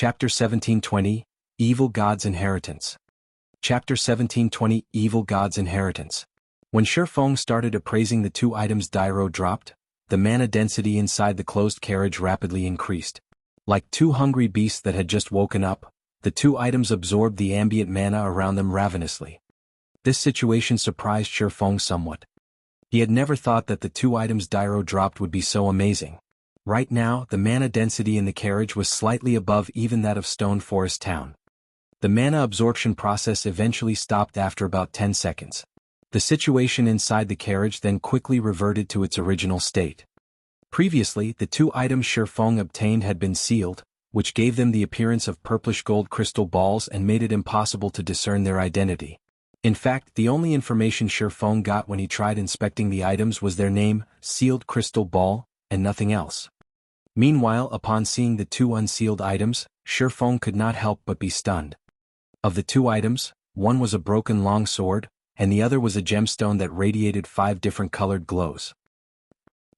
Chapter 1720, Evil God's Inheritance. Chapter 1720, Evil God's Inheritance. When Shifeng started appraising the two items Dairo dropped, the mana density inside the closed carriage rapidly increased. Like two hungry beasts that had just woken up, the two items absorbed the ambient mana around them ravenously. This situation surprised Shifeng somewhat. He had never thought that the two items Dairo dropped would be so amazing. Right now, the mana density in the carriage was slightly above even that of Stone Forest Town. The mana absorption process eventually stopped after about 10 seconds. The situation inside the carriage then quickly reverted to its original state. Previously, the two items Shifeng obtained had been sealed, which gave them the appearance of purplish gold crystal balls and made it impossible to discern their identity. In fact, the only information Shifeng got when he tried inspecting the items was their name, sealed crystal ball, and nothing else. Meanwhile, upon seeing the two unsealed items, Shifeng could not help but be stunned. Of the two items, one was a broken long sword, and the other was a gemstone that radiated 5 different colored glows.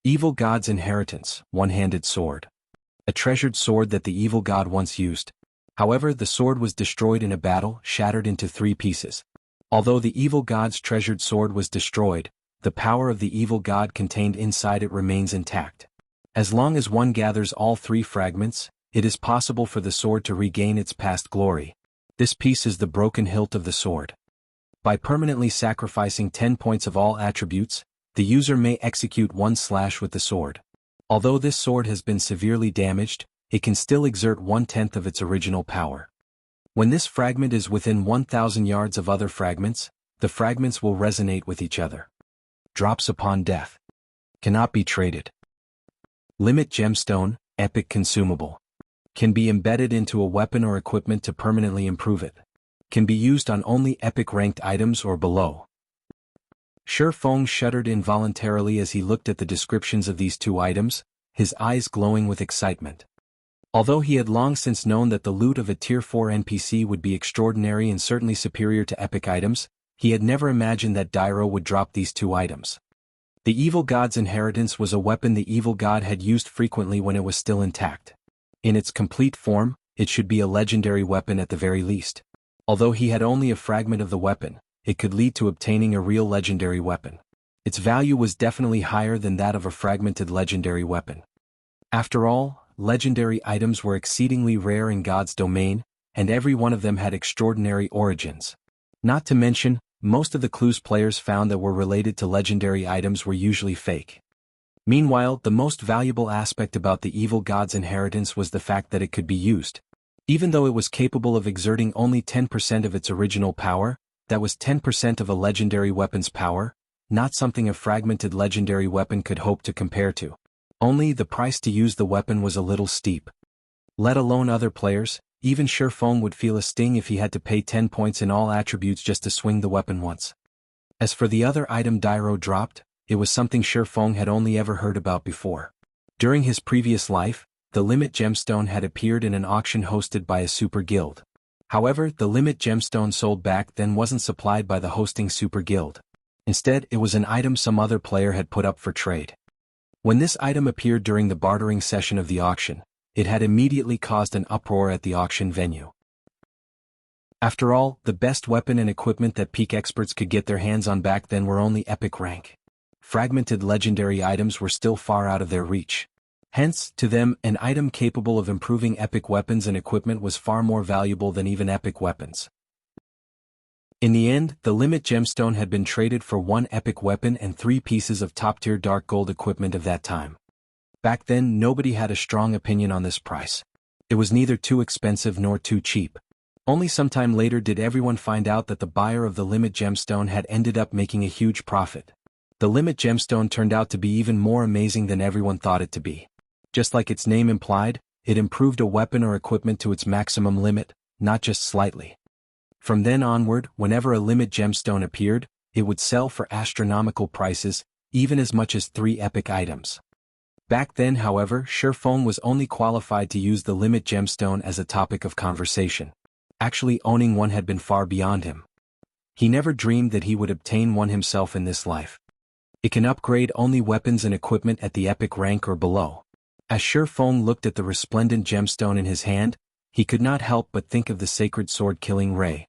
Evil God's Inheritance, One-Handed Sword. A treasured sword that the evil god once used. However, the sword was destroyed in a battle, shattered into 3 pieces. Although the evil god's treasured sword was destroyed, the power of the evil god contained inside it remains intact. As long as one gathers all 3 fragments, it is possible for the sword to regain its past glory. This piece is the broken hilt of the sword. By permanently sacrificing 10 points of all attributes, the user may execute 1 slash with the sword. Although this sword has been severely damaged, it can still exert 1/10 of its original power. When this fragment is within 1,000 yards of other fragments, the fragments will resonate with each other. Drops upon death. Cannot be traded. Limit Gemstone, Epic Consumable. Can be embedded into a weapon or equipment to permanently improve it. Can be used on only epic ranked items or below. Shifeng shuddered involuntarily as he looked at the descriptions of these two items, his eyes glowing with excitement. Although he had long since known that the loot of a Tier 4 NPC would be extraordinary and certainly superior to epic items, he had never imagined that Dairo would drop these two items. The Evil God's Inheritance was a weapon the evil god had used frequently when it was still intact. In its complete form, it should be a legendary weapon at the very least. Although he had only a fragment of the weapon, it could lead to obtaining a real legendary weapon. Its value was definitely higher than that of a fragmented legendary weapon. After all, legendary items were exceedingly rare in God's domain, and every one of them had extraordinary origins. Not to mention, most of the clues players found that were related to legendary items were usually fake. Meanwhile, the most valuable aspect about the Evil God's Inheritance was the fact that it could be used. Even though it was capable of exerting only 10% of its original power, that was 10% of a legendary weapon's power, not something a fragmented legendary weapon could hope to compare to. Only the price to use the weapon was a little steep. Let alone other players, even Shifeng would feel a sting if he had to pay 10 points in all attributes just to swing the weapon once. As for the other item Dairo dropped, it was something Shifeng had only ever heard about before. During his previous life, the Limit Gemstone had appeared in an auction hosted by a super guild. However, the Limit Gemstone sold back then wasn't supplied by the hosting super guild. Instead, it was an item some other player had put up for trade. When this item appeared during the bartering session of the auction, it had immediately caused an uproar at the auction venue. After all, the best weapon and equipment that peak experts could get their hands on back then were only epic rank. Fragmented legendary items were still far out of their reach. Hence, to them, an item capable of improving epic weapons and equipment was far more valuable than even epic weapons. In the end, the Limit Gemstone had been traded for 1 epic weapon and 3 pieces of top-tier dark gold equipment of that time. Back then, nobody had a strong opinion on this price. It was neither too expensive nor too cheap. Only sometime later did everyone find out that the buyer of the Limit Gemstone had ended up making a huge profit. The Limit Gemstone turned out to be even more amazing than everyone thought it to be. Just like its name implied, it improved a weapon or equipment to its maximum limit, not just slightly. From then onward, whenever a Limit Gemstone appeared, it would sell for astronomical prices, even as much as 3 epic items. Back then, however, Shifeng was only qualified to use the Limit Gemstone as a topic of conversation. Actually owning one had been far beyond him. He never dreamed that he would obtain one himself in this life. It can upgrade only weapons and equipment at the epic rank or below. As Shifeng looked at the resplendent gemstone in his hand, he could not help but think of the sacred sword Killing Ray.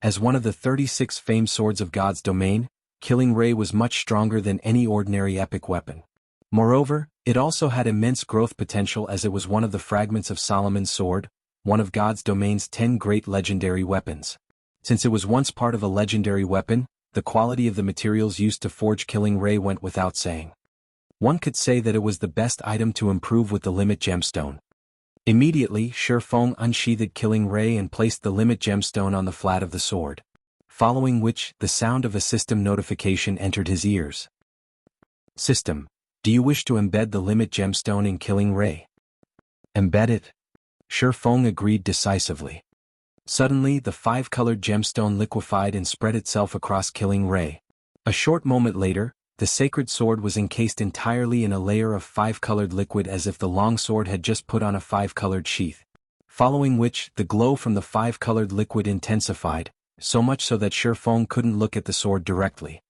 As one of the 36 famed swords of God's domain, Killing Ray was much stronger than any ordinary epic weapon. Moreover, it also had immense growth potential as it was one of the fragments of Solomon's sword, one of God's domain's 10 great legendary weapons. Since it was once part of a legendary weapon, the quality of the materials used to forge Killing Ray went without saying. One could say that it was the best item to improve with the Limit Gemstone. Immediately, Shifeng unsheathed Killing Ray and placed the Limit Gemstone on the flat of the sword. Following which, the sound of a system notification entered his ears. System, do you wish to embed the Limit Gemstone in Killing Ray? Embed it? Shifeng agreed decisively. Suddenly, the 5-colored gemstone liquefied and spread itself across Killing Ray. A short moment later, the sacred sword was encased entirely in a layer of 5-colored liquid as if the long sword had just put on a 5-colored sheath. Following which, the glow from the 5-colored liquid intensified, so much so that Shifeng couldn't look at the sword directly.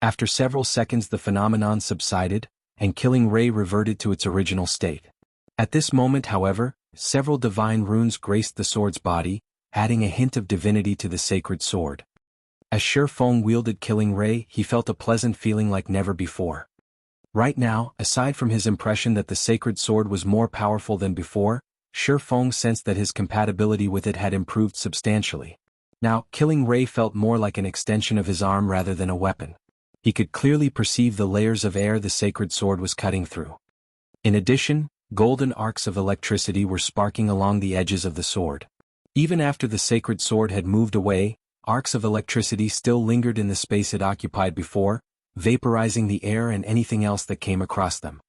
After several seconds the phenomenon subsided, and Killing Ray reverted to its original state. At this moment, however, several divine runes graced the sword's body, adding a hint of divinity to the sacred sword. As Shifeng wielded Killing Ray, he felt a pleasant feeling like never before. Right now, aside from his impression that the sacred sword was more powerful than before, Shifeng sensed that his compatibility with it had improved substantially. Now, Killing Ray felt more like an extension of his arm rather than a weapon. He could clearly perceive the layers of air the sacred sword was cutting through. In addition, golden arcs of electricity were sparking along the edges of the sword. Even after the sacred sword had moved away, arcs of electricity still lingered in the space it occupied before, vaporizing the air and anything else that came across them.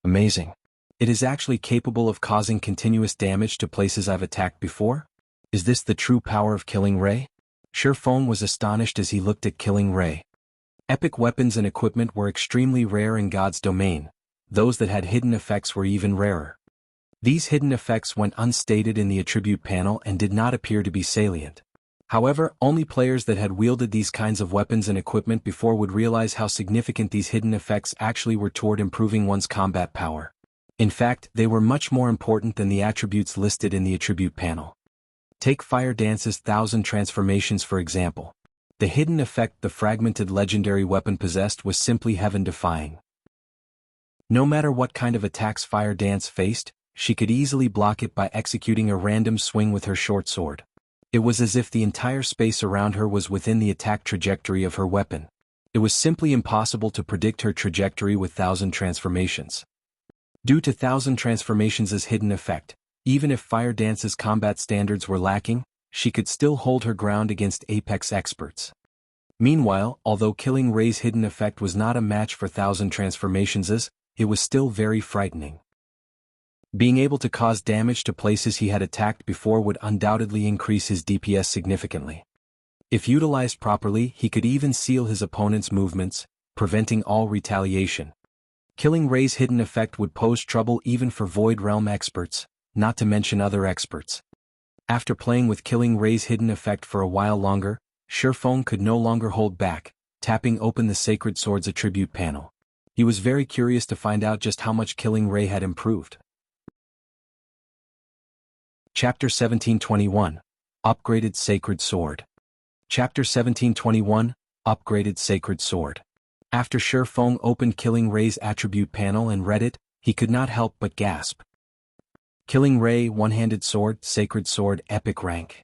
Amazing. It is actually capable of causing continuous damage to places I've attacked before? Is this the true power of Killing Ray? Shifeng was astonished as he looked at Killing Ray. Epic weapons and equipment were extremely rare in God's domain. Those that had hidden effects were even rarer. These hidden effects went unstated in the attribute panel and did not appear to be salient. However, only players that had wielded these kinds of weapons and equipment before would realize how significant these hidden effects actually were toward improving one's combat power. In fact, they were much more important than the attributes listed in the attribute panel. Take Fire Dance's 1,000 transformations for example. The hidden effect the fragmented legendary weapon possessed was simply heaven-defying. No matter what kind of attacks Fire Dance faced, she could easily block it by executing a random swing with her short sword. It was as if the entire space around her was within the attack trajectory of her weapon. It was simply impossible to predict her trajectory with 1,000 transformations. Due to 1,000 transformations' hidden effect, even if Fire Dance's combat standards were lacking, she could still hold her ground against apex experts. Meanwhile, although Killing Ray's hidden effect was not a match for 1,000 transformations', it was still very frightening. Being able to cause damage to places he had attacked before would undoubtedly increase his DPS significantly. If utilized properly, he could even seal his opponent's movements, preventing all retaliation. Killing Ray's hidden effect would pose trouble even for Void Realm experts, not to mention other experts. After playing with Killing Ray's hidden effect for a while longer, Shifeng could no longer hold back, tapping open the Sacred Sword's attribute panel. He was very curious to find out just how much Killing Ray had improved. Chapter 1721, Upgraded Sacred Sword. Chapter 1721, Upgraded Sacred Sword. After Shifeng opened Killing Ray's attribute panel and read it, he could not help but gasp. Killing Ray One-Handed Sword, Sacred Sword, Epic Rank.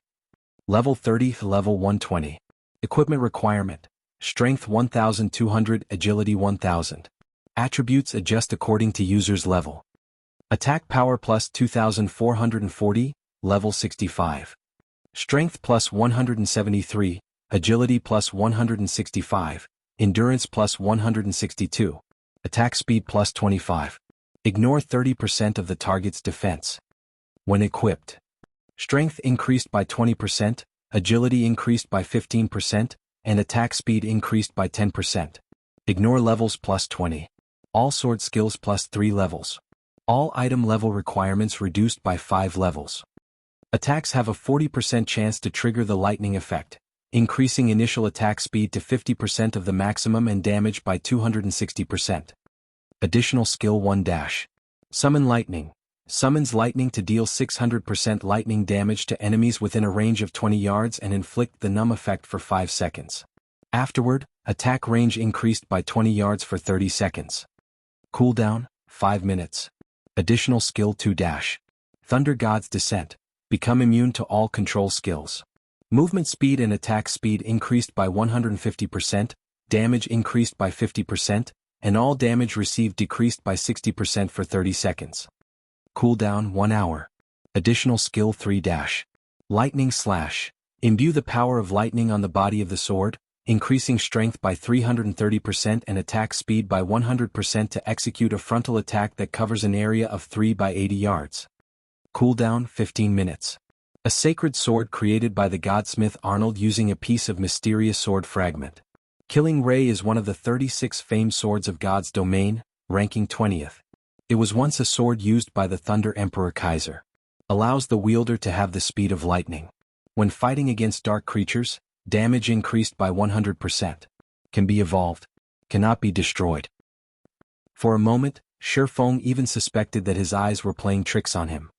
Level 30, Level 120. Equipment Requirement. Strength 1200, Agility 1000. Attributes adjust according to user's level. Attack Power plus 2440, Level 65. Strength plus 173, Agility plus 165, Endurance plus 162. Attack Speed plus 25. Ignore 30% of the target's defense. When equipped. Strength increased by 20%, Agility increased by 15%, and Attack Speed increased by 10%. Ignore levels plus 20. All sword skills plus 3 levels. All item level requirements reduced by 5 levels. Attacks have a 40% chance to trigger the lightning effect, increasing initial attack speed to 50% of the maximum and damage by 260%. Additional skill 1 dash. Summon Lightning. Summons lightning to deal 600% lightning damage to enemies within a range of 20 yards and inflict the numb effect for 5 seconds. Afterward, attack range increased by 20 yards for 30 seconds. Cooldown, 5 minutes. Additional skill 2 dash. Thunder God's Descent. Become immune to all control skills. Movement speed and attack speed increased by 150%, damage increased by 50%, and all damage received decreased by 60% for 30 seconds. Cooldown 1 hour. Additional skill 3 dash. Lightning Slash. Imbue the power of lightning on the body of the sword, increasing strength by 330% and attack speed by 100% to execute a frontal attack that covers an area of 3 by 80 yards. Cooldown 15 minutes. A sacred sword created by the godsmith Arnold using a piece of mysterious sword fragment. Killing Ray is one of the 36 famed swords of God's domain, ranking 20th. It was once a sword used by the Thunder Emperor Kaiser. Allows the wielder to have the speed of lightning. When fighting against dark creatures, damage increased by 100%. Can be evolved. Cannot be destroyed. For a moment, Shifeng even suspected that his eyes were playing tricks on him.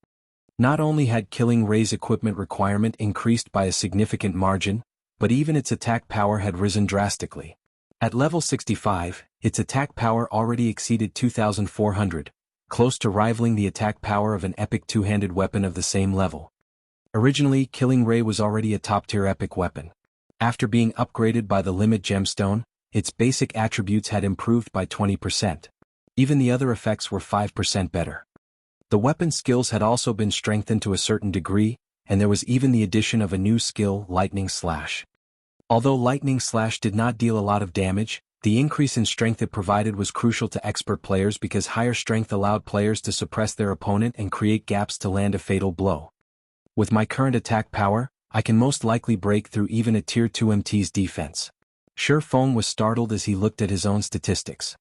Not only had Killing Ray's equipment requirement increased by a significant margin, but even its attack power had risen drastically. At level 65, its attack power already exceeded 2,400, close to rivaling the attack power of an epic two-handed weapon of the same level. Originally, Killing Ray was already a top-tier epic weapon. After being upgraded by the Limit Gemstone, its basic attributes had improved by 20%. Even the other effects were 5% better. The weapon skills had also been strengthened to a certain degree, and there was even the addition of a new skill, Lightning Slash. Although Lightning Slash did not deal a lot of damage, the increase in strength it provided was crucial to expert players because higher strength allowed players to suppress their opponent and create gaps to land a fatal blow. With my current attack power, I can most likely break through even a Tier 2 MT's defense. Shifeng was startled as he looked at his own statistics.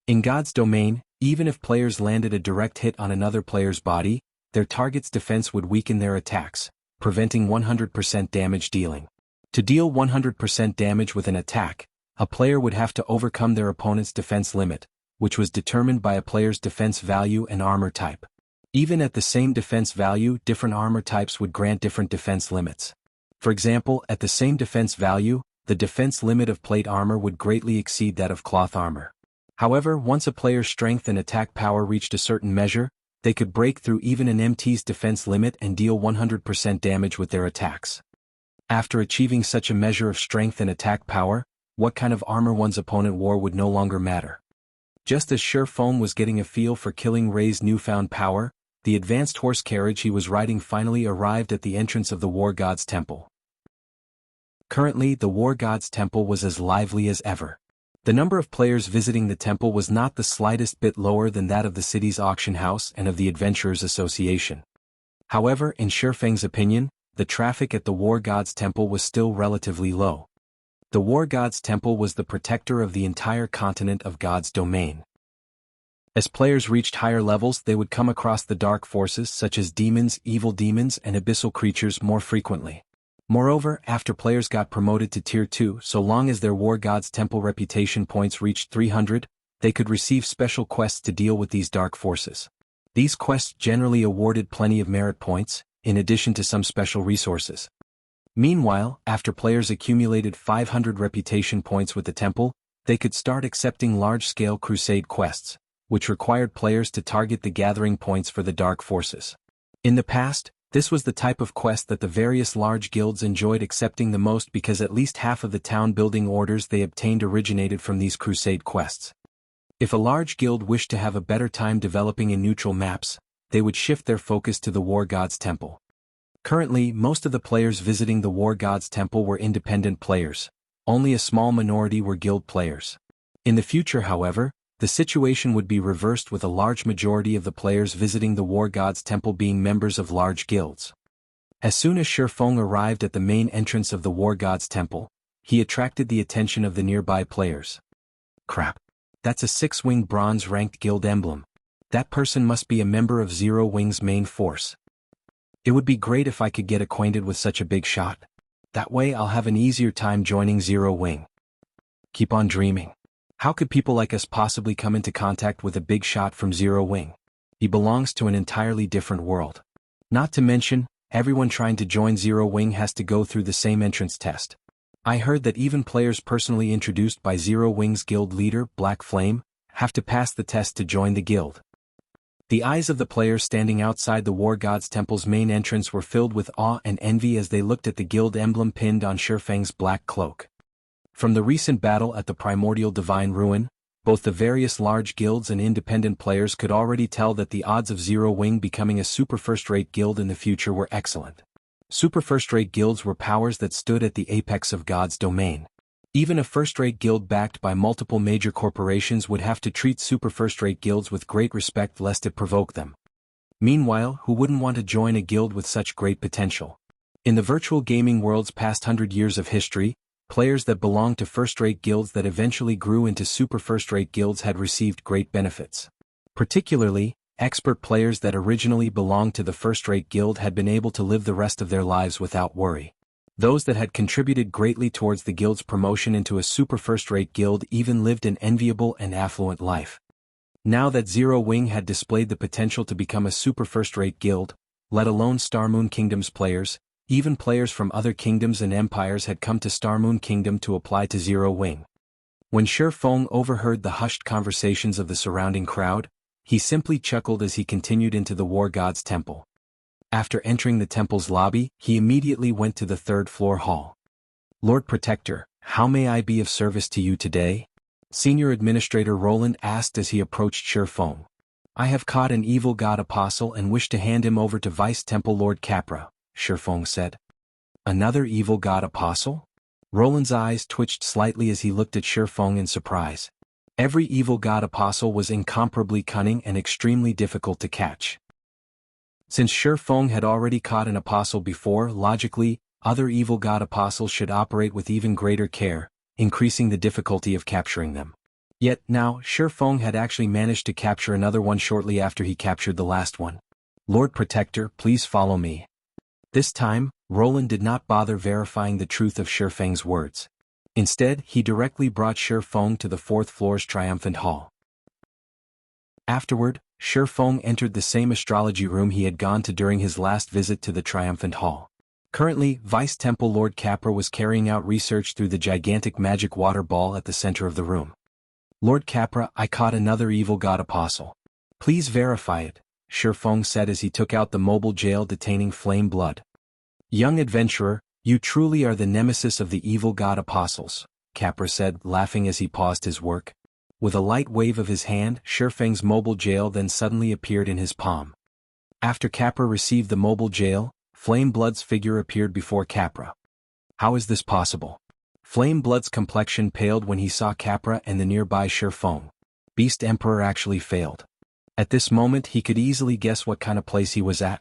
In God's domain, even if players landed a direct hit on another player's body, their target's defense would weaken their attacks, preventing 100% damage dealing. To deal 100% damage with an attack, a player would have to overcome their opponent's defense limit, which was determined by a player's defense value and armor type. Even at the same defense value, different armor types would grant different defense limits. For example, at the same defense value, the defense limit of plate armor would greatly exceed that of cloth armor. However, once a player's strength and attack power reached a certain measure, they could break through even an MT's defense limit and deal 100% damage with their attacks. After achieving such a measure of strength and attack power, what kind of armor one's opponent wore would no longer matter. Just as Shifeng was getting a feel for Killing Ray's newfound power, the advanced horse carriage he was riding finally arrived at the entrance of the War God's Temple. Currently, the War God's Temple was as lively as ever. The number of players visiting the temple was not the slightest bit lower than that of the city's auction house and of the Adventurers Association. However, in Shifeng's opinion, the traffic at the War God's Temple was still relatively low. The War God's Temple was the protector of the entire continent of God's domain. As players reached higher levels, they would come across the dark forces such as demons, evil demons, and abyssal creatures more frequently. Moreover, after players got promoted to Tier 2, so long as their War God's Temple reputation points reached 300, they could receive special quests to deal with these dark forces. These quests generally awarded plenty of merit points, in addition to some special resources. Meanwhile, after players accumulated 500 reputation points with the temple, they could start accepting large-scale crusade quests, which required players to target the gathering points for the dark forces. In the past, this was the type of quest that the various large guilds enjoyed accepting the most because at least half of the town-building orders they obtained originated from these crusade quests. If a large guild wished to have a better time developing in neutral maps, they would shift their focus to the War God's Temple. Currently, most of the players visiting the War God's Temple were independent players. Only a small minority were guild players. In the future, however, the situation would be reversed with a large majority of the players visiting the War God's Temple being members of large guilds. As soon as Shifeng arrived at the main entrance of the War God's Temple, he attracted the attention of the nearby players. Crap. That's a 6-winged bronze-ranked guild emblem. That person must be a member of Zero Wing's main force. It would be great if I could get acquainted with such a big shot. That way I'll have an easier time joining Zero Wing. Keep on dreaming. How could people like us possibly come into contact with a big shot from Zero Wing? He belongs to an entirely different world. Not to mention, everyone trying to join Zero Wing has to go through the same entrance test. I heard that even players personally introduced by Zero Wing's guild leader, Black Flame, have to pass the test to join the guild. The eyes of the players standing outside the War God's Temple's main entrance were filled with awe and envy as they looked at the guild emblem pinned on Shifeng's black cloak. From the recent battle at the primordial divine ruin, both the various large guilds and independent players could already tell that the odds of Zero Wing becoming a super first-rate guild in the future were excellent. Super first-rate guilds were powers that stood at the apex of God's domain. Even a first-rate guild backed by multiple major corporations would have to treat super first-rate guilds with great respect lest it provoke them. Meanwhile, who wouldn't want to join a guild with such great potential? In the virtual gaming world's past 100 years of history, players that belonged to first-rate guilds that eventually grew into super first-rate guilds had received great benefits. Particularly, expert players that originally belonged to the first-rate guild had been able to live the rest of their lives without worry. Those that had contributed greatly towards the guild's promotion into a super first-rate guild even lived an enviable and affluent life. Now that Zero Wing had displayed the potential to become a super first-rate guild, let alone Star Moon Kingdom's players, even players from other kingdoms and empires had come to Star Moon Kingdom to apply to Zero Wing. When Shifeng overheard the hushed conversations of the surrounding crowd, he simply chuckled as he continued into the War God's Temple. After entering the temple's lobby, he immediately went to the third-floor hall. Lord Protector, how may I be of service to you today? Senior Administrator Roland asked as he approached Shifeng. I have caught an evil god apostle and wish to hand him over to Vice Temple Lord Capra, Shifeng said. Another evil god apostle? Roland's eyes twitched slightly as he looked at Shifeng in surprise. Every evil god apostle was incomparably cunning and extremely difficult to catch. Since Shifeng had already caught an apostle before, logically, other evil god apostles should operate with even greater care, increasing the difficulty of capturing them. Yet now, Shifeng had actually managed to capture another one shortly after he captured the last one. Lord Protector, please follow me. This time, Roland did not bother verifying the truth of Shifeng's words. Instead, he directly brought Shifeng to the fourth floor's triumphant hall. Afterward, Shifeng entered the same astrology room he had gone to during his last visit to the triumphant hall. Currently, Vice Temple Lord Capra was carrying out research through the gigantic magic water ball at the center of the room. Lord Capra, I caught another evil god apostle. Please verify it, Shifeng said as he took out the mobile jail detaining Flame Blood. Young adventurer, you truly are the nemesis of the evil god apostles, Capra said, laughing as he paused his work. With a light wave of his hand, Shifeng's mobile jail then suddenly appeared in his palm. After Capra received the mobile jail, Flame Blood's figure appeared before Capra. How is this possible? Flame Blood's complexion paled when he saw Capra and the nearby Shifeng. Beast Emperor actually failed. At this moment he could easily guess what kind of place he was at.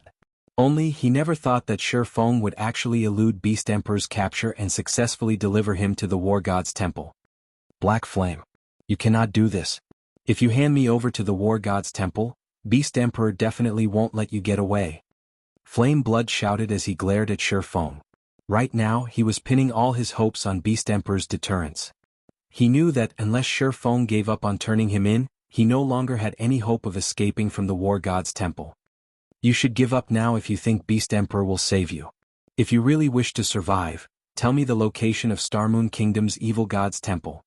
Only he never thought that Shifeng would actually elude Beast Emperor's capture and successfully deliver him to the War God's Temple. Black Flame. You cannot do this. If you hand me over to the War God's Temple, Beast Emperor definitely won't let you get away. Flame Blood shouted as he glared at Shifeng. Right now he was pinning all his hopes on Beast Emperor's deterrence. He knew that unless Shifeng gave up on turning him in, he no longer had any hope of escaping from the War God's Temple. You should give up now if you think Beast Emperor will save you. If you really wish to survive, tell me the location of Star Moon Kingdom's evil god's temple.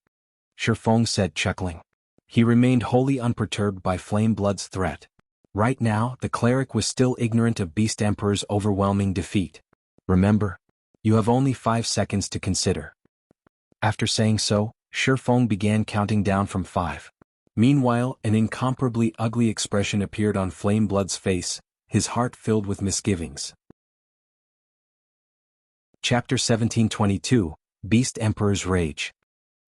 Shifeng said, chuckling. He remained wholly unperturbed by Flame Blood's threat. Right now, the cleric was still ignorant of Beast Emperor's overwhelming defeat. Remember, you have only 5 seconds to consider. After saying so, Shifeng began counting down from 5. Meanwhile, an incomparably ugly expression appeared on Flame Blood's face, his heart filled with misgivings. Chapter 1722, Beast Emperor's Rage.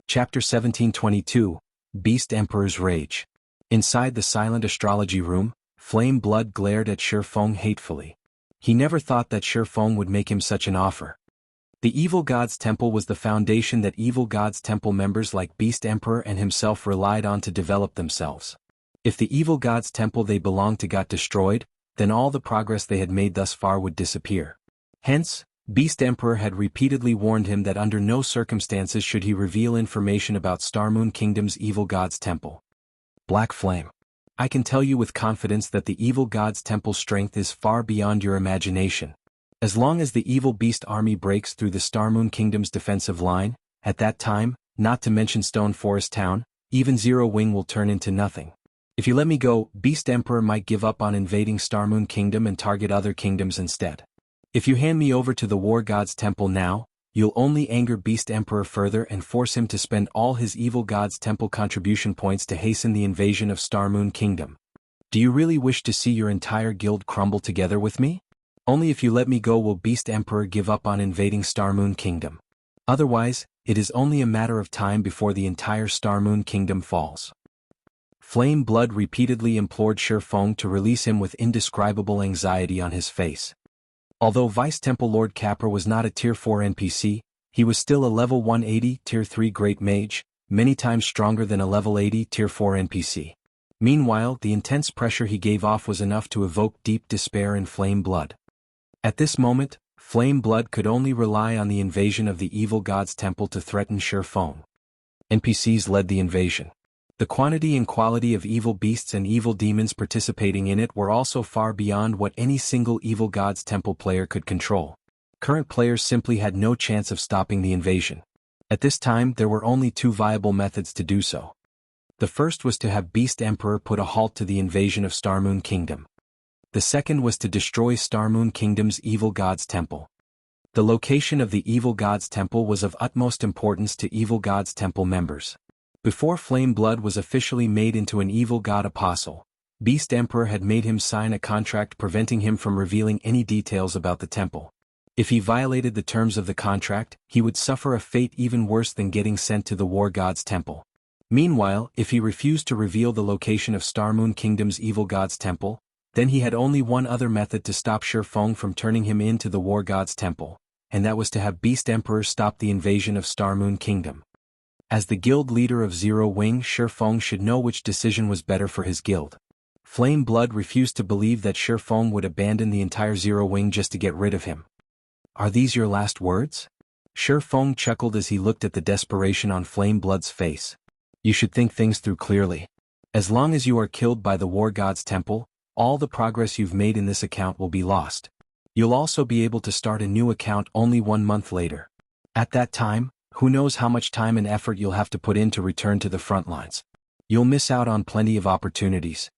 Chapter 1722, Beast Emperor's Rage. Inside the silent astrology room, Flame Blood glared at Shifeng hatefully. He never thought that Shifeng would make him such an offer. The Evil God's Temple was the foundation that Evil God's Temple members like Beast Emperor and himself relied on to develop themselves. If the Evil God's Temple they belonged to got destroyed, then all the progress they had made thus far would disappear. Hence, Beast Emperor had repeatedly warned him that under no circumstances should he reveal information about Star Moon Kingdom's Evil God's Temple. Black Flame. I can tell you with confidence that the evil god's temple strength is far beyond your imagination. As long as the evil beast army breaks through the Starmoon Kingdom's defensive line, at that time, not to mention Stone Forest Town, even Zero Wing will turn into nothing. If you let me go, Beast Emperor might give up on invading Starmoon Kingdom and target other kingdoms instead. If you hand me over to the War God's Temple now, you'll only anger Beast Emperor further and force him to spend all his evil god's temple contribution points to hasten the invasion of Starmoon Kingdom. Do you really wish to see your entire guild crumble together with me? Only if you let me go will Beast Emperor give up on invading Starmoon Kingdom. Otherwise, it is only a matter of time before the entire Starmoon Kingdom falls. Flame Blood repeatedly implored Shifeng to release him with indescribable anxiety on his face. Although Vice Temple Lord Capra was not a Tier 4 NPC, he was still a level 180 Tier 3 Great Mage, many times stronger than a level 80 Tier 4 NPC. Meanwhile, the intense pressure he gave off was enough to evoke deep despair in Flame Blood. At this moment, Flame Blood could only rely on the invasion of the evil god's temple to threaten Shifeng. NPCs led the invasion. The quantity and quality of evil beasts and evil demons participating in it were also far beyond what any single evil god's temple player could control. Current players simply had no chance of stopping the invasion. At this time there were only two viable methods to do so. The first was to have Beast Emperor put a halt to the invasion of Starmoon Kingdom. The second was to destroy Starmoon Kingdom's evil god's temple. The location of the evil god's temple was of utmost importance to evil god's temple members. Before Flame Blood was officially made into an evil god apostle, Beast Emperor had made him sign a contract preventing him from revealing any details about the temple. If he violated the terms of the contract, he would suffer a fate even worse than getting sent to the War God's temple. Meanwhile, if he refused to reveal the location of Starmoon Kingdom's evil god's temple, then he had only one other method to stop Shifeng from turning him into the War God's temple, and that was to have Beast Emperor stop the invasion of Starmoon Kingdom. As the guild leader of Zero Wing, Shifeng should know which decision was better for his guild. Flame Blood refused to believe that Shifeng would abandon the entire Zero Wing just to get rid of him. Are these your last words? Shifeng chuckled as he looked at the desperation on Flame Blood's face. You should think things through clearly. As long as you are killed by the War God's temple, all the progress you've made in this account will be lost. You'll also be able to start a new account only 1 month later. At that time, who knows how much time and effort you'll have to put in to return to the front lines. You'll miss out on plenty of opportunities.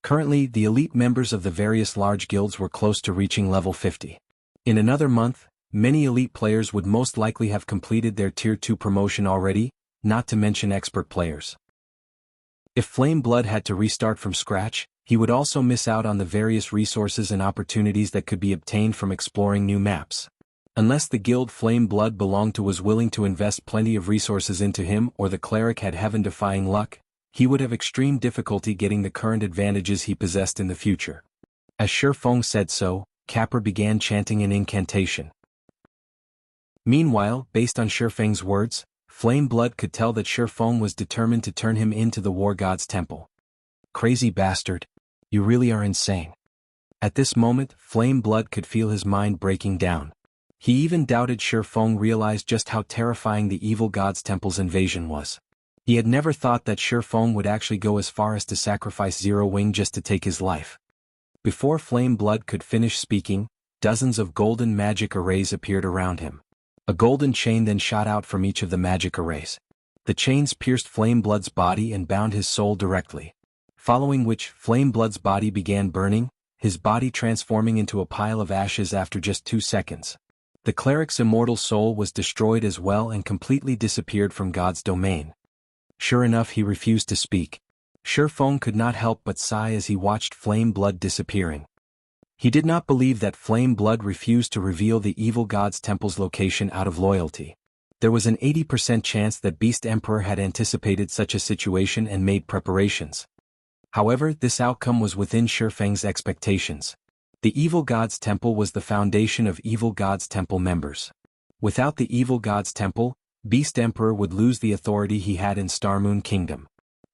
Currently, the elite members of the various large guilds were close to reaching level 50. In another month, many elite players would most likely have completed their Tier 2 promotion already, not to mention expert players. If Flame Blood had to restart from scratch, he would also miss out on the various resources and opportunities that could be obtained from exploring new maps. Unless the guild Flame Blood belonged to was willing to invest plenty of resources into him or the cleric had heaven-defying luck, he would have extreme difficulty getting the current advantages he possessed in the future. As Shifeng said so, Capra began chanting an incantation. Meanwhile, based on Shifeng's words, Flame Blood could tell that Shifeng was determined to turn him into the War God's temple. Crazy bastard. You really are insane. At this moment, Flame Blood could feel his mind breaking down. He even doubted Shifeng realized just how terrifying the evil god's temple's invasion was. He had never thought that Shifeng would actually go as far as to sacrifice Zero Wing just to take his life. Before Flame Blood could finish speaking, dozens of golden magic arrays appeared around him. A golden chain then shot out from each of the magic arrays. The chains pierced Flame Blood's body and bound his soul directly. Following which, Flame Blood's body began burning, his body transforming into a pile of ashes after just 2 seconds. The cleric's immortal soul was destroyed as well and completely disappeared from God's domain. Sure enough, he refused to speak. Shifeng could not help but sigh as he watched Flame Blood disappearing. He did not believe that Flame Blood refused to reveal the evil god's temple's location out of loyalty. There was an 80% chance that Beast Emperor had anticipated such a situation and made preparations. However, this outcome was within Shifeng's expectations. The evil god's temple was the foundation of evil god's temple members. Without the evil god's temple, Beast Emperor would lose the authority he had in Starmoon Kingdom.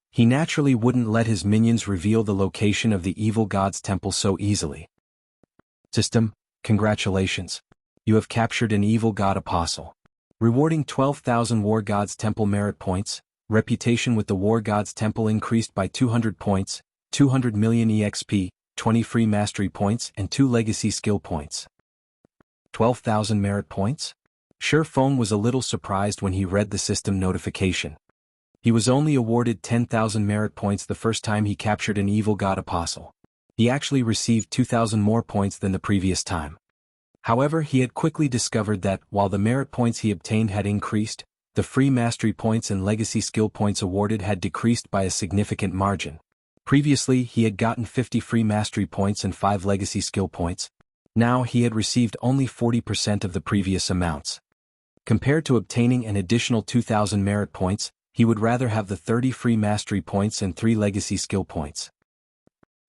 He naturally wouldn't let his minions reveal the location of the evil god's temple so easily. System, congratulations. You have captured an evil god apostle. Rewarding 12,000 War God's Temple merit points, reputation with the War God's Temple increased by 200 points, 200 million EXP, 20 free mastery points and 2 legacy skill points. 12,000 merit points? Shi Feng was a little surprised when he read the system notification. He was only awarded 10,000 merit points the first time he captured an evil god apostle. He actually received 2,000 more points than the previous time. However, he had quickly discovered that, while the merit points he obtained had increased, the free mastery points and legacy skill points awarded had decreased by a significant margin. Previously, he had gotten 50 free mastery points and 5 legacy skill points. Now he had received only 40% of the previous amounts. Compared to obtaining an additional 2,000 merit points, he would rather have the 30 free mastery points and 3 legacy skill points.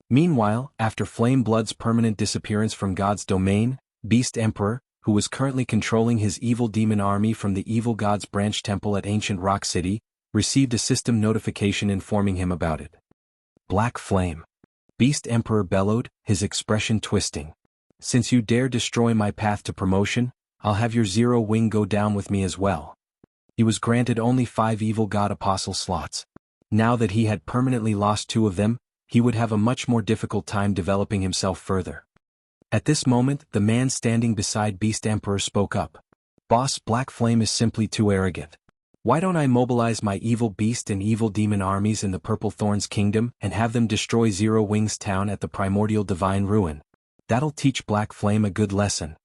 Meanwhile, after Flame Blood's permanent disappearance from God's domain, Beast Emperor, who was currently controlling his evil demon army from the Evil God's branch temple at Ancient Rock City, received a system notification informing him about it. Black Flame. Beast Emperor bellowed, his expression twisting. Since you dare destroy my path to promotion, I'll have your Zero Wing go down with me as well. He was granted only 5 Evil God Apostle slots. Now that he had permanently lost 2 of them, he would have a much more difficult time developing himself further. At this moment, the man standing beside Beast Emperor spoke up. Boss, Black Flame is simply too arrogant. Why don't I mobilize my evil beast and evil demon armies in the Purple Thorns Kingdom and have them destroy Zero Wings Town at the Primordial Divine Ruin? That'll teach Black Flame a good lesson.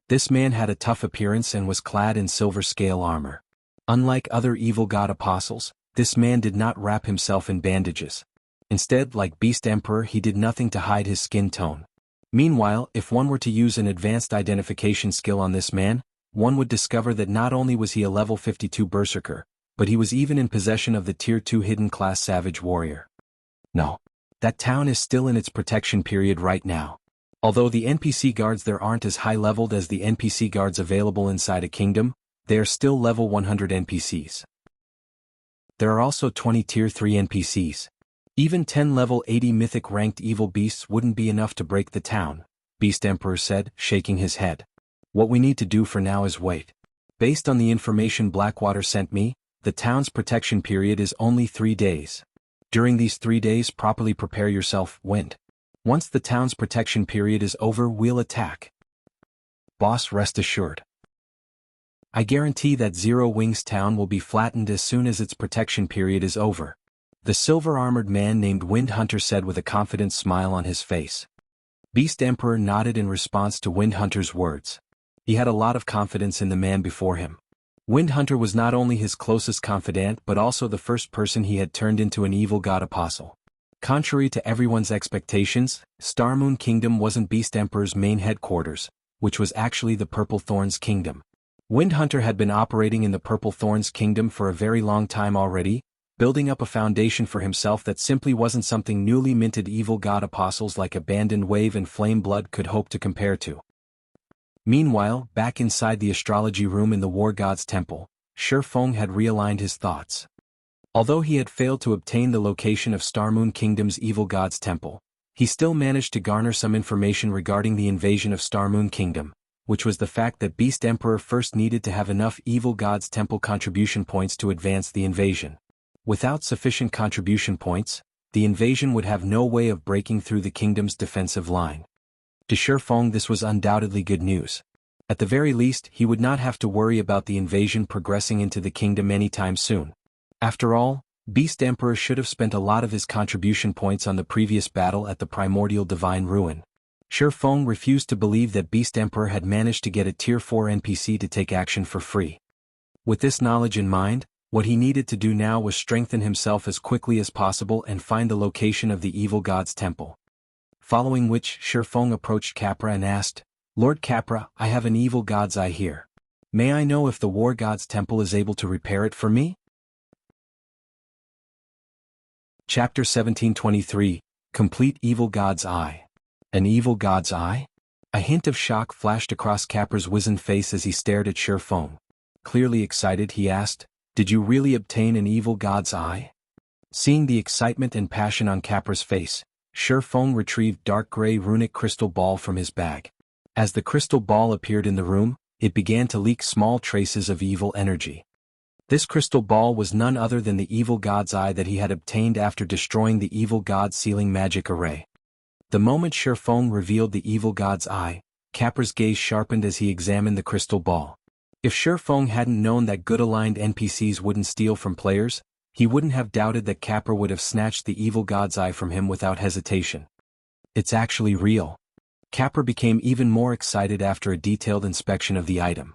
This man had a tough appearance and was clad in silver scale armor. Unlike other evil god apostles, this man did not wrap himself in bandages. Instead, like Beast Emperor, he did nothing to hide his skin tone. Meanwhile, if one were to use an advanced identification skill on this man, one would discover that not only was he a level 52 berserker, but he was even in possession of the Tier 2 hidden class Savage Warrior. No. That town is still in its protection period right now. Although the NPC guards there aren't as high-leveled as the NPC guards available inside a kingdom, they are still level 100 NPCs. There are also 20 Tier 3 NPCs. Even 10 level 80 mythic ranked evil beasts wouldn't be enough to break the town, Beast Emperor said, shaking his head. What we need to do for now is wait. Based on the information Blackwater sent me, the town's protection period is only 3 days. During these 3 days, properly prepare yourself, Wind. Once the town's protection period is over, we'll attack. Boss, rest assured. I guarantee that Zero Wings Town will be flattened as soon as its protection period is over. The silver-armored man named Wind Hunter said with a confident smile on his face. Beast Emperor nodded in response to Wind Hunter's words. He had a lot of confidence in the man before him. Wind Hunter was not only his closest confidant but also the first person he had turned into an evil god apostle. Contrary to everyone's expectations, Starmoon Kingdom wasn't Beast Emperor's main headquarters, which was actually the Purple Thorns Kingdom. Wind Hunter had been operating in the Purple Thorns Kingdom for a very long time already, building up a foundation for himself that simply wasn't something newly minted evil god apostles like Abandoned Wave and Flame Blood could hope to compare to. Meanwhile, back inside the astrology room in the War God's Temple, Shi Feng had realigned his thoughts. Although he had failed to obtain the location of Starmoon Kingdom's Evil God's Temple, he still managed to garner some information regarding the invasion of Starmoon Kingdom, which was the fact that Beast Emperor first needed to have enough Evil God's Temple contribution points to advance the invasion. Without sufficient contribution points, the invasion would have no way of breaking through the kingdom's defensive line. To Shi Feng, this was undoubtedly good news. At the very least, he would not have to worry about the invasion progressing into the kingdom anytime soon. After all, Beast Emperor should have spent a lot of his contribution points on the previous battle at the Primordial Divine Ruin. Shi Feng refused to believe that Beast Emperor had managed to get a Tier 4 NPC to take action for free. With this knowledge in mind, what he needed to do now was strengthen himself as quickly as possible and find the location of the Evil God's Temple. Following which, Shi Feng approached Capra and asked, Lord Capra, I have an Evil God's Eye here. May I know if the War God's Temple is able to repair it for me? Chapter 1723, Complete Evil God's Eye. An Evil God's Eye? A hint of shock flashed across Capra's wizened face as he stared at Shi Feng. Clearly excited, he asked, Did you really obtain an Evil God's Eye? Seeing the excitement and passion on Capra's face, Shi Feng retrieved dark gray runic crystal ball from his bag. As the crystal ball appeared in the room, it began to leak small traces of evil energy. This crystal ball was none other than the evil god's eye that he had obtained after destroying the evil god's sealing magic array. The moment Shifeng revealed the evil god's eye, Capra's gaze sharpened as he examined the crystal ball. If Shifeng hadn't known that good-aligned NPCs wouldn't steal from players, he wouldn't have doubted that Capra would have snatched the evil god's eye from him without hesitation. It's actually real. Capra became even more excited after a detailed inspection of the item.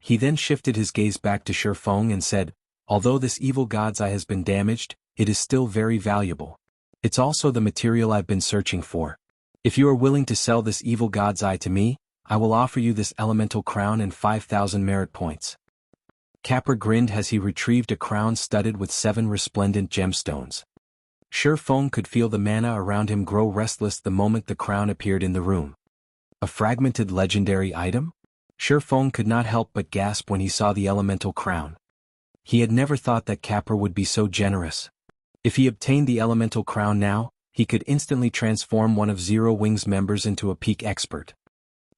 He then shifted his gaze back to Shifeng and said, "Although this evil god's eye has been damaged, it is still very valuable. It's also the material I've been searching for. If you are willing to sell this evil god's eye to me, I will offer you this elemental crown and 5,000 merit points." Capra grinned as he retrieved a crown studded with 7 resplendent gemstones. Shifeng could feel the mana around him grow restless the moment the crown appeared in the room. A fragmented legendary item? Shifeng could not help but gasp when he saw the elemental crown. He had never thought that Capra would be so generous. If he obtained the elemental crown now, he could instantly transform one of Zero Wing's members into a peak expert.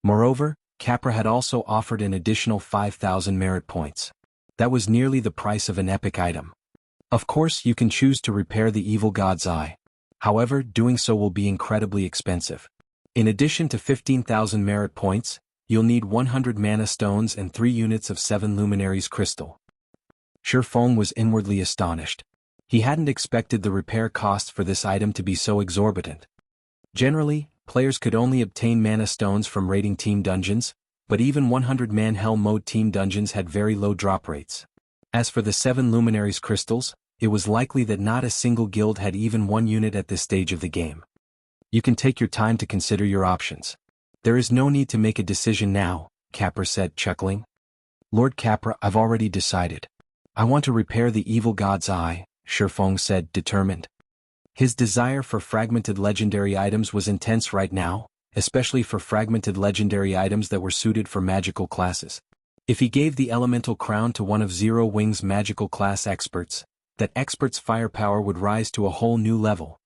Moreover, Capra had also offered an additional 5,000 merit points. That was nearly the price of an epic item. Of course, you can choose to repair the evil god's eye. However, doing so will be incredibly expensive. In addition to 15,000 merit points, you'll need 100 mana stones and 3 units of 7 luminaries crystal. Shifeng was inwardly astonished. He hadn't expected the repair costs for this item to be so exorbitant. Generally, players could only obtain mana stones from raiding team dungeons, but even 100-man Hell Mode team dungeons had very low drop rates. As for the 7 luminaries crystals, it was likely that not a single guild had even 1 unit at this stage of the game. You can take your time to consider your options. There is no need to make a decision now, Capra said, chuckling. Lord Capra, I've already decided. I want to repair the evil god's eye, Shifeng said, determined. His desire for fragmented legendary items was intense right now, especially for fragmented legendary items that were suited for magical classes. If he gave the elemental crown to one of Zero Wing's magical class experts, that expert's firepower would rise to a whole new level.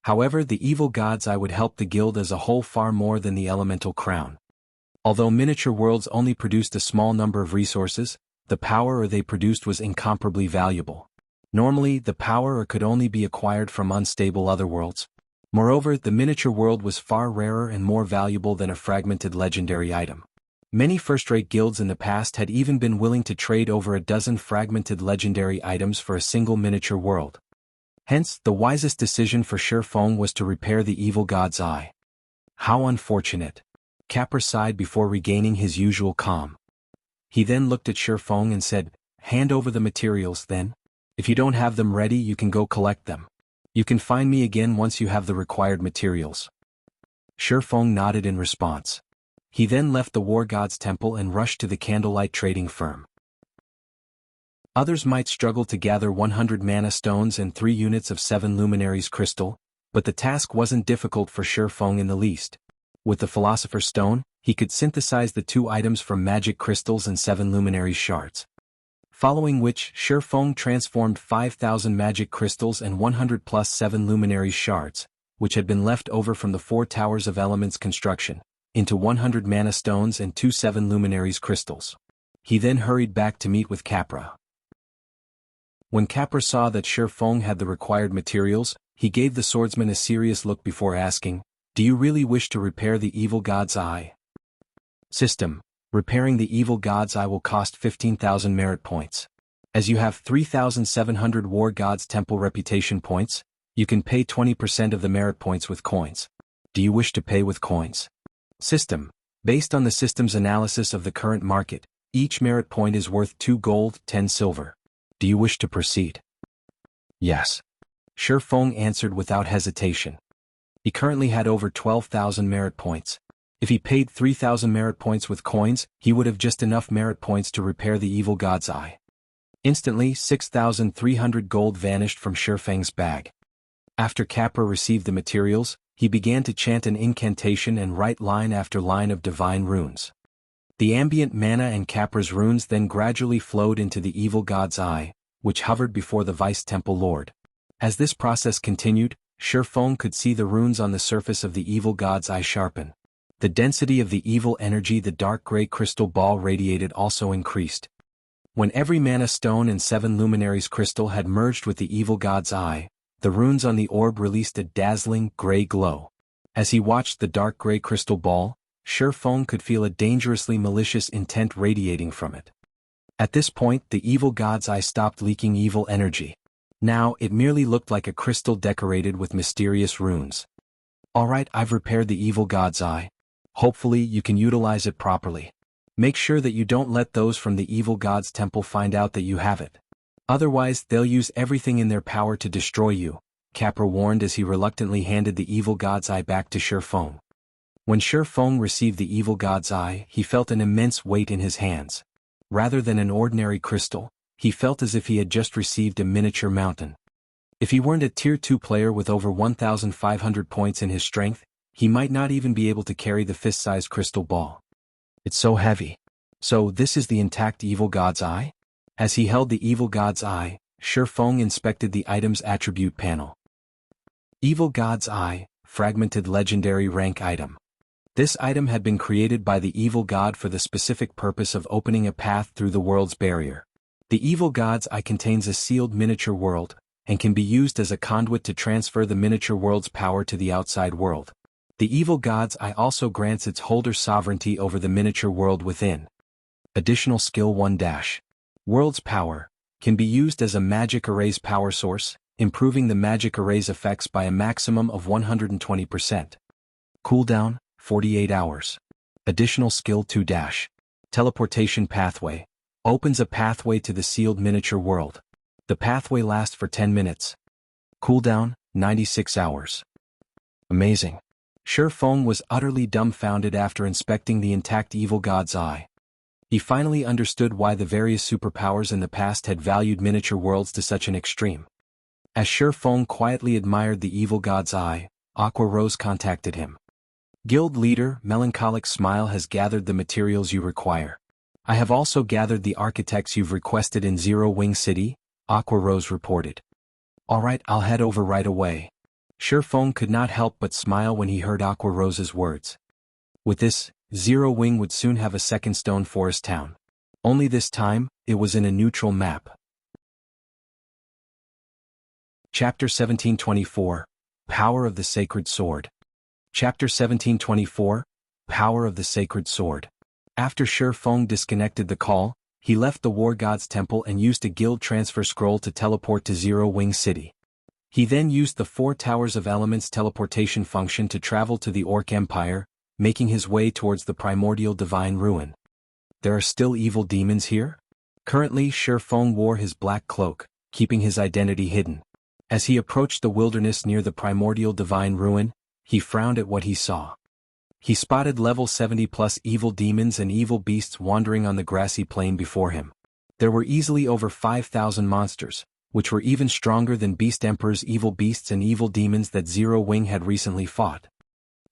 However, the evil god's eye would help the guild as a whole far more than the elemental crown. Although miniature worlds only produced a small number of resources, the power they produced was incomparably valuable. Normally, the power could only be acquired from unstable otherworlds. Moreover, the miniature world was far rarer and more valuable than a fragmented legendary item. Many first-rate guilds in the past had even been willing to trade over a dozen fragmented legendary items for a single miniature world. Hence, the wisest decision for Shifeng was to repair the evil god's eye. How unfortunate. Capra sighed before regaining his usual calm. He then looked at Shifeng and said, "Hand over the materials then. If you don't have them ready, you can go collect them. You can find me again once you have the required materials." Shifeng nodded in response. He then left the War God's temple and rushed to the candlelight trading firm. Others might struggle to gather 100 mana stones and 3 units of 7 luminaries crystal, but the task wasn't difficult for Shifeng in the least. With the Philosopher's Stone, he could synthesize the 2 items from magic crystals and 7 luminaries shards. Following which, Shifeng transformed 5,000 magic crystals and 100 plus 7 luminaries shards, which had been left over from the 4 Towers of Elements construction, into 100 mana stones and 2 7 luminaries crystals. He then hurried back to meet with Capra. When Capra saw that Shifeng had the required materials, he gave the swordsman a serious look before asking, "Do you really wish to repair the evil god's eye?" System: repairing the evil god's eye will cost 15,000 merit points. As you have 3,700 War God's Temple reputation points, you can pay 20% of the merit points with coins. Do you wish to pay with coins? System: based on the system's analysis of the current market, each merit point is worth 2 gold, 10 silver. Do you wish to proceed? Yes. Shifeng answered without hesitation. He currently had over 12,000 merit points. If he paid 3,000 merit points with coins, he would have just enough merit points to repair the evil god's eye. Instantly, 6,300 gold vanished from Shifeng's bag. After Capra received the materials, he began to chant an incantation and write line after line of divine runes. The ambient mana and Capra's runes then gradually flowed into the evil god's eye, which hovered before the Vice Temple Lord. As this process continued, Shifeng could see the runes on the surface of the evil god's eye sharpen. The density of the evil energy the dark gray crystal ball radiated also increased. When every mana stone and 7 luminaries crystal had merged with the evil god's eye, the runes on the orb released a dazzling, gray glow. As he watched the dark gray crystal ball, Shifeng could feel a dangerously malicious intent radiating from it. At this point, the evil god's eye stopped leaking evil energy. Now, it merely looked like a crystal decorated with mysterious runes. Alright, I've repaired the evil god's eye. Hopefully, you can utilize it properly. Make sure that you don't let those from the evil god's temple find out that you have it. Otherwise, they'll use everything in their power to destroy you, Capra warned as he reluctantly handed the evil god's eye back to Shifeng. When Shifeng received the evil god's eye, he felt an immense weight in his hands. Rather than an ordinary crystal, he felt as if he had just received a miniature mountain. If he weren't a Tier 2 player with over 1,500 points in his strength, he might not even be able to carry the fist-sized crystal ball. It's so heavy. So this is the intact evil god's eye? As he held the evil god's eye, Shifeng inspected the item's attribute panel. Evil god's eye, fragmented legendary rank item. This item had been created by the evil god for the specific purpose of opening a path through the world's barrier. The evil god's eye contains a sealed miniature world, and can be used as a conduit to transfer the miniature world's power to the outside world. The evil god's eye also grants its holder sovereignty over the miniature world within. Additional skill 1 - World's power can be used as a magic array's power source, improving the magic array's effects by a maximum of 120%. Cooldown 48 hours. Additional skill 2 - Teleportation pathway opens a pathway to the sealed miniature world. The pathway lasts for 10 minutes. Cooldown 96 hours. Amazing. Shifeng was utterly dumbfounded after inspecting the intact evil god's eye. He finally understood why the various superpowers in the past had valued miniature worlds to such an extreme. As Shifeng quietly admired the evil god's eye, Aqua Rose contacted him. Guild leader, Melancholic Smile has gathered the materials you require. I have also gathered the architects you've requested in Zero Wing City, Aqua Rose reported. Alright, I'll head over right away. Shifeng could not help but smile when he heard Aqua Rose's words. With this, Zero Wing would soon have a second stone forest town. Only this time, it was in a neutral map. Chapter 1724, Power of the Sacred Sword. Chapter 1724, Power of the Sacred Sword. After Shifeng disconnected the call, he left the War God's Temple and used a guild transfer scroll to teleport to Zero Wing City. He then used the 4 Towers of Elements teleportation function to travel to the Orc Empire, making his way towards the primordial divine ruin. There are still evil demons here? Currently, Shifeng wore his black cloak, keeping his identity hidden. As he approached the wilderness near the primordial divine ruin, he frowned at what he saw. He spotted level 70+ evil demons and evil beasts wandering on the grassy plain before him. There were easily over 5,000 monsters, which were even stronger than Beast Emperor's evil beasts and evil demons that Zero Wing had recently fought.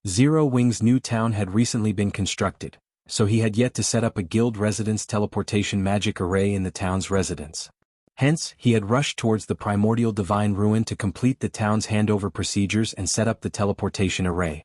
Zero Wing's new town had recently been constructed, so he had yet to set up a guild residence teleportation magic array in the town's residence. Hence, he had rushed towards the primordial divine ruin to complete the town's handover procedures and set up the teleportation array.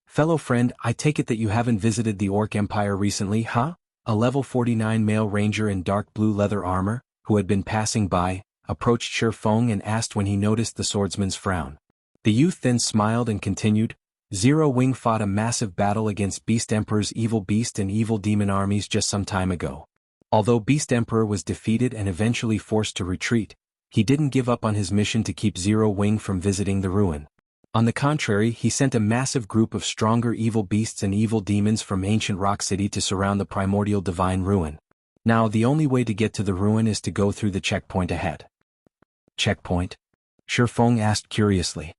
Fellow friend, I take it that you haven't visited the Orc Empire recently, huh? A level 49 male ranger in dark blue leather armor, who had been passing by, approached Shifeng and asked when he noticed the swordsman's frown. The youth then smiled and continued, Zero Wing fought a massive battle against Beast Emperor's evil beast and evil demon armies just some time ago. Although Beast Emperor was defeated and eventually forced to retreat, he didn't give up on his mission to keep Zero Wing from visiting the ruin. On the contrary, he sent a massive group of stronger evil beasts and evil demons from ancient Rock City to surround the primordial divine ruin. Now the only way to get to the ruin is to go through the checkpoint ahead. Checkpoint? Shifeng asked curiously.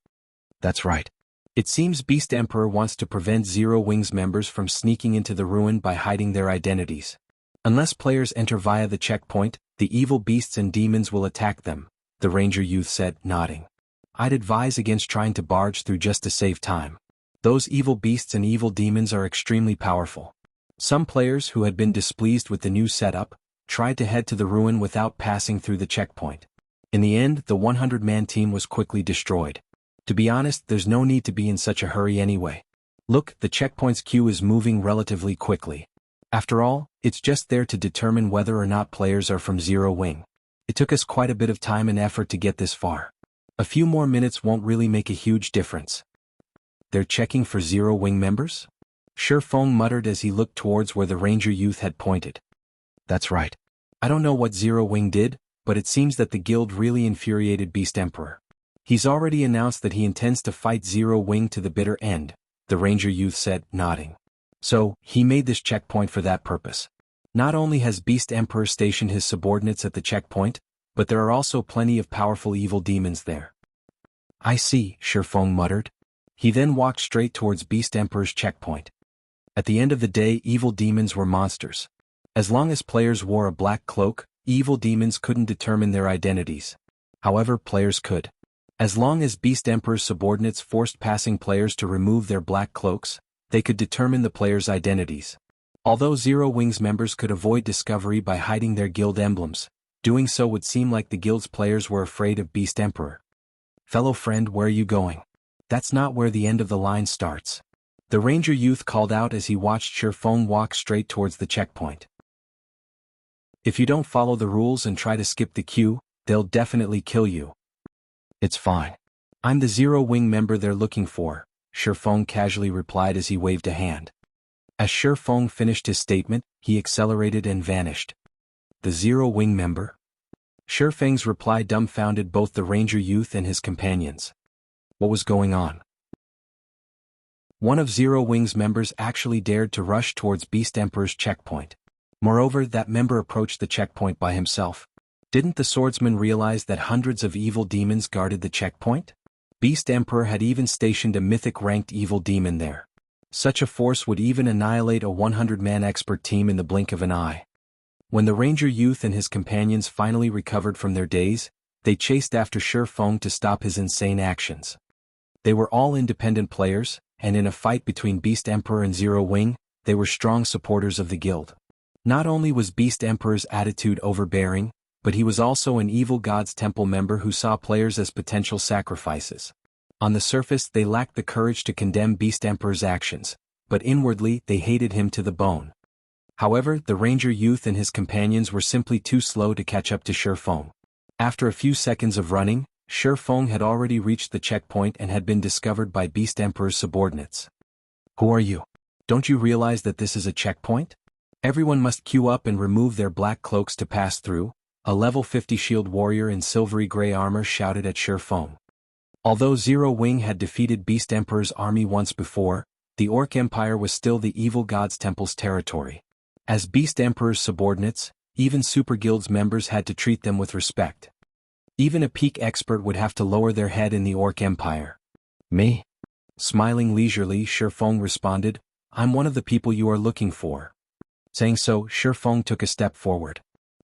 That's right. It seems Beast Emperor wants to prevent Zero Wing's members from sneaking into the ruin by hiding their identities. Unless players enter via the checkpoint, the evil beasts and demons will attack them, the ranger youth said, nodding. I'd advise against trying to barge through just to save time. Those evil beasts and evil demons are extremely powerful. Some players who had been displeased with the new setup tried to head to the ruin without passing through the checkpoint. In the end, the 100-man team was quickly destroyed. To be honest, there's no need to be in such a hurry anyway. Look, the checkpoint's queue is moving relatively quickly. After all, it's just there to determine whether or not players are from Zero Wing. It took us quite a bit of time and effort to get this far. A few more minutes won't really make a huge difference. They're checking for Zero Wing members? Shifeng muttered as he looked towards where the Ranger youth had pointed. That's right. I don't know what Zero Wing did, but it seems that the guild really infuriated Beast Emperor. He's already announced that he intends to fight Zero Wing to the bitter end, the Ranger youth said, nodding. So, he made this checkpoint for that purpose. Not only has Beast Emperor stationed his subordinates at the checkpoint, but there are also plenty of powerful evil demons there. I see, Shifeng muttered. He then walked straight towards Beast Emperor's checkpoint. At the end of the day, evil demons were monsters. As long as players wore a black cloak, evil demons couldn't determine their identities. However, players could. As long as Beast Emperor's subordinates forced passing players to remove their black cloaks, they could determine the players' identities. Although Zero Wing's members could avoid discovery by hiding their guild emblems, doing so would seem like the guild's players were afraid of Beast Emperor. Fellow friend, where are you going? That's not where the end of the line starts. The Ranger youth called out as he watched Shifeng walk straight towards the checkpoint. If you don't follow the rules and try to skip the queue, they'll definitely kill you. It's fine. I'm the Zero Wing member they're looking for, Shifeng casually replied as he waved a hand. As Shifeng finished his statement, he accelerated and vanished. The Zero Wing member? Shifeng's reply dumbfounded both the Ranger youth and his companions. What was going on? One of Zero Wing's members actually dared to rush towards Beast Emperor's checkpoint. Moreover, that member approached the checkpoint by himself. Didn't the swordsman realize that hundreds of evil demons guarded the checkpoint? Beast Emperor had even stationed a mythic-ranked evil demon there. Such a force would even annihilate a 100-man expert team in the blink of an eye. When the Ranger youth and his companions finally recovered from their daze, they chased after Shifeng to stop his insane actions. They were all independent players, and in a fight between Beast Emperor and Zero Wing, they were strong supporters of the guild. Not only was Beast Emperor's attitude overbearing, but he was also an evil god's temple member who saw players as potential sacrifices. On the surface, they lacked the courage to condemn Beast Emperor's actions, but inwardly they hated him to the bone. However, the Ranger youth and his companions were simply too slow to catch up to Shifeng. After a few seconds of running, Shifeng had already reached the checkpoint and had been discovered by Beast Emperor's subordinates. Who are you? Don't you realize that this is a checkpoint? Everyone must queue up and remove their black cloaks to pass through, a level 50 shield warrior in silvery gray armor shouted at Shifeng. Although Zero Wing had defeated Beast Emperor's army once before, the Orc Empire was still the evil god's temple's territory. As Beast Emperor's subordinates, even Super Guild's members had to treat them with respect. Even a peak expert would have to lower their head in the Orc Empire. Me? Smiling leisurely, Shifeng responded, I'm one of the people you are looking for. Saying so, Shifeng took a step forward.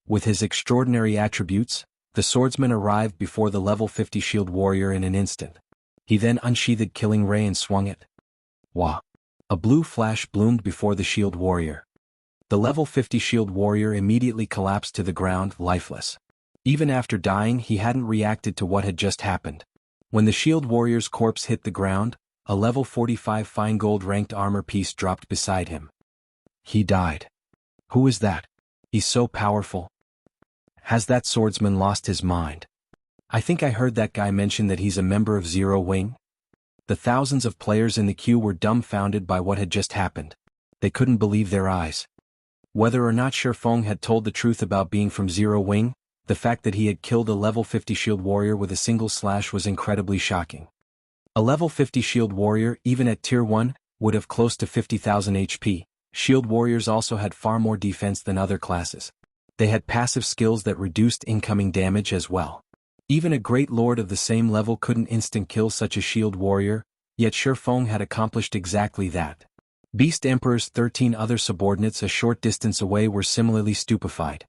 With his extraordinary attributes, the swordsman arrived before the level 50 shield warrior in an instant. He then unsheathed Killing Ray and swung it. Wah! A blue flash bloomed before the shield warrior. The level 50 shield warrior immediately collapsed to the ground, lifeless. Even after dying, he hadn't reacted to what had just happened. When the shield warrior's corpse hit the ground, a level 45 fine gold ranked armor piece dropped beside him. He died. Who is that? He's so powerful. Has that swordsman lost his mind? I think I heard that guy mention that he's a member of Zero Wing. The thousands of players in the queue were dumbfounded by what had just happened. They couldn't believe their eyes. Whether or not Shifeng had told the truth about being from Zero Wing, the fact that he had killed a level 50 shield warrior with a single slash was incredibly shocking. A level 50 shield warrior, even at tier 1, would have close to 50,000 HP. Shield warriors also had far more defense than other classes. They had passive skills that reduced incoming damage as well. Even a great lord of the same level couldn't instant kill such a shield warrior, yet Shifeng had accomplished exactly that. Beast Emperor's 13 other subordinates a short distance away were similarly stupefied.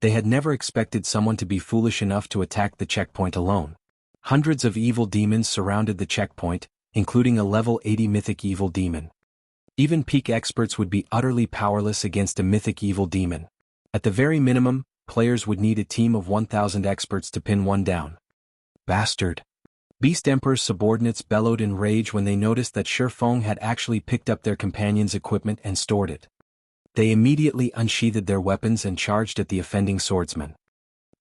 They had never expected someone to be foolish enough to attack the checkpoint alone. Hundreds of evil demons surrounded the checkpoint, including a level 80 mythic evil demon. Even peak experts would be utterly powerless against a mythic evil demon. At the very minimum, players would need a team of 1,000 experts to pin one down. Bastard! Beast Emperor's subordinates bellowed in rage when they noticed that Shifeng had actually picked up their companion's equipment and stored it. They immediately unsheathed their weapons and charged at the offending swordsman.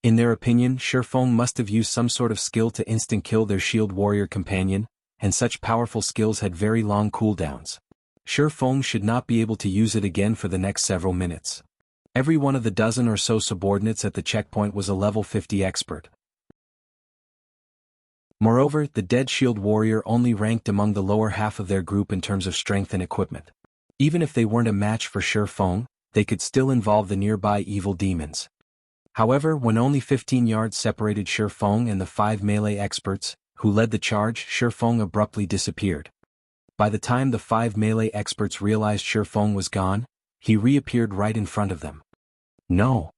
In their opinion, Shifeng must have used some sort of skill to instant-kill their shield warrior companion, and such powerful skills had very long cooldowns. Shifeng should not be able to use it again for the next several minutes. Every one of the dozen or so subordinates at the checkpoint was a level 50 expert. Moreover, the dead shield warrior only ranked among the lower half of their group in terms of strength and equipment. Even if they weren't a match for Shifeng, they could still involve the nearby evil demons. However, when only 15 yards separated Shifeng and the 5 melee experts, who led the charge, Shifeng abruptly disappeared. By the time the 5 melee experts realized Shifeng was gone, he reappeared right in front of them. No!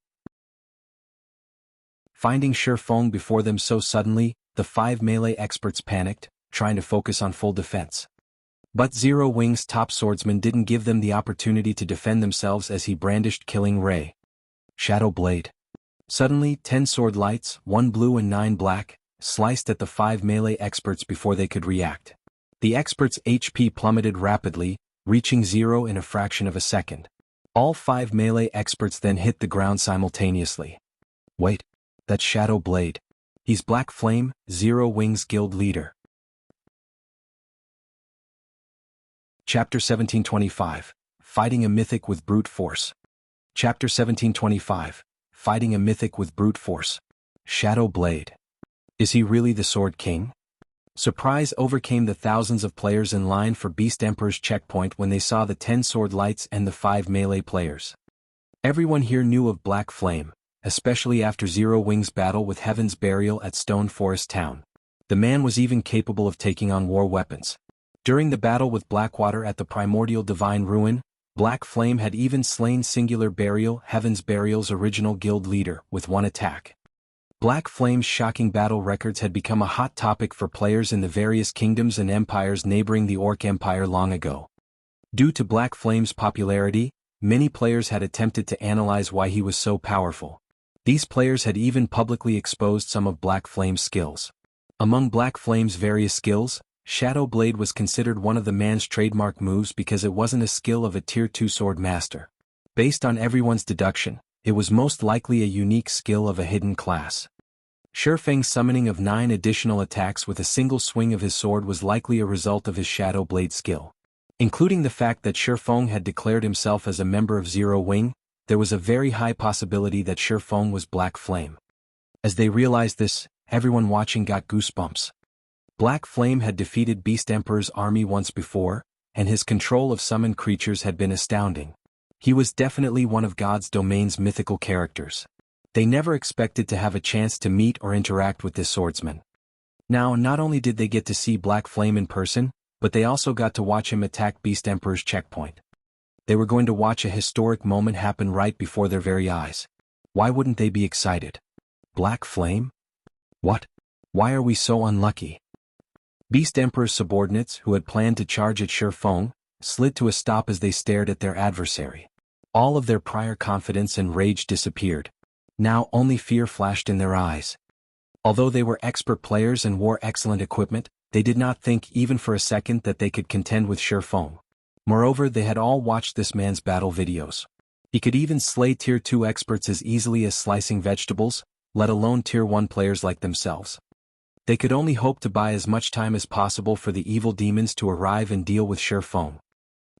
Finding Shifeng before them so suddenly, the 5 melee experts panicked, trying to focus on full defense. But Zero Wing's top swordsman didn't give them the opportunity to defend themselves as he brandished Killing Ray. Shadow Blade. Suddenly, 10 sword lights, 1 blue and 9 black, sliced at the 5 melee experts before they could react. The experts' HP plummeted rapidly, reaching 0 in a fraction of a second. All 5 melee experts then hit the ground simultaneously. Wait, that's Shadow Blade. He's Black Flame, Zero Wing's guild leader. Chapter 1725, Fighting a Mythic with Brute Force. Chapter 1725, Fighting a Mythic with Brute Force. Shadow Blade. Is he really the Sword King? Surprise overcame the thousands of players in line for Beast Emperor's checkpoint when they saw the 10 sword lights and the 5 melee players. Everyone here knew of Black Flame, especially after Zero Wing's battle with Heaven's Burial at Stone Forest Town. The man was even capable of taking on war weapons. During the battle with Blackwater at the Primordial Divine Ruin, Black Flame had even slain Singular Burial, Heaven's Burial's original guild leader, with one attack. Black Flame's shocking battle records had become a hot topic for players in the various kingdoms and empires neighboring the Orc Empire long ago. Due to Black Flame's popularity, many players had attempted to analyze why he was so powerful. These players had even publicly exposed some of Black Flame's skills. Among Black Flame's various skills, Shadow Blade was considered one of the man's trademark moves because it wasn't a skill of a Tier 2 sword master. Based on everyone's deduction, it was most likely a unique skill of a hidden class. Shifeng's summoning of 9 additional attacks with a single swing of his sword was likely a result of his Shadow Blade skill. Including the fact that Shifeng had declared himself as a member of Zero Wing, there was a very high possibility that Shifeng was Black Flame. As they realized this, everyone watching got goosebumps. Black Flame had defeated Beast Emperor's army once before, and his control of summoned creatures had been astounding. He was definitely one of God's domain's mythical characters. They never expected to have a chance to meet or interact with this swordsman. Now, not only did they get to see Black Flame in person, but they also got to watch him attack Beast Emperor's checkpoint. They were going to watch a historic moment happen right before their very eyes. Why wouldn't they be excited? Black Flame? What? Why are we so unlucky? Beast Emperor's subordinates, who had planned to charge at Shifeng, slid to a stop as they stared at their adversary. All of their prior confidence and rage disappeared. Now only fear flashed in their eyes. Although they were expert players and wore excellent equipment, they did not think even for a second that they could contend with Shifeng. Moreover, they had all watched this man's battle videos. He could even slay Tier 2 experts as easily as slicing vegetables, let alone Tier 1 players like themselves. They could only hope to buy as much time as possible for the evil demons to arrive and deal with Shifeng.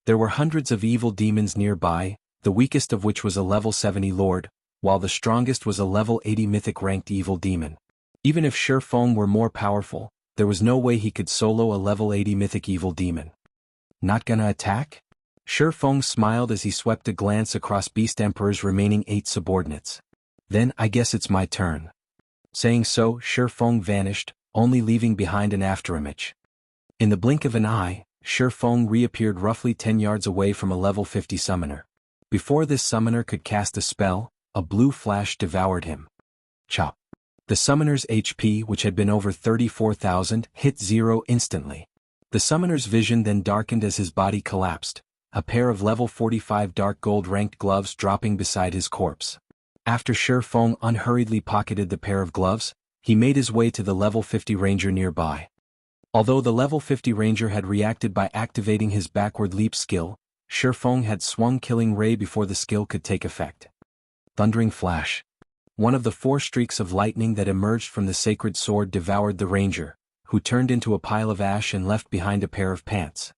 There were hundreds of evil demons nearby, the weakest of which was a level 70 lord, while the strongest was a level 80 mythic ranked evil demon. Even if Shifeng were more powerful, there was no way he could solo a level 80 mythic evil demon. Not gonna attack? Shifeng smiled as he swept a glance across Beast Emperor's remaining 8 subordinates. Then I guess it's my turn. Saying so, Shifeng vanished, only leaving behind an afterimage. In the blink of an eye, Shifeng reappeared roughly 10 yards away from a level 50 summoner. Before this summoner could cast a spell, a blue flash devoured him. Chop. The summoner's HP, which had been over 34,000, hit 0 instantly. The summoner's vision then darkened as his body collapsed, a pair of level 45 dark gold ranked gloves dropping beside his corpse. After Shifeng unhurriedly pocketed the pair of gloves, he made his way to the level 50 ranger nearby. Although the level 50 ranger had reacted by activating his backward leap skill, Shifeng had swung Killing Ray before the skill could take effect. Thundering Flash. One of the 4 streaks of lightning that emerged from the sacred sword devoured the ranger, who turned into a pile of ash and left behind a pair of pants.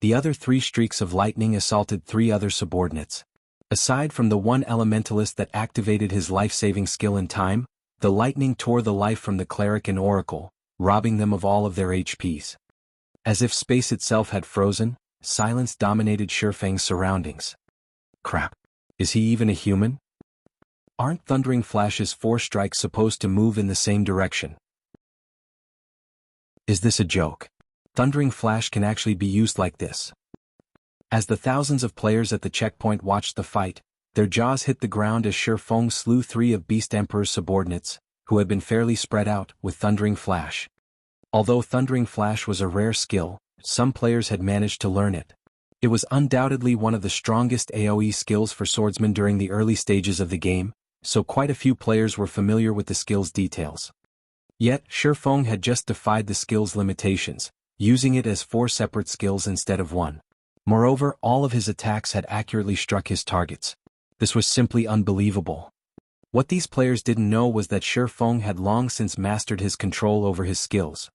The other 3 streaks of lightning assaulted 3 other subordinates. Aside from the one elementalist that activated his life-saving skill in time, the lightning tore the life from the cleric and oracle, robbing them of all of their HPs. As if space itself had frozen, silence dominated Shifeng's surroundings. Crap. Is he even a human? Aren't Thundering Flash's 4 strikes supposed to move in the same direction? Is this a joke? Thundering Flash can actually be used like this. As the thousands of players at the checkpoint watched the fight, their jaws hit the ground as Shifeng slew 3 of Beast Emperor's subordinates, who had been fairly spread out, with Thundering Flash. Although Thundering Flash was a rare skill, some players had managed to learn it. It was undoubtedly one of the strongest AoE skills for swordsmen during the early stages of the game, so quite a few players were familiar with the skill's details. Yet, Shifeng had just defied the skill's limitations, using it as 4 separate skills instead of 1. Moreover, all of his attacks had accurately struck his targets. This was simply unbelievable. What these players didn't know was that Shifeng had long since mastered his control over his skills.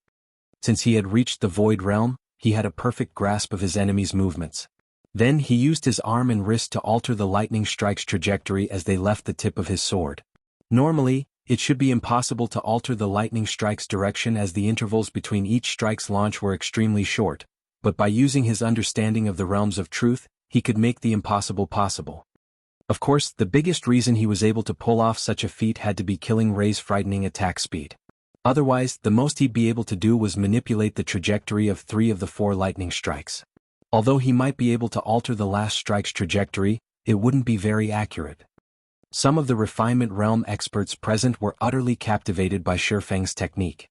Since he had reached the Void Realm, he had a perfect grasp of his enemy's movements. Then he used his arm and wrist to alter the lightning strike's trajectory as they left the tip of his sword. Normally, it should be impossible to alter the lightning strike's direction as the intervals between each strike's launch were extremely short, but by using his understanding of the realms of truth, he could make the impossible possible. Of course, the biggest reason he was able to pull off such a feat had to be Killing Ray's frightening attack speed. Otherwise, the most he'd be able to do was manipulate the trajectory of 3 of the 4 lightning strikes. Although he might be able to alter the last strike's trajectory, it wouldn't be very accurate. Some of the refinement realm experts present were utterly captivated by Shifeng's technique.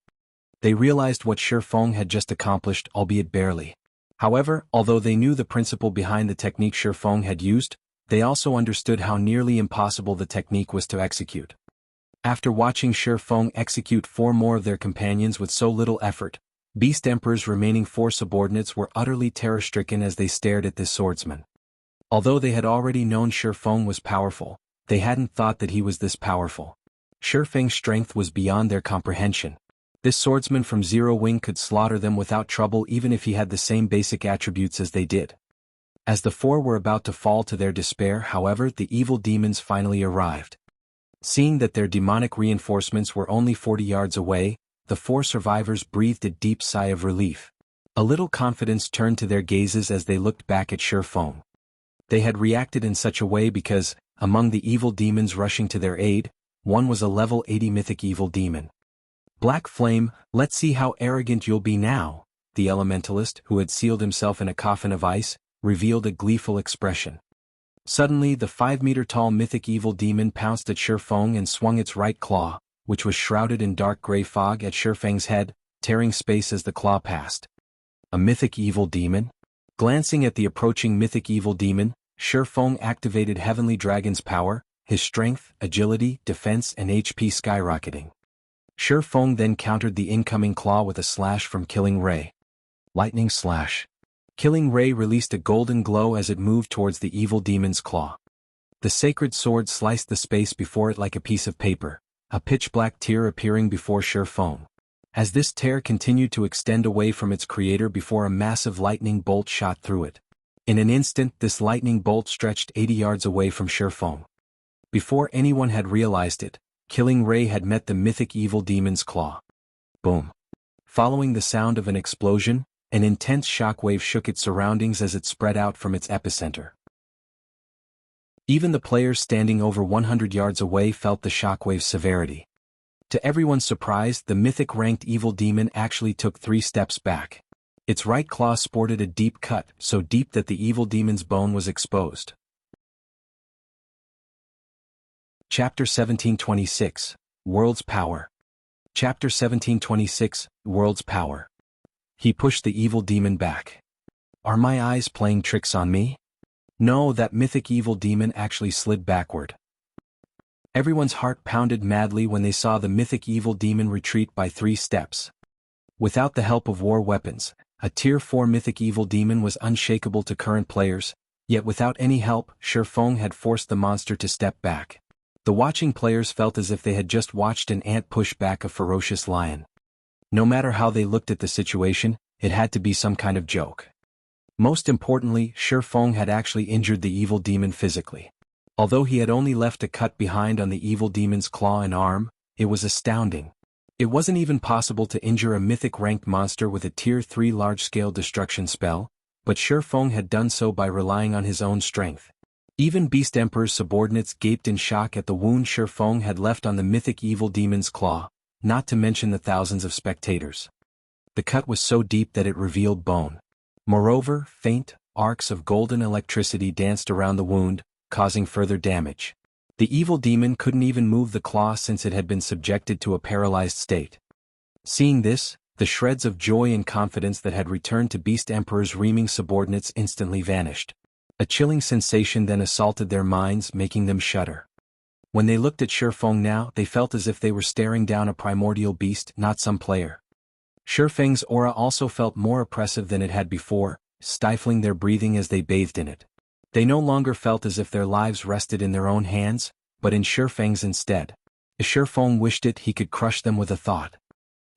They realized what Shifeng had just accomplished, albeit barely. However, although they knew the principle behind the technique Shifeng had used, they also understood how nearly impossible the technique was to execute. After watching Shifeng execute 4 more of their companions with so little effort, Beast Emperor's remaining 4 subordinates were utterly terror-stricken as they stared at this swordsman. Although they had already known Shifeng was powerful, they hadn't thought that he was this powerful. Shifeng's strength was beyond their comprehension. This swordsman from Zero Wing could slaughter them without trouble even if he had the same basic attributes as they did. As the 4 were about to fall to their despair, however, the evil demons finally arrived. Seeing that their demonic reinforcements were only 40 yards away, the 4 survivors breathed a deep sigh of relief. A little confidence turned to their gazes as they looked back at Shifeng. They had reacted in such a way because, among the evil demons rushing to their aid, one was a level 80 mythic evil demon. Black Flame, let's see how arrogant you'll be now, the elementalist, who had sealed himself in a coffin of ice, revealed a gleeful expression. Suddenly the 5-meter-tall mythic evil demon pounced at Shifeng and swung its right claw, which was shrouded in dark gray fog, at Shifeng's head, tearing space as the claw passed. A mythic evil demon? Glancing at the approaching mythic evil demon, Shifeng activated Heavenly Dragon's power, his strength, agility, defense and HP skyrocketing. Shifeng then countered the incoming claw with a slash from Killing Ray. Lightning Slash. Killing Ray released a golden glow as it moved towards the evil demon's claw. The sacred sword sliced the space before it like a piece of paper, a pitch-black tear appearing before Shifeng. As this tear continued to extend away from its creator before a massive lightning bolt shot through it. In an instant, this lightning bolt stretched 80 yards away from Shifeng. Before anyone had realized it, Killing Ray had met the mythic evil demon's claw. Boom. Following the sound of an explosion, an intense shockwave shook its surroundings as it spread out from its epicenter. Even the players standing over 100 yards away felt the shockwave's severity. To everyone's surprise, the mythic-ranked evil demon actually took 3 steps back. Its right claw sported a deep cut, so deep that the evil demon's bone was exposed. Chapter 1726, World's Power. Chapter 1726, World's Power. He pushed the evil demon back. Are my eyes playing tricks on me? No, that mythic evil demon actually slid backward. Everyone's heart pounded madly when they saw the mythic evil demon retreat by 3 steps. Without the help of war weapons, a Tier 4 mythic evil demon was unshakable to current players, yet without any help, Shifeng had forced the monster to step back. The watching players felt as if they had just watched an ant push back a ferocious lion. No matter how they looked at the situation, it had to be some kind of joke. Most importantly, Shifeng had actually injured the evil demon physically. Although he had only left a cut behind on the evil demon's claw and arm, it was astounding. It wasn't even possible to injure a mythic-ranked monster with a Tier 3 large-scale destruction spell, but Shifeng had done so by relying on his own strength. Even Beast Emperor's subordinates gaped in shock at the wound Shifeng had left on the mythic evil demon's claw, not to mention the thousands of spectators. The cut was so deep that it revealed bone. Moreover, faint arcs of golden electricity danced around the wound, causing further damage. The evil demon couldn't even move the claw since it had been subjected to a paralyzed state. Seeing this, the shreds of joy and confidence that had returned to Beast Emperor's reaming subordinates instantly vanished. A chilling sensation then assaulted their minds, making them shudder. When they looked at Shifeng now, they felt as if they were staring down a primordial beast, not some player. Shifeng's aura also felt more oppressive than it had before, stifling their breathing as they bathed in it. They no longer felt as if their lives rested in their own hands, but in Shifeng's instead. If Shifeng wished it, he could crush them with a thought.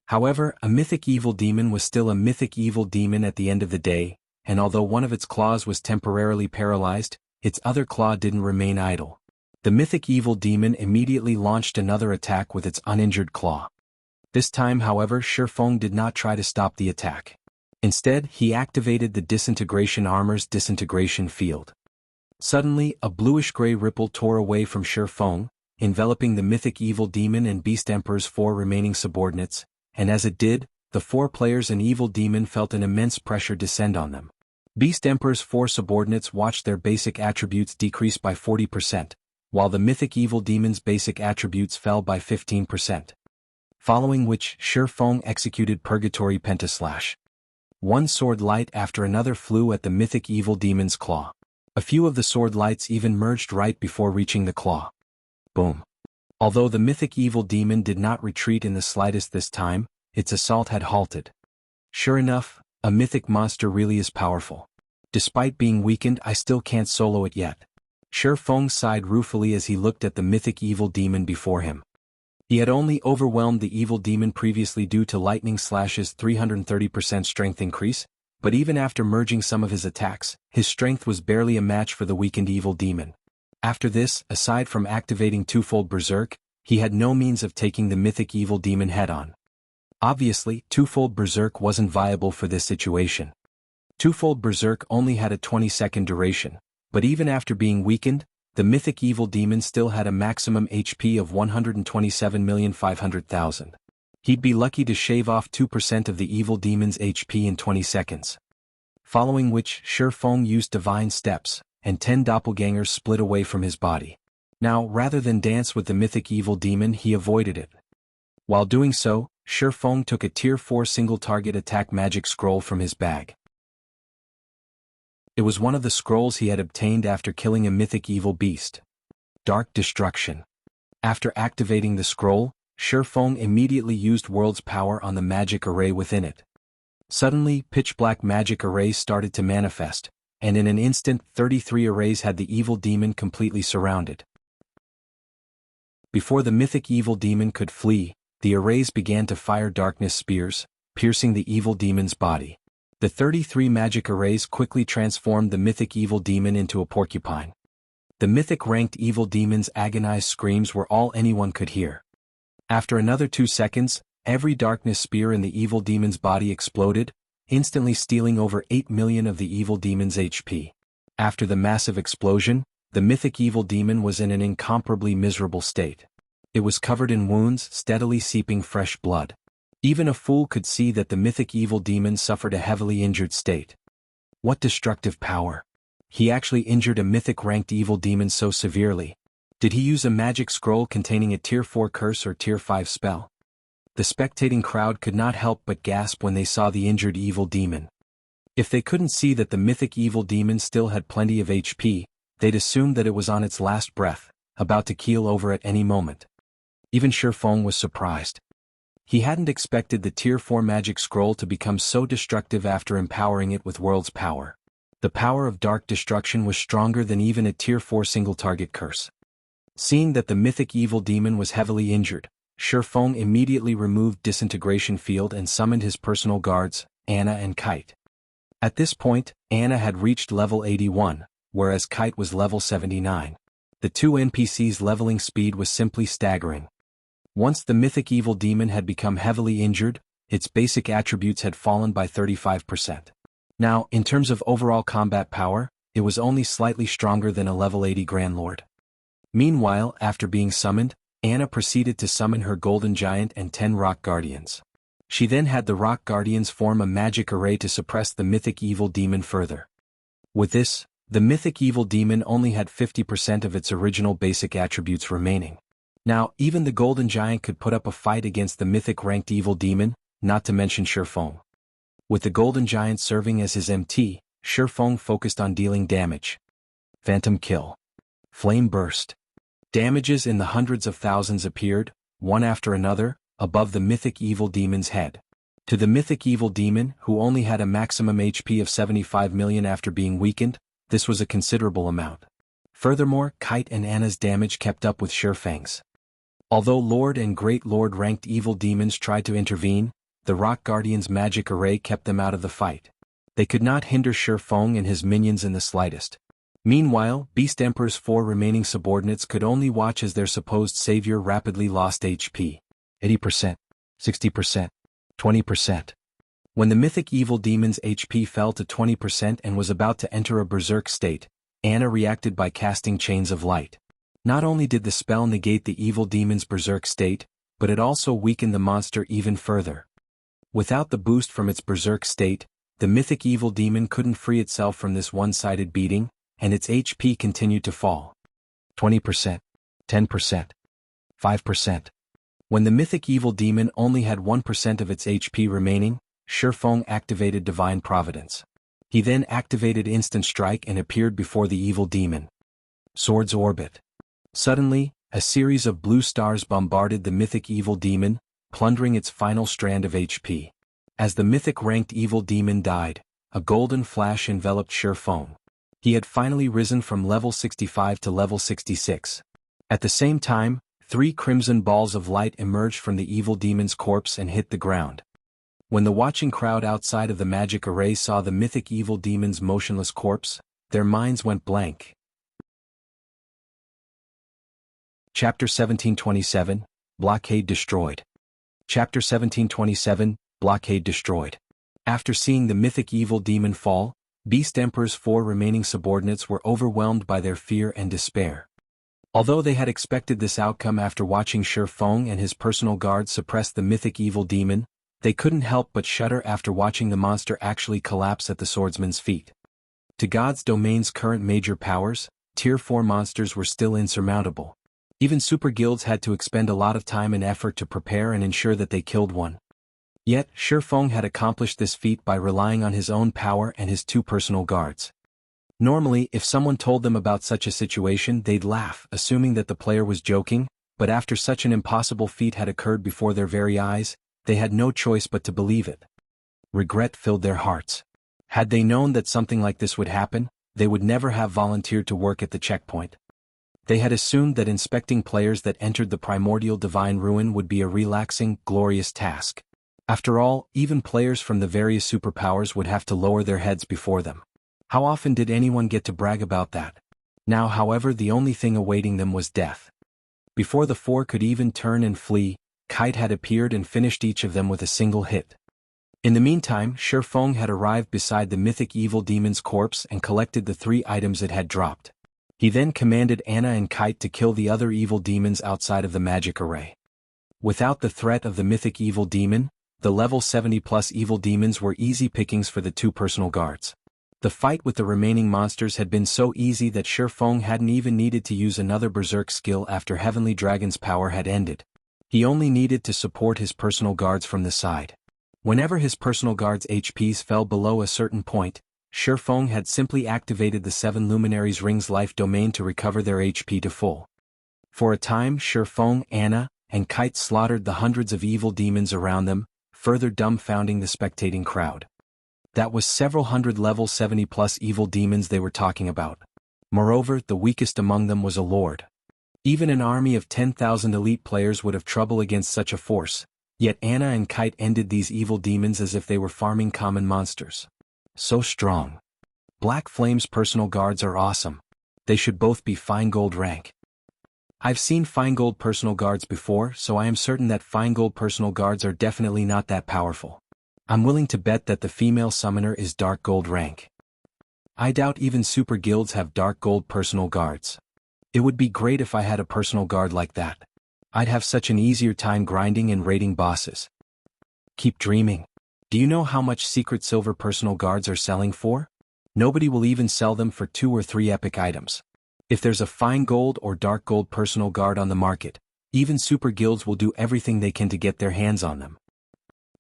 However, a mythic evil demon was still a mythic evil demon at the end of the day, and although one of its claws was temporarily paralyzed, its other claw didn't remain idle. The mythic evil demon immediately launched another attack with its uninjured claw. This time, however, Shifeng did not try to stop the attack. Instead, he activated the disintegration armor's disintegration field. Suddenly, a bluish-gray ripple tore away from Shifeng, enveloping the mythic evil demon and Beast Emperor's 4 remaining subordinates, and as it did, the 4 players and evil demon felt an immense pressure descend on them. Beast Emperor's 4 subordinates watched their basic attributes decrease by 40%, while the mythic evil demon's basic attributes fell by 15%. Following which, Shifeng executed Purgatory Pentaslash. One sword light after another flew at the mythic evil demon's claw. A few of the sword lights even merged right before reaching the claw. Boom. Although the mythic evil demon did not retreat in the slightest this time, its assault had halted. Sure enough, a mythic monster really is powerful. Despite being weakened, I still can't solo it yet. Shifeng sighed ruefully as he looked at the mythic evil demon before him. He had only overwhelmed the evil demon previously due to Lightning Slash's 330% strength increase, but even after merging some of his attacks, his strength was barely a match for the weakened evil demon. After this, aside from activating Twofold Berserk, he had no means of taking the mythic evil demon head-on. Obviously, Twofold Berserk wasn't viable for this situation. Twofold Berserk only had a 20-second duration, but even after being weakened, the mythic evil demon still had a maximum HP of 127,500,000. He'd be lucky to shave off 2% of the evil demon's HP in 20 seconds. Following which, Shifeng used Divine Steps, and 10 doppelgangers split away from his body. Now, rather than dance with the mythic evil demon, he avoided it. While doing so, Shifeng took a Tier 4 single-target attack magic scroll from his bag. It was one of the scrolls he had obtained after killing a mythic evil beast. Dark Destruction. After activating the scroll, Shifeng immediately used World's Power on the magic array within it. Suddenly, pitch-black magic arrays started to manifest, and in an instant 33 arrays had the evil demon completely surrounded. Before the mythic evil demon could flee, the arrays began to fire darkness spears, piercing the evil demon's body. The 33 magic arrays quickly transformed the mythic evil demon into a porcupine. The mythic-ranked evil demon's agonized screams were all anyone could hear. After another 2 seconds, every darkness spear in the evil demon's body exploded, instantly stealing over 8 million of the evil demon's HP. After the massive explosion, the mythic evil demon was in an incomparably miserable state. It was covered in wounds, steadily seeping fresh blood. Even a fool could see that the mythic evil demon suffered a heavily injured state. What destructive power! He actually injured a mythic-ranked evil demon so severely. Did he use a magic scroll containing a Tier 4 curse or Tier 5 spell? The spectating crowd could not help but gasp when they saw the injured evil demon. If they couldn't see that the mythic evil demon still had plenty of HP, they'd assumed that it was on its last breath, about to keel over at any moment. Even Shifeng was surprised. He hadn't expected the Tier 4 magic scroll to become so destructive after empowering it with World's power. The power of dark destruction was stronger than even a Tier 4 single-target curse. Seeing that the mythic evil demon was heavily injured, Shifeng immediately removed Disintegration Field and summoned his personal guards, Anna and Kite. At this point, Anna had reached level 81, whereas Kite was level 79. The two NPCs' leveling speed was simply staggering. Once the mythic evil demon had become heavily injured, its basic attributes had fallen by 35%. Now, in terms of overall combat power, it was only slightly stronger than a level 80 Grand Lord. Meanwhile, after being summoned, Anna proceeded to summon her Golden Giant and 10 Rock Guardians. She then had the Rock Guardians form a magic array to suppress the mythic evil demon further. With this, the mythic evil demon only had 50% of its original basic attributes remaining. Now, even the Golden Giant could put up a fight against the mythic-ranked evil demon, not to mention Shifeng. With the Golden Giant serving as his MT, Shifeng focused on dealing damage. Phantom Kill. Flame Burst. Damages in the hundreds of thousands appeared, one after another, above the mythic evil demon's head. To the mythic evil demon, who only had a maximum HP of 75 million after being weakened, this was a considerable amount. Furthermore, Kite and Anna's damage kept up with Shifeng's. Although Lord and Great Lord ranked evil demons tried to intervene, the Rock Guardian's magic array kept them out of the fight. They could not hinder Shifeng and his minions in the slightest. Meanwhile, Beast Emperor's 4 remaining subordinates could only watch as their supposed savior rapidly lost HP. 80%, 60%, 20%. When the mythic evil demon's HP fell to 20% and was about to enter a berserk state, Anna reacted by casting Chains of Light. Not only did the spell negate the evil demon's berserk state, but it also weakened the monster even further. Without the boost from its berserk state, the mythic evil demon couldn't free itself from this one-sided beating, and its HP continued to fall. 20%, 10%, 5%. When the mythic evil demon only had 1% of its HP remaining, Shifeng activated Divine Providence. He then activated Instant Strike and appeared before the evil demon. Sword's Orbit. Suddenly, a series of blue stars bombarded the mythic evil demon, plundering its final strand of HP. As the mythic-ranked evil demon died, a golden flash enveloped Shifeng. He had finally risen from level 65 to level 66. At the same time, 3 crimson balls of light emerged from the evil demon's corpse and hit the ground. When the watching crowd outside of the magic array saw the mythic evil demon's motionless corpse, their minds went blank. Chapter 1727, Blockade Destroyed. Chapter 1727, Blockade Destroyed. After seeing the mythic evil demon fall, Beast Emperor's 4 remaining subordinates were overwhelmed by their fear and despair. Although they had expected this outcome after watching Shifeng and his personal guards suppress the mythic evil demon, they couldn't help but shudder after watching the monster actually collapse at the swordsman's feet. To God's domain's current major powers, Tier 4 monsters were still insurmountable. Even super guilds had to expend a lot of time and effort to prepare and ensure that they killed one. Yet, Shifeng had accomplished this feat by relying on his own power and his 2 personal guards. Normally, if someone told them about such a situation, they'd laugh, assuming that the player was joking, but after such an impossible feat had occurred before their very eyes, they had no choice but to believe it. Regret filled their hearts. Had they known that something like this would happen, they would never have volunteered to work at the checkpoint. They had assumed that inspecting players that entered the primordial divine ruin would be a relaxing, glorious task. After all, even players from the various superpowers would have to lower their heads before them. How often did anyone get to brag about that? Now, however, the only thing awaiting them was death. Before the 4 could even turn and flee, Kite had appeared and finished each of them with a single hit. In the meantime, Shifeng had arrived beside the mythic evil demon's corpse and collected the 3 items it had dropped. He then commanded Anna and Kite to kill the other evil demons outside of the magic array. Without the threat of the mythic evil demon, the level 70+ evil demons were easy pickings for the 2 personal guards. The fight with the remaining monsters had been so easy that Shifeng hadn't even needed to use another berserk skill after Heavenly Dragon's power had ended. He only needed to support his personal guards from the side. Whenever his personal guards' HPs fell below a certain point, Shifeng had simply activated the 7 Luminaries' Ring's life domain to recover their HP to full. For a time, Shifeng, Anna, and Kite slaughtered the hundreds of evil demons around them, further dumbfounding the spectating crowd. That was several hundred level 70+ evil demons they were talking about. Moreover, the weakest among them was a lord. Even an army of 10,000 elite players would have trouble against such a force, yet Anna and Kite ended these evil demons as if they were farming common monsters. So strong. Black Flame's personal guards are awesome. They should both be fine gold rank. I've seen fine gold personal guards before, so I am certain that fine gold personal guards are definitely not that powerful. I'm willing to bet that the female summoner is dark gold rank. I doubt even super guilds have dark gold personal guards. It would be great if I had a personal guard like that. I'd have such an easier time grinding and raiding bosses. Keep dreaming. Do you know how much secret silver personal guards are selling for? Nobody will even sell them for 2 or 3 epic items. If there's a fine gold or dark gold personal guard on the market, even super guilds will do everything they can to get their hands on them.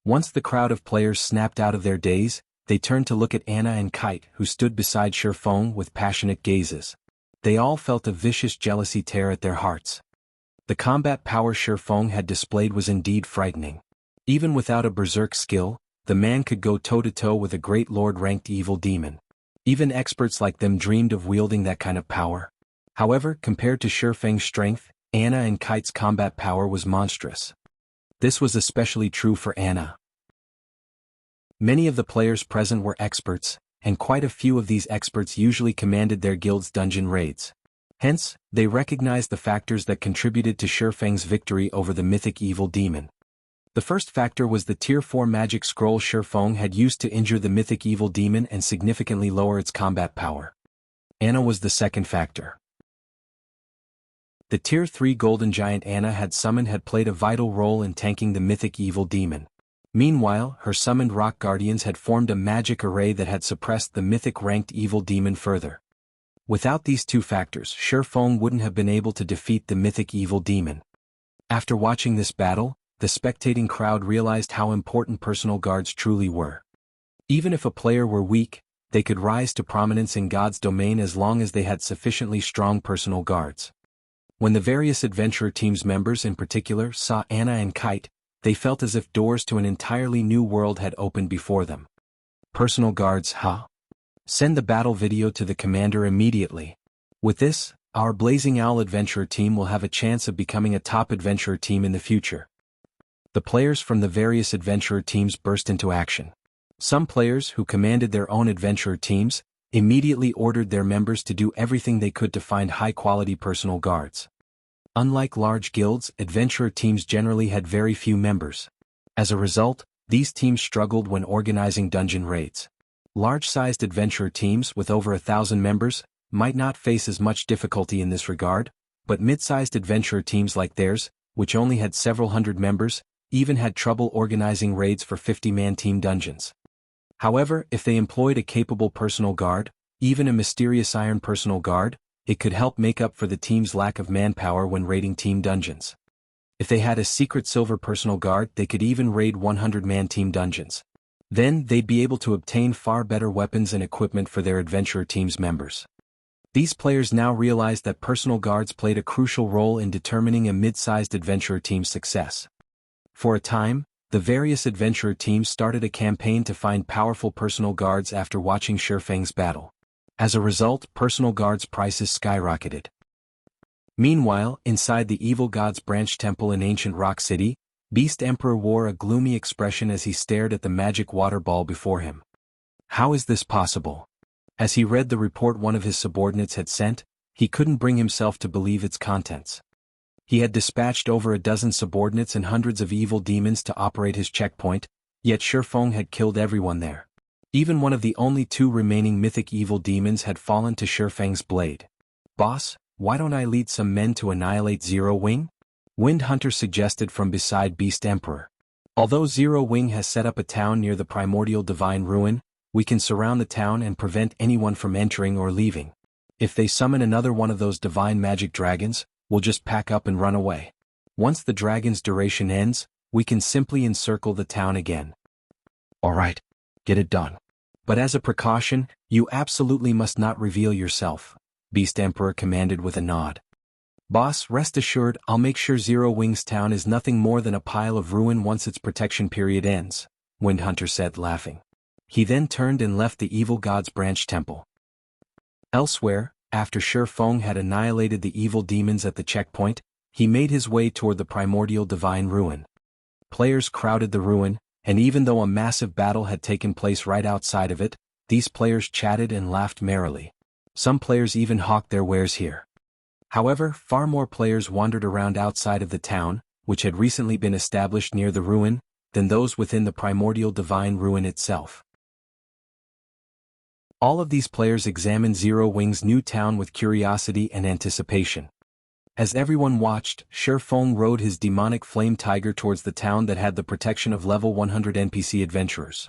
Once the crowd of players snapped out of their daze, they turned to look at Anna and Kite, who stood beside Shifeng with passionate gazes. They all felt a vicious jealousy tear at their hearts. The combat power Shifeng had displayed was indeed frightening. Even without a berserk skill, the man could go toe-to-toe with a great lord-ranked evil demon. Even experts like them dreamed of wielding that kind of power. However, compared to Shifeng's strength, Anna and Kite's combat power was monstrous. This was especially true for Anna. Many of the players present were experts, and quite a few of these experts usually commanded their guild's dungeon raids. Hence, they recognized the factors that contributed to Shifeng's victory over the mythic evil demon. The first factor was the Tier 4 magic scroll Shifeng had used to injure the mythic evil demon and significantly lower its combat power. Anna was the second factor. The Tier 3 golden giant Anna had summoned had played a vital role in tanking the mythic evil demon. Meanwhile, her summoned rock guardians had formed a magic array that had suppressed the mythic-ranked evil demon further. Without these two factors, Shifeng wouldn't have been able to defeat the mythic evil demon. After watching this battle, the spectating crowd realized how important personal guards truly were. Even if a player were weak, they could rise to prominence in God's domain as long as they had sufficiently strong personal guards. When the various adventurer team's members in particular saw Anna and Kite, they felt as if doors to an entirely new world had opened before them. Personal guards, huh? Send the battle video to the commander immediately. With this, our Blazing Owl adventurer team will have a chance of becoming a top adventurer team in the future. The players from the various adventurer teams burst into action. Some players who commanded their own adventurer teams immediately ordered their members to do everything they could to find high-quality personal guards. Unlike large guilds, adventurer teams generally had very few members. As a result, these teams struggled when organizing dungeon raids. Large-sized adventurer teams with over 1,000 members might not face as much difficulty in this regard, but mid-sized adventurer teams like theirs, which only had several hundred members, even had trouble organizing raids for 50-man team dungeons. However, if they employed a capable personal guard, even a mysterious iron personal guard, it could help make up for the team's lack of manpower when raiding team dungeons. If they had a secret silver personal guard, they could even raid 100-man team dungeons. Then, they'd be able to obtain far better weapons and equipment for their adventurer team's members. These players now realized that personal guards played a crucial role in determining a mid-sized adventurer team's success. For a time, the various adventurer teams started a campaign to find powerful personal guards after watching Shifeng's battle. As a result, personal guards' prices skyrocketed. Meanwhile, inside the Evil God's branch temple in ancient Rock City, Beast Emperor wore a gloomy expression as he stared at the magic water ball before him. How is this possible? As he read the report one of his subordinates had sent, he couldn't bring himself to believe its contents. He had dispatched over a dozen subordinates and hundreds of evil demons to operate his checkpoint, yet Shifeng had killed everyone there. Even one of the only 2 remaining mythic evil demons had fallen to Shifeng's blade. Boss, why don't I lead some men to annihilate Zero Wing? Wind Hunter suggested from beside Beast Emperor. Although Zero Wing has set up a town near the primordial divine ruin, we can surround the town and prevent anyone from entering or leaving. If they summon another one of those divine magic dragons, we'll just pack up and run away. Once the dragon's duration ends, we can simply encircle the town again. Alright. Get it done. But as a precaution, you absolutely must not reveal yourself, Beast Emperor commanded with a nod. Boss, rest assured, I'll make sure Zero Wings Town is nothing more than a pile of ruin once its protection period ends, Windhunter said, laughing. He then turned and left the evil god's branch temple. Elsewhere, after Shi Feng had annihilated the evil demons at the checkpoint, he made his way toward the primordial divine ruin. Players crowded the ruin, and even though a massive battle had taken place right outside of it, these players chatted and laughed merrily. Some players even hawked their wares here. However, far more players wandered around outside of the town, which had recently been established near the ruin, than those within the primordial divine ruin itself. All of these players examined Zero Wing's new town with curiosity and anticipation. As everyone watched, Shi Feng rode his demonic flame tiger towards the town that had the protection of level 100 NPC adventurers.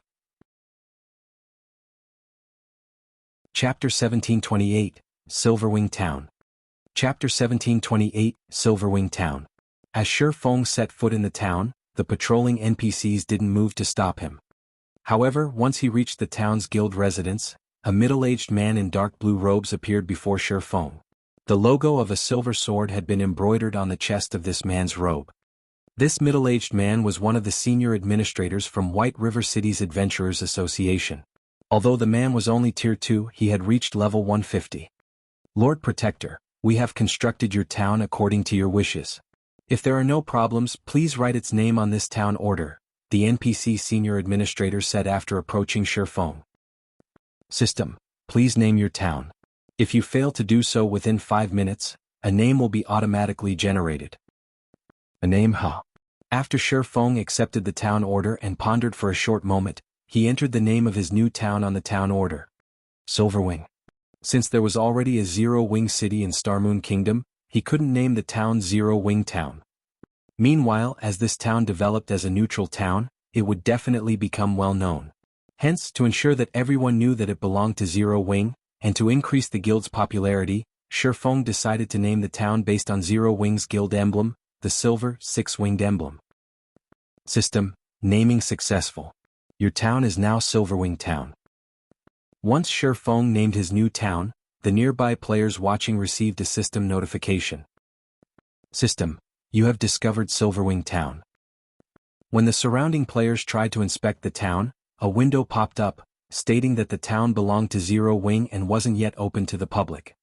Chapter 1728, Silverwing Town. Chapter 1728, Silverwing Town. As Shi Feng set foot in the town, the patrolling NPCs didn't move to stop him. However, once he reached the town's guild residence, a middle-aged man in dark blue robes appeared before Shi Feng. The logo of a silver sword had been embroidered on the chest of this man's robe. This middle-aged man was one of the senior administrators from White River City's Adventurers Association. Although the man was only Tier 2, he had reached level 150. Lord Protector, we have constructed your town according to your wishes. If there are no problems, please write its name on this town order, the NPC senior administrator said after approaching Shi Feng. System, please name your town. If you fail to do so within 5 minutes, a name will be automatically generated. A name, huh? After Shi Feng accepted the town order and pondered for a short moment, he entered the name of his new town on the town order. Silverwing. Since there was already a Zero Wing city in Starmoon Kingdom, he couldn't name the town Zero Wing Town. Meanwhile, as this town developed as a neutral town, it would definitely become well known. Hence, to ensure that everyone knew that it belonged to Zero Wing, and to increase the guild's popularity, Shi Feng decided to name the town based on Zero Wing's guild emblem, the silver, six-winged emblem. System, naming successful. Your town is now Silverwing Town. Once Shi Feng named his new town, the nearby players watching received a system notification. System, you have discovered Silverwing Town. When the surrounding players tried to inspect the town, a window popped up, stating that the town belonged to Zero Wing and wasn't yet open to the public.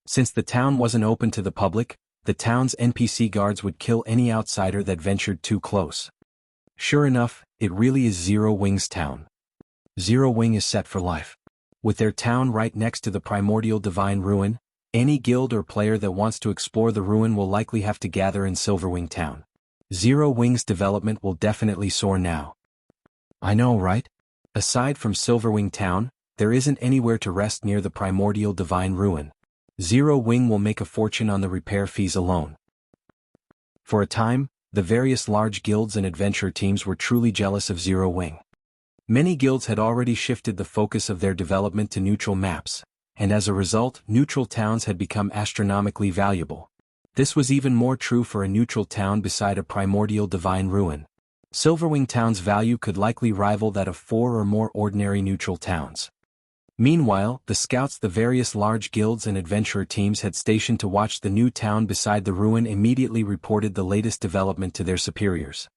Since the town wasn't open to the public, the town's NPC guards would kill any outsider that ventured too close. Sure enough, it really is Zero Wing's town. Zero Wing is set for life. With their town right next to the primordial divine ruin, any guild or player that wants to explore the ruin will likely have to gather in Silverwing Town. Zero Wing's development will definitely soar now. I know, right? Aside from Silverwing Town, there isn't anywhere to rest near the primordial divine ruin. Zero Wing will make a fortune on the repair fees alone. For a time, the various large guilds and adventure teams were truly jealous of Zero Wing. Many guilds had already shifted the focus of their development to neutral maps, and as a result, neutral towns had become astronomically valuable. This was even more true for a neutral town beside a primordial divine ruin. Silverwing Town's value could likely rival that of 4 or more ordinary neutral towns. Meanwhile, the scouts the various large guilds and adventurer teams had stationed to watch the new town beside the ruin immediately reported the latest development to their superiors.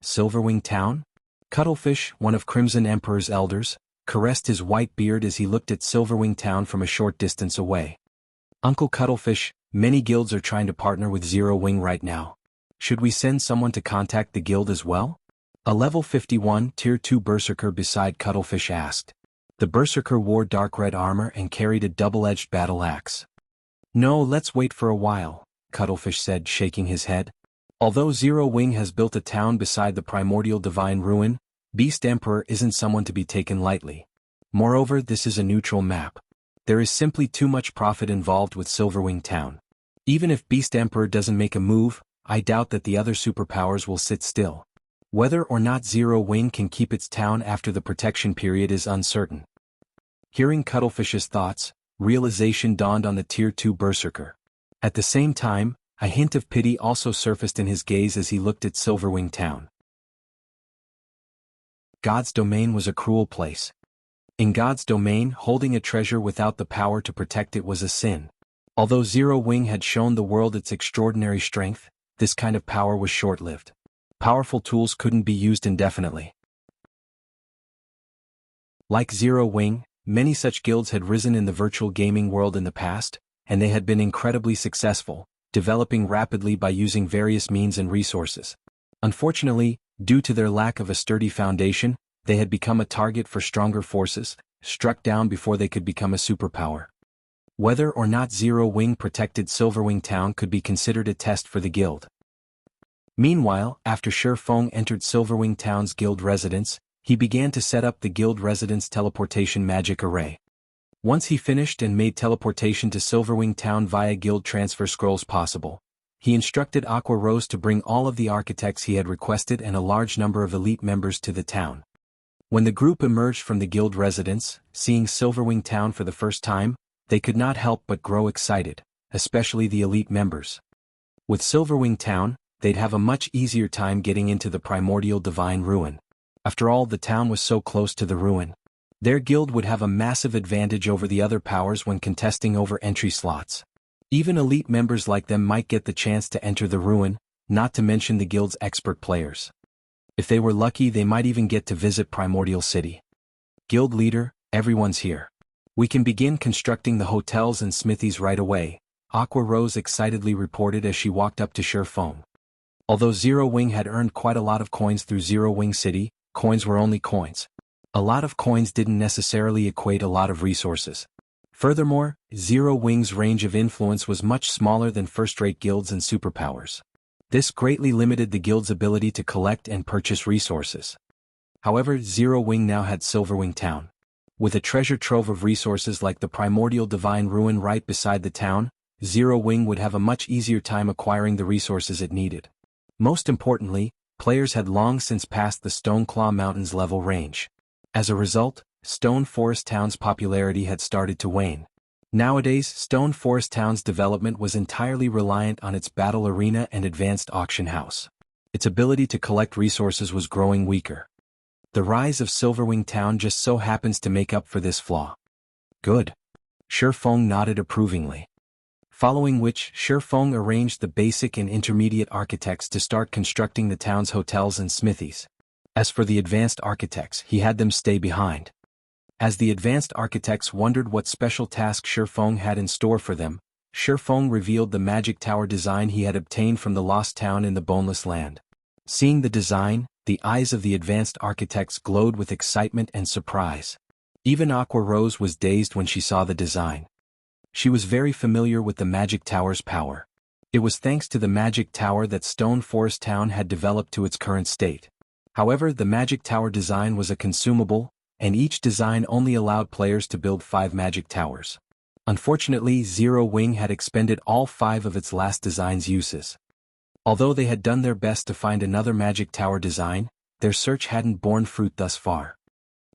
Silverwing Town? Cuttlefish, one of Crimson Emperor's elders, caressed his white beard as he looked at Silverwing Town from a short distance away. Uncle Cuttlefish, many guilds are trying to partner with Zero Wing right now. Should we send someone to contact the guild as well? A level 51 Tier 2 berserker beside Cuttlefish asked. The berserker wore dark red armor and carried a double-edged battle axe. No, let's wait for a while, Cuttlefish said, shaking his head. Although Zero Wing has built a town beside the primordial divine ruin, Beast Emperor isn't someone to be taken lightly. Moreover, this is a neutral map. There is simply too much profit involved with Silverwing Town. Even if Beast Emperor doesn't make a move, I doubt that the other superpowers will sit still. Whether or not Zero Wing can keep its town after the protection period is uncertain. Hearing Cuttlefish's thoughts, realization dawned on the Tier 2 berserker. At the same time, a hint of pity also surfaced in his gaze as he looked at Silverwing Town. God's domain was a cruel place. In God's domain, holding a treasure without the power to protect it was a sin. Although Zero Wing had shown the world its extraordinary strength, this kind of power was short-lived. Powerful tools couldn't be used indefinitely. Like Zero Wing, many such guilds had risen in the virtual gaming world in the past, and they had been incredibly successful, developing rapidly by using various means and resources. Unfortunately, due to their lack of a sturdy foundation, they had become a target for stronger forces, struck down before they could become a superpower. Whether or not Zero Wing protected Silverwing Town could be considered a test for the guild. Meanwhile, after Shifeng entered Silverwing Town's guild residence, he began to set up the guild residence teleportation magic array. Once he finished and made teleportation to Silverwing Town via guild transfer scrolls possible, he instructed Aqua Rose to bring all of the architects he had requested and a large number of elite members to the town. When the group emerged from the guild residence, seeing Silverwing Town for the first time, they could not help but grow excited, especially the elite members. With Silverwing Town, they'd have a much easier time getting into the primordial divine ruin. After all, the town was so close to the ruin. Their guild would have a massive advantage over the other powers when contesting over entry slots. Even elite members like them might get the chance to enter the ruin, not to mention the guild's expert players. If they were lucky, they might even get to visit Primordial City. Guild leader, everyone's here. We can begin constructing the hotels and smithies right away, Aqua Rose excitedly reported as she walked up to Shifeng. Although Zero Wing had earned quite a lot of coins through Zero Wing City, coins were only coins. A lot of coins didn't necessarily equate a lot of resources. Furthermore, Zero Wing's range of influence was much smaller than first-rate guilds and superpowers. This greatly limited the guild's ability to collect and purchase resources. However, Zero Wing now had Silverwing Town. With a treasure trove of resources like the primordial divine ruin right beside the town, Zero Wing would have a much easier time acquiring the resources it needed. Most importantly, players had long since passed the Stoneclaw Mountains level range. As a result, Stone Forest Town's popularity had started to wane. Nowadays, Stone Forest Town's development was entirely reliant on its battle arena and advanced auction house. Its ability to collect resources was growing weaker. The rise of Silverwing Town just so happens to make up for this flaw. Good. Shifeng nodded approvingly. Following which, Shifeng arranged the basic and intermediate architects to start constructing the town's hotels and smithies. As for the advanced architects, he had them stay behind. As the advanced architects wondered what special task Shifeng had in store for them, Shifeng revealed the magic tower design he had obtained from the lost town in the Boneless Land. Seeing the design, the eyes of the advanced architects glowed with excitement and surprise. Even Aqua Rose was dazed when she saw the design. She was very familiar with the magic tower's power. It was thanks to the magic tower that Stone Forest Town had developed to its current state. However, the magic tower design was a consumable, and each design only allowed players to build 5 magic towers. Unfortunately, Zero Wing had expended all 5 of its last design's uses. Although they had done their best to find another magic tower design, their search hadn't borne fruit thus far.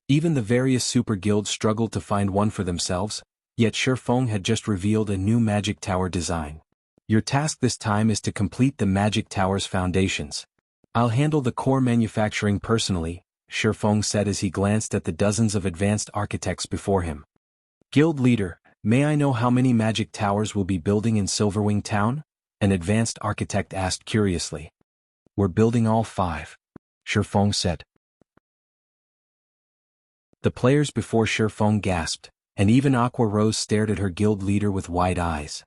Even the various super guilds struggled to find one for themselves, yet Shifeng had just revealed a new magic tower design. Your task this time is to complete the magic tower's foundations. I'll handle the core manufacturing personally, Shifeng said as he glanced at the dozens of advanced architects before him. Guild leader, may I know how many magic towers we'll be building in Silverwing Town? An advanced architect asked curiously. We're building all 5, Shifeng said. The players before Shifeng gasped, and even Aqua Rose stared at her guild leader with wide eyes.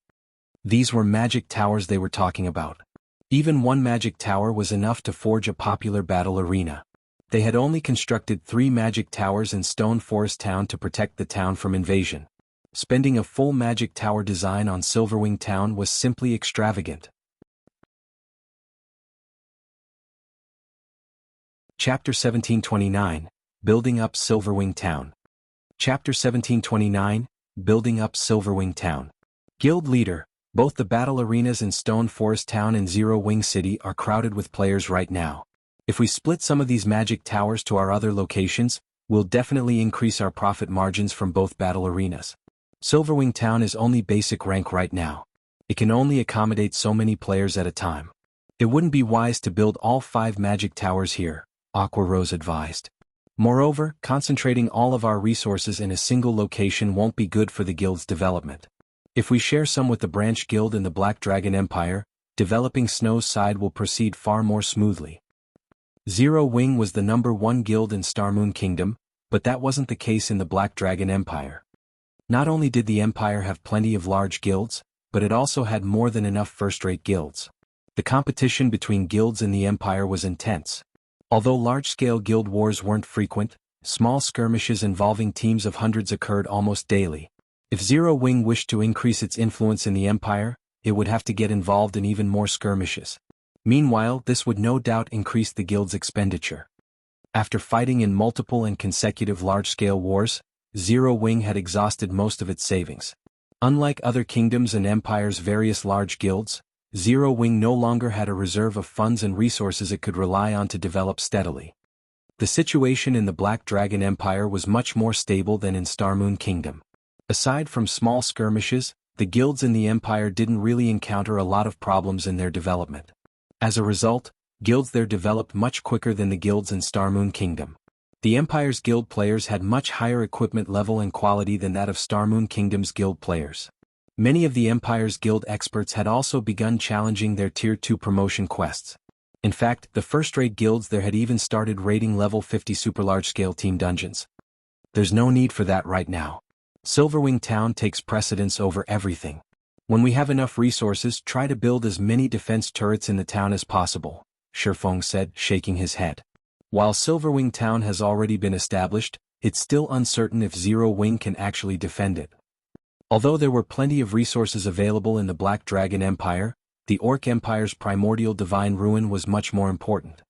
These were magic towers they were talking about. Even one magic tower was enough to forge a popular battle arena. They had only constructed 3 magic towers in Stone Forest Town to protect the town from invasion. Spending a full magic tower design on Silverwing Town was simply extravagant. Chapter 1729, Building Up Silverwing Town. Chapter 1729, Building Up Silverwing Town. Guild leader, both the battle arenas in Stone Forest Town and Zero Wing City are crowded with players right now. If we split some of these magic towers to our other locations, we'll definitely increase our profit margins from both battle arenas. Silverwing Town is only basic rank right now. It can only accommodate so many players at a time. It wouldn't be wise to build all 5 magic towers here, Aqua Rose advised. Moreover, concentrating all of our resources in a single location won't be good for the guild's development. If we share some with the Branch Guild and the Black Dragon Empire, developing Snow's side will proceed far more smoothly. Zero Wing was the #1 guild in Starmoon Kingdom, but that wasn't the case in the Black Dragon Empire. Not only did the Empire have plenty of large guilds, but it also had more than enough first-rate guilds. The competition between guilds in the Empire was intense. Although large-scale guild wars weren't frequent, small skirmishes involving teams of hundreds occurred almost daily. If Zero Wing wished to increase its influence in the Empire, it would have to get involved in even more skirmishes. Meanwhile, this would no doubt increase the guild's expenditure. After fighting in multiple and consecutive large-scale wars, Zero Wing had exhausted most of its savings. Unlike other kingdoms and empires' various large guilds, Zero Wing no longer had a reserve of funds and resources it could rely on to develop steadily. The situation in the Black Dragon Empire was much more stable than in Starmoon Kingdom. Aside from small skirmishes, the guilds in the Empire didn't really encounter a lot of problems in their development. As a result, guilds there developed much quicker than the guilds in Starmoon Kingdom. The Empire's guild players had much higher equipment level and quality than that of Starmoon Kingdom's guild players. Many of the Empire's guild experts had also begun challenging their Tier 2 promotion quests. In fact, the first-rate guilds there had even started raiding level 50 super large-scale team dungeons. There's no need for that right now. Silverwing Town takes precedence over everything. When we have enough resources, try to build as many defense turrets in the town as possible, Shifeng said, shaking his head. While Silverwing Town has already been established, it's still uncertain if Zero Wing can actually defend it. Although there were plenty of resources available in the Black Dragon Empire, the Orc Empire's primordial divine ruin was much more important.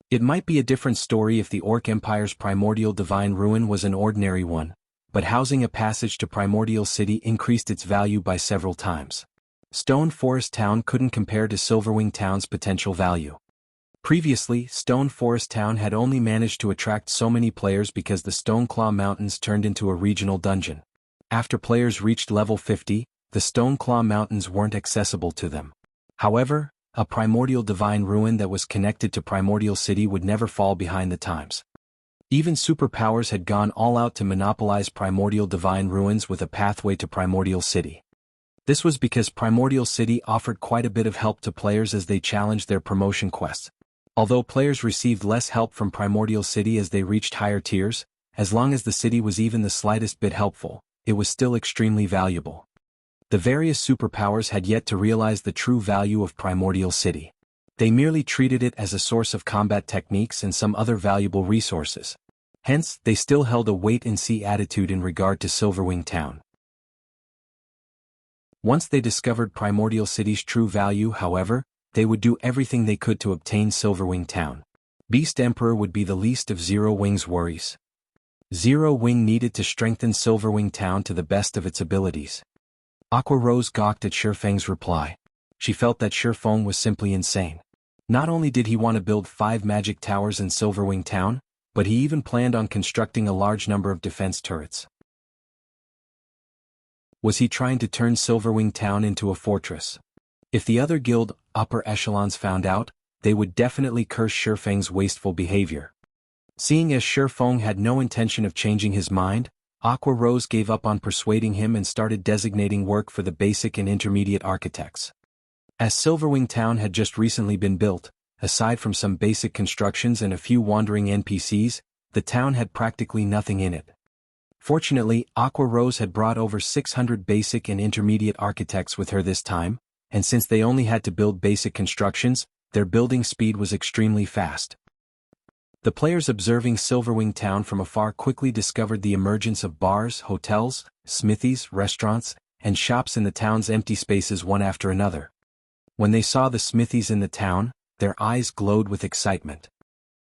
It might be a different story if the Orc Empire's primordial divine ruin was an ordinary one, but housing a passage to Primordial City increased its value by several times. Stone Forest Town couldn't compare to Silverwing Town's potential value. Previously, Stone Forest Town had only managed to attract so many players because the Stoneclaw Mountains turned into a regional dungeon. After players reached level 50, the Stoneclaw Mountains weren't accessible to them. However, a primordial divine ruin that was connected to Primordial City would never fall behind the times. Even superpowers had gone all out to monopolize primordial divine ruins with a pathway to Primordial City. This was because Primordial City offered quite a bit of help to players as they challenged their promotion quests. Although players received less help from Primordial City as they reached higher tiers, as long as the city was even the slightest bit helpful, it was still extremely valuable. The various superpowers had yet to realize the true value of Primordial City. They merely treated it as a source of combat techniques and some other valuable resources. Hence, they still held a wait-and-see attitude in regard to Silverwing Town. Once they discovered Primordial City's true value, however, they would do everything they could to obtain Silverwing Town. Beast Emperor would be the least of Zero Wing's worries. Zero Wing needed to strengthen Silverwing Town to the best of its abilities. Aqua Rose gawked at Shifeng's reply. She felt that Shifeng was simply insane. Not only did he want to build 5 magic towers in Silverwing Town, but he even planned on constructing a large number of defense turrets. Was he trying to turn Silverwing Town into a fortress? If the other guild upper echelons found out, they would definitely curse Shifeng's wasteful behavior. Seeing as Shifeng had no intention of changing his mind, Aqua Rose gave up on persuading him and started designating work for the basic and intermediate architects. As Silverwing Town had just recently been built, aside from some basic constructions and a few wandering NPCs, the town had practically nothing in it. Fortunately, Aqua Rose had brought over 600 basic and intermediate architects with her this time, and since they only had to build basic constructions, their building speed was extremely fast. The players observing Silverwing Town from afar quickly discovered the emergence of bars, hotels, smithies, restaurants, and shops in the town's empty spaces one after another. When they saw the smithies in the town, their eyes glowed with excitement.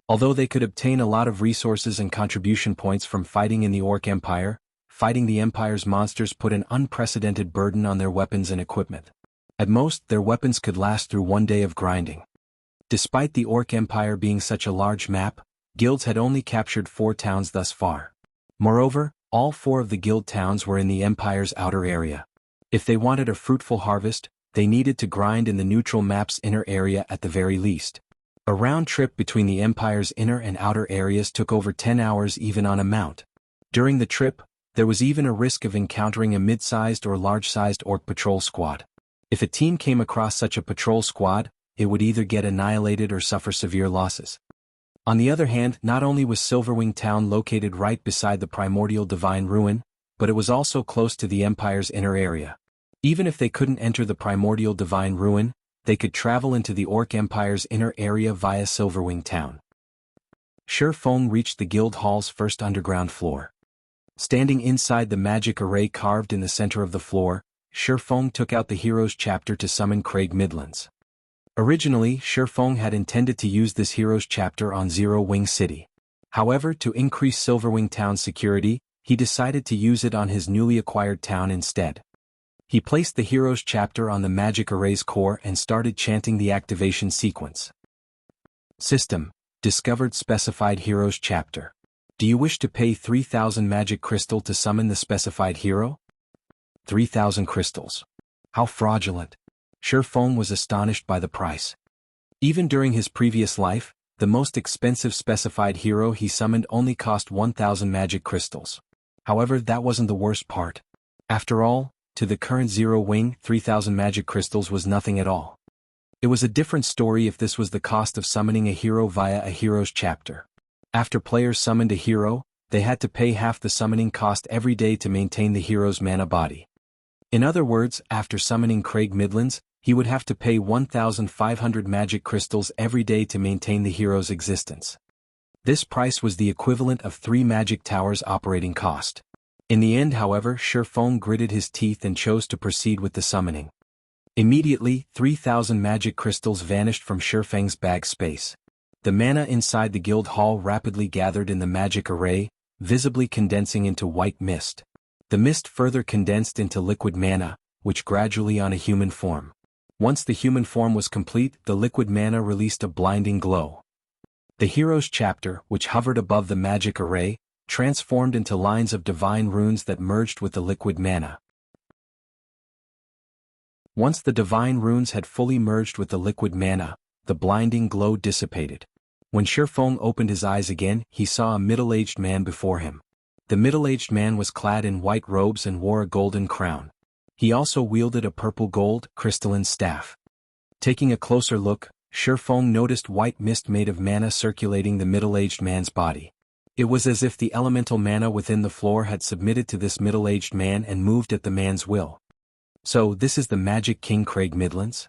Although they could obtain a lot of resources and contribution points from fighting in the Orc Empire, fighting the Empire's monsters put an unprecedented burden on their weapons and equipment. At most, their weapons could last through one day of grinding. Despite the Orc Empire being such a large map, guilds had only captured 4 towns thus far. Moreover, all 4 of the guild towns were in the Empire's outer area. If they wanted a fruitful harvest, they needed to grind in the neutral map's inner area at the very least. A round trip between the Empire's inner and outer areas took over 10 hours even on a mount. During the trip, There was even a risk of encountering a mid-sized or large-sized orc patrol squad. If a team came across such a patrol squad, it would either get annihilated or suffer severe losses. On the other hand, not only was Silverwing Town located right beside the primordial divine ruin, but it was also close to the Empire's inner area. Even if they couldn't enter the primordial divine ruin, they could travel into the Orc Empire's inner area via Silverwing Town. Shi Feng reached the guild hall's first underground floor. Standing inside the magic array carved in the center of the floor, Shi Feng took out the Heroes chapter to summon Craig Midlands. Originally, Shi Feng had intended to use this Heroes chapter on Zero Wing City. However, to increase Silverwing Town's security, he decided to use it on his newly acquired town instead. He placed the Heroes chapter on the magic array's core and started chanting the activation sequence. System: discovered specified Heroes chapter. Do you wish to pay 3,000 magic crystal to summon the specified hero? 3,000 crystals. How fraudulent. Shi Feng was astonished by the price. Even during his previous life, the most expensive specified hero he summoned only cost 1,000 magic crystals. However, that wasn't the worst part. After all, to the current Zero Wing, 3,000 magic crystals was nothing at all. It was a different story if this was the cost of summoning a hero via a Heroes chapter. After players summoned a hero, they had to pay half the summoning cost every day to maintain the hero's mana body. In other words, after summoning Craig Midlands, he would have to pay 1,500 magic crystals every day to maintain the hero's existence. This price was the equivalent of 3 magic towers' operating cost. In the end, however, Shi Feng gritted his teeth and chose to proceed with the summoning. Immediately, 3,000 magic crystals vanished from Shi Feng's bag space. The mana inside the guild hall rapidly gathered in the magic array, visibly condensing into white mist. The mist further condensed into liquid mana, which gradually on a human form. Once the human form was complete, the liquid mana released a blinding glow. The Heroes chapter, which hovered above the magic array, transformed into lines of divine runes that merged with the liquid mana. Once the divine runes had fully merged with the liquid mana, the blinding glow dissipated. When Shi Feng opened his eyes again, he saw a middle-aged man before him. The middle-aged man was clad in white robes and wore a golden crown. He also wielded a purple-gold, crystalline staff. Taking a closer look, Shi Feng noticed white mist made of mana circulating the middle-aged man's body. It was as if the elemental mana within the floor had submitted to this middle-aged man and moved at the man's will. So this is the Magic King Craig Midlands?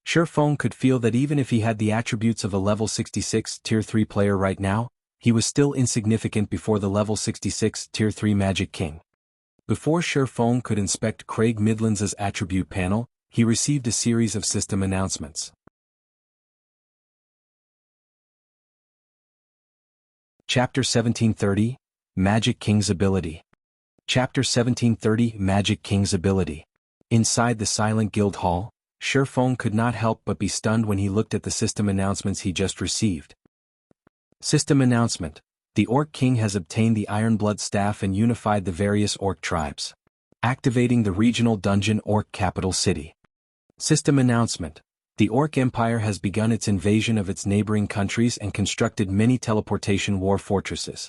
Shi Feng could feel that even if he had the attributes of a level 66 Tier 3 player right now, he was still insignificant before the level 66 Tier 3 Magic King. Before Shi Feng could inspect Craig Midlands' attribute panel, he received a series of system announcements. Chapter 1730, Magic King's Ability. Chapter 1730, Magic King's Ability. Inside the Silent Guild Hall, Shi Feng could not help but be stunned when he looked at the system announcements he just received. System announcement: the Orc King has obtained the Ironblood Staff and unified the various Orc tribes. Activating the regional dungeon Orc Capital City. System announcement: the Orc Empire has begun its invasion of its neighboring countries and constructed many teleportation war fortresses.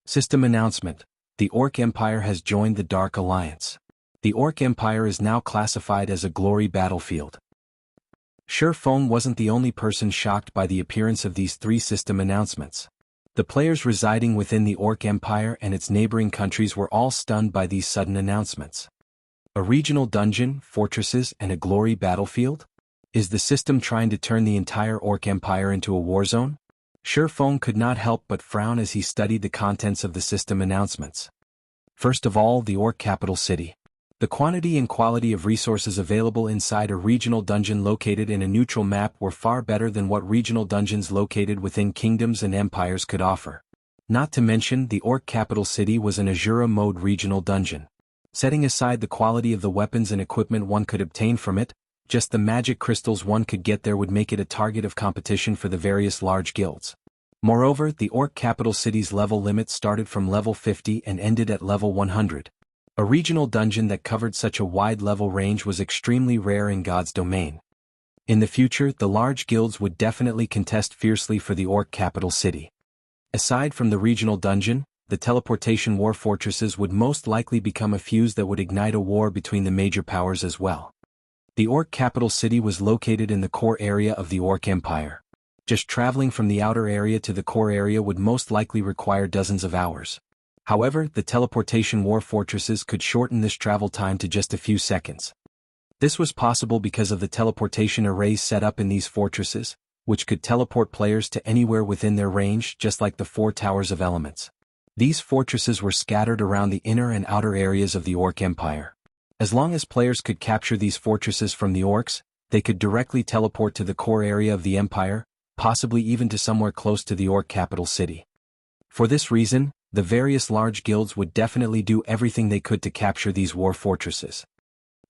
System announcement: the Orc Empire has joined the Dark Alliance. The Orc Empire is now classified as a glory battlefield. Shi Feng wasn't the only person shocked by the appearance of these 3 system announcements. The players residing within the Orc Empire and its neighboring countries were all stunned by these sudden announcements. A regional dungeon, fortresses, and a glory battlefield? Is the system trying to turn the entire Orc Empire into a war zone? Shi Feng could not help but frown as he studied the contents of the system announcements. First of all, the Orc Capital City. The quantity and quality of resources available inside a regional dungeon located in a neutral map were far better than what regional dungeons located within kingdoms and empires could offer. Not to mention, the Orc Capital City was an Azura mode regional dungeon. Setting aside the quality of the weapons and equipment one could obtain from it, just the magic crystals one could get there would make it a target of competition for the various large guilds. Moreover, the Orc Capital City's level limit started from level 50 and ended at level 100. A regional dungeon that covered such a wide level range was extremely rare in God's domain. In the future, the large guilds would definitely contest fiercely for the Orc Capital City. Aside from the regional dungeon, the teleportation war fortresses would most likely become a fuse that would ignite a war between the major powers as well. The Orc capital city was located in the core area of the Orc Empire. Just traveling from the outer area to the core area would most likely require dozens of hours. However, the teleportation war fortresses could shorten this travel time to just a few seconds. This was possible because of the teleportation arrays set up in these fortresses, which could teleport players to anywhere within their range, just like the 4 towers of elements. These fortresses were scattered around the inner and outer areas of the Orc Empire. As long as players could capture these fortresses from the Orcs, they could directly teleport to the core area of the Empire, possibly even to somewhere close to the Orc capital city. For this reason, the various large guilds would definitely do everything they could to capture these war fortresses.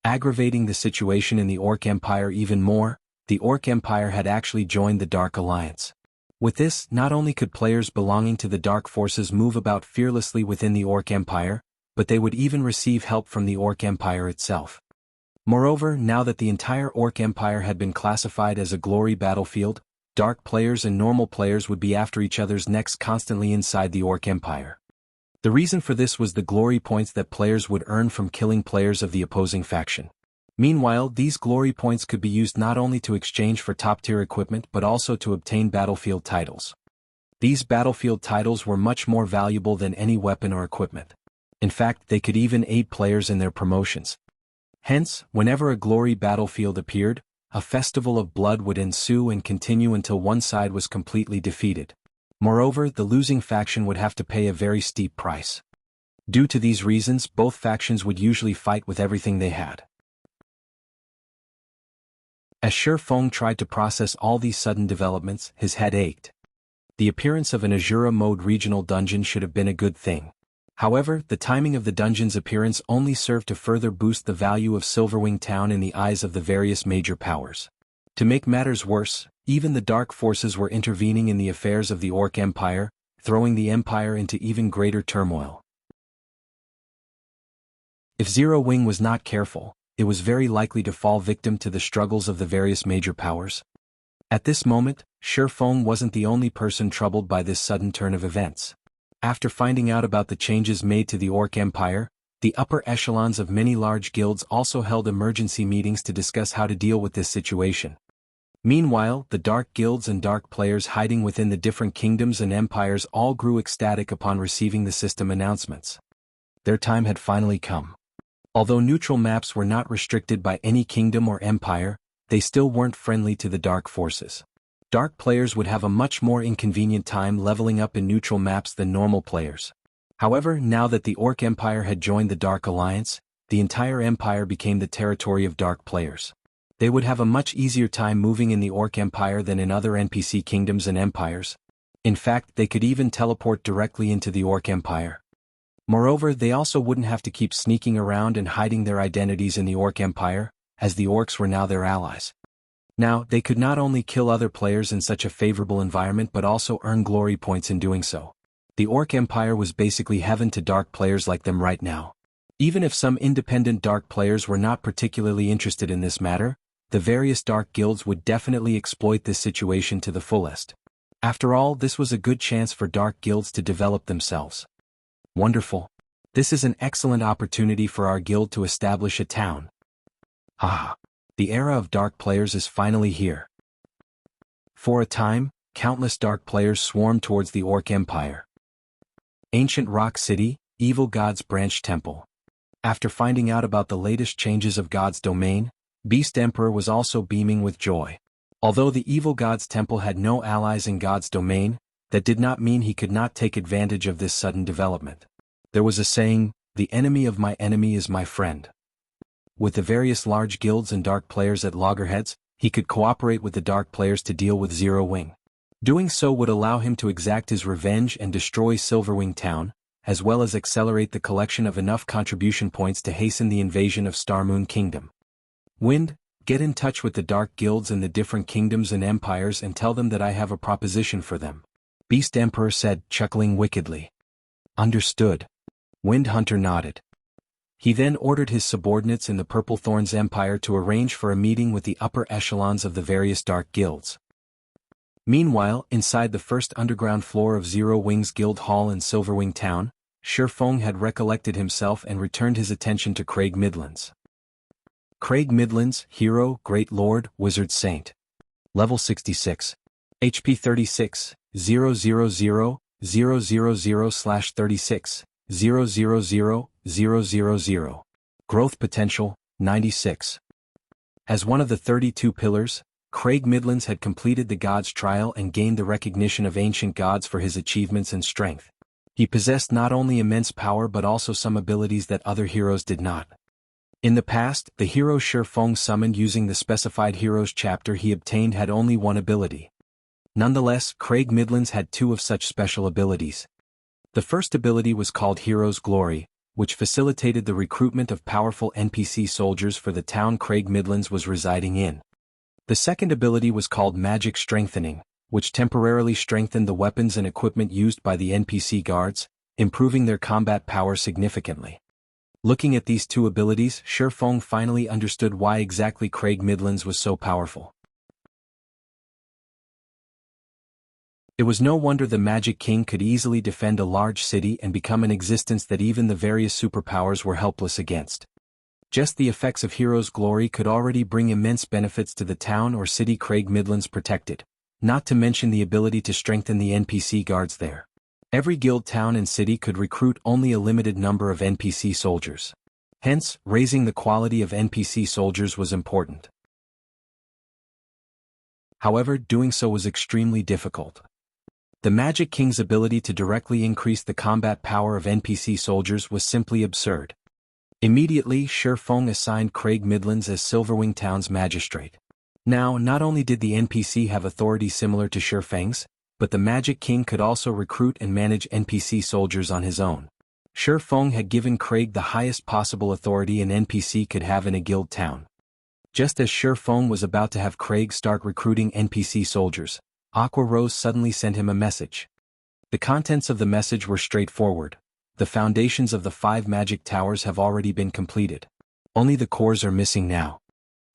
Aggravating the situation in the Orc Empire even more, the Orc Empire had actually joined the Dark Alliance. With this, not only could players belonging to the Dark Forces move about fearlessly within the Orc Empire, but they would even receive help from the Orc Empire itself. Moreover, now that the entire Orc Empire had been classified as a glory battlefield, Dark players and normal players would be after each other's necks constantly inside the Orc Empire. The reason for this was the glory points that players would earn from killing players of the opposing faction. Meanwhile, these glory points could be used not only to exchange for top-tier equipment but also to obtain battlefield titles. These battlefield titles were much more valuable than any weapon or equipment. In fact, they could even aid players in their promotions. Hence, whenever a glory battlefield appeared, a festival of blood would ensue and continue until one side was completely defeated. Moreover, the losing faction would have to pay a very steep price. Due to these reasons, both factions would usually fight with everything they had. As Shi Feng tried to process all these sudden developments, his head ached. The appearance of an Azura mode regional dungeon should have been a good thing. However, the timing of the dungeon's appearance only served to further boost the value of Silverwing Town in the eyes of the various major powers. To make matters worse, even the Dark Forces were intervening in the affairs of the Orc Empire, throwing the Empire into even greater turmoil. If Zero Wing was not careful, it was very likely to fall victim to the struggles of the various major powers. At this moment, Shi Feng wasn't the only person troubled by this sudden turn of events. After finding out about the changes made to the Orc Empire, the upper echelons of many large guilds also held emergency meetings to discuss how to deal with this situation. Meanwhile, the dark guilds and dark players hiding within the different kingdoms and empires all grew ecstatic upon receiving the system announcements. Their time had finally come. Although neutral maps were not restricted by any kingdom or empire, they still weren't friendly to the dark forces. Dark players would have a much more inconvenient time leveling up in neutral maps than normal players. However, now that the Orc Empire had joined the Dark Alliance, the entire empire became the territory of dark players. They would have a much easier time moving in the Orc Empire than in other NPC kingdoms and empires. In fact, they could even teleport directly into the Orc Empire. Moreover, they also wouldn't have to keep sneaking around and hiding their identities in the Orc Empire, as the Orcs were now their allies. Now, they could not only kill other players in such a favorable environment but also earn glory points in doing so. The Orc Empire was basically heaven to dark players like them right now. Even if some independent dark players were not particularly interested in this matter, the various dark guilds would definitely exploit this situation to the fullest. After all, this was a good chance for dark guilds to develop themselves. Wonderful. This is an excellent opportunity for our guild to establish a town. Haha. The era of dark players is finally here. For a time, countless dark players swarmed towards the Orc Empire. Ancient Rock City, Evil God's Branch Temple. After finding out about the latest changes of God's domain, Beast Emperor was also beaming with joy. Although the Evil God's Temple had no allies in God's domain, that did not mean he could not take advantage of this sudden development. There was a saying, "The enemy of my enemy is my friend." With the various large guilds and dark players at loggerheads, he could cooperate with the dark players to deal with Zero Wing. Doing so would allow him to exact his revenge and destroy Silverwing Town, as well as accelerate the collection of enough contribution points to hasten the invasion of Starmoon Kingdom. Wind, get in touch with the dark guilds in the different kingdoms and empires and tell them that I have a proposition for them. Beast Emperor said, chuckling wickedly. Understood. Wind Hunter nodded. He then ordered his subordinates in the Purple Thorns Empire to arrange for a meeting with the upper echelons of the various dark guilds. Meanwhile, inside the first underground floor of Zero Wings Guild Hall in Silverwing Town, Shifeng had recollected himself and returned his attention to Craig Midlands. Craig Midlands, Hero, Great Lord, Wizard Saint. Level 66. HP 36, 000/36, 000. Growth potential, 96. As one of the 32 pillars, Craig Midlands had completed the God's Trial and gained the recognition of ancient gods for his achievements and strength. He possessed not only immense power but also some abilities that other heroes did not. In the past, the hero Shifeng summoned using the specified heroes chapter he obtained had only one ability. Nonetheless, Craig Midlands had two of such special abilities. The first ability was called Hero's Glory, which facilitated the recruitment of powerful NPC soldiers for the town Craig Midlands was residing in. The second ability was called Magic Strengthening, which temporarily strengthened the weapons and equipment used by the NPC guards, improving their combat power significantly. Looking at these two abilities, Shifeng finally understood why exactly Craig Midlands was so powerful. It was no wonder the Magic King could easily defend a large city and become an existence that even the various superpowers were helpless against. Just the effects of Hero's Glory could already bring immense benefits to the town or city Craig Midlands protected, not to mention the ability to strengthen the NPC guards there. Every guild town and city could recruit only a limited number of NPC soldiers. Hence, raising the quality of NPC soldiers was important. However, doing so was extremely difficult. The Magic King's ability to directly increase the combat power of NPC soldiers was simply absurd. Immediately, Shifeng assigned Craig Midlands as Silverwing Town's magistrate. Now, not only did the NPC have authority similar to Shifeng's, but the Magic King could also recruit and manage NPC soldiers on his own. Shifeng had given Craig the highest possible authority an NPC could have in a guild town. Just as Shifeng was about to have Craig start recruiting NPC soldiers, Aqua Rose suddenly sent him a message. The contents of the message were straightforward. The foundations of the 5 magic towers have already been completed. Only the cores are missing now.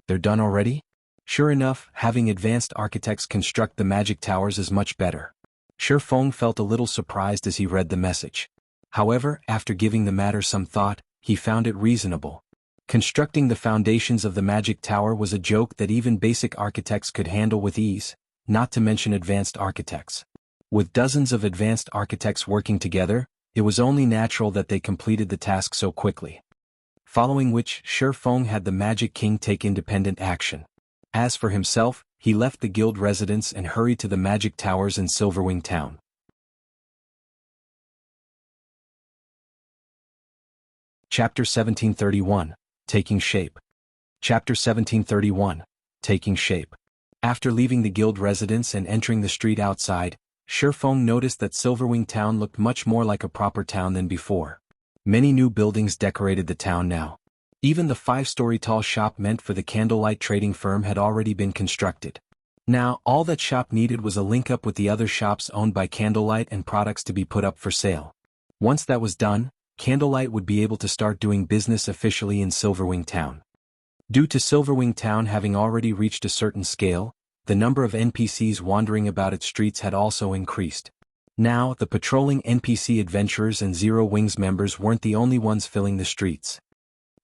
They're done already? Sure enough, having advanced architects construct the magic towers is much better. Shifeng felt a little surprised as he read the message. However, after giving the matter some thought, he found it reasonable. Constructing the foundations of the magic tower was a joke that even basic architects could handle with ease, not to mention advanced architects. With dozens of advanced architects working together, it was only natural that they completed the task so quickly. Following which, Shifeng had the Magic King take independent action. As for himself, he left the guild residence and hurried to the magic towers in Silverwing Town. Chapter 1731, Taking Shape. Chapter 1731, Taking Shape. After leaving the guild residence and entering the street outside, Shifeng noticed that Silverwing Town looked much more like a proper town than before. Many new buildings decorated the town now. Even the 5-story tall shop meant for the candlelight trading firm had already been constructed. Now, all that shop needed was a link up with the other shops owned by Candlelight and products to be put up for sale. Once that was done, Candlelight would be able to start doing business officially in Silverwing Town. Due to Silverwing Town having already reached a certain scale, the number of NPCs wandering about its streets had also increased. Now, the patrolling NPC adventurers and Zero Wings members weren't the only ones filling the streets.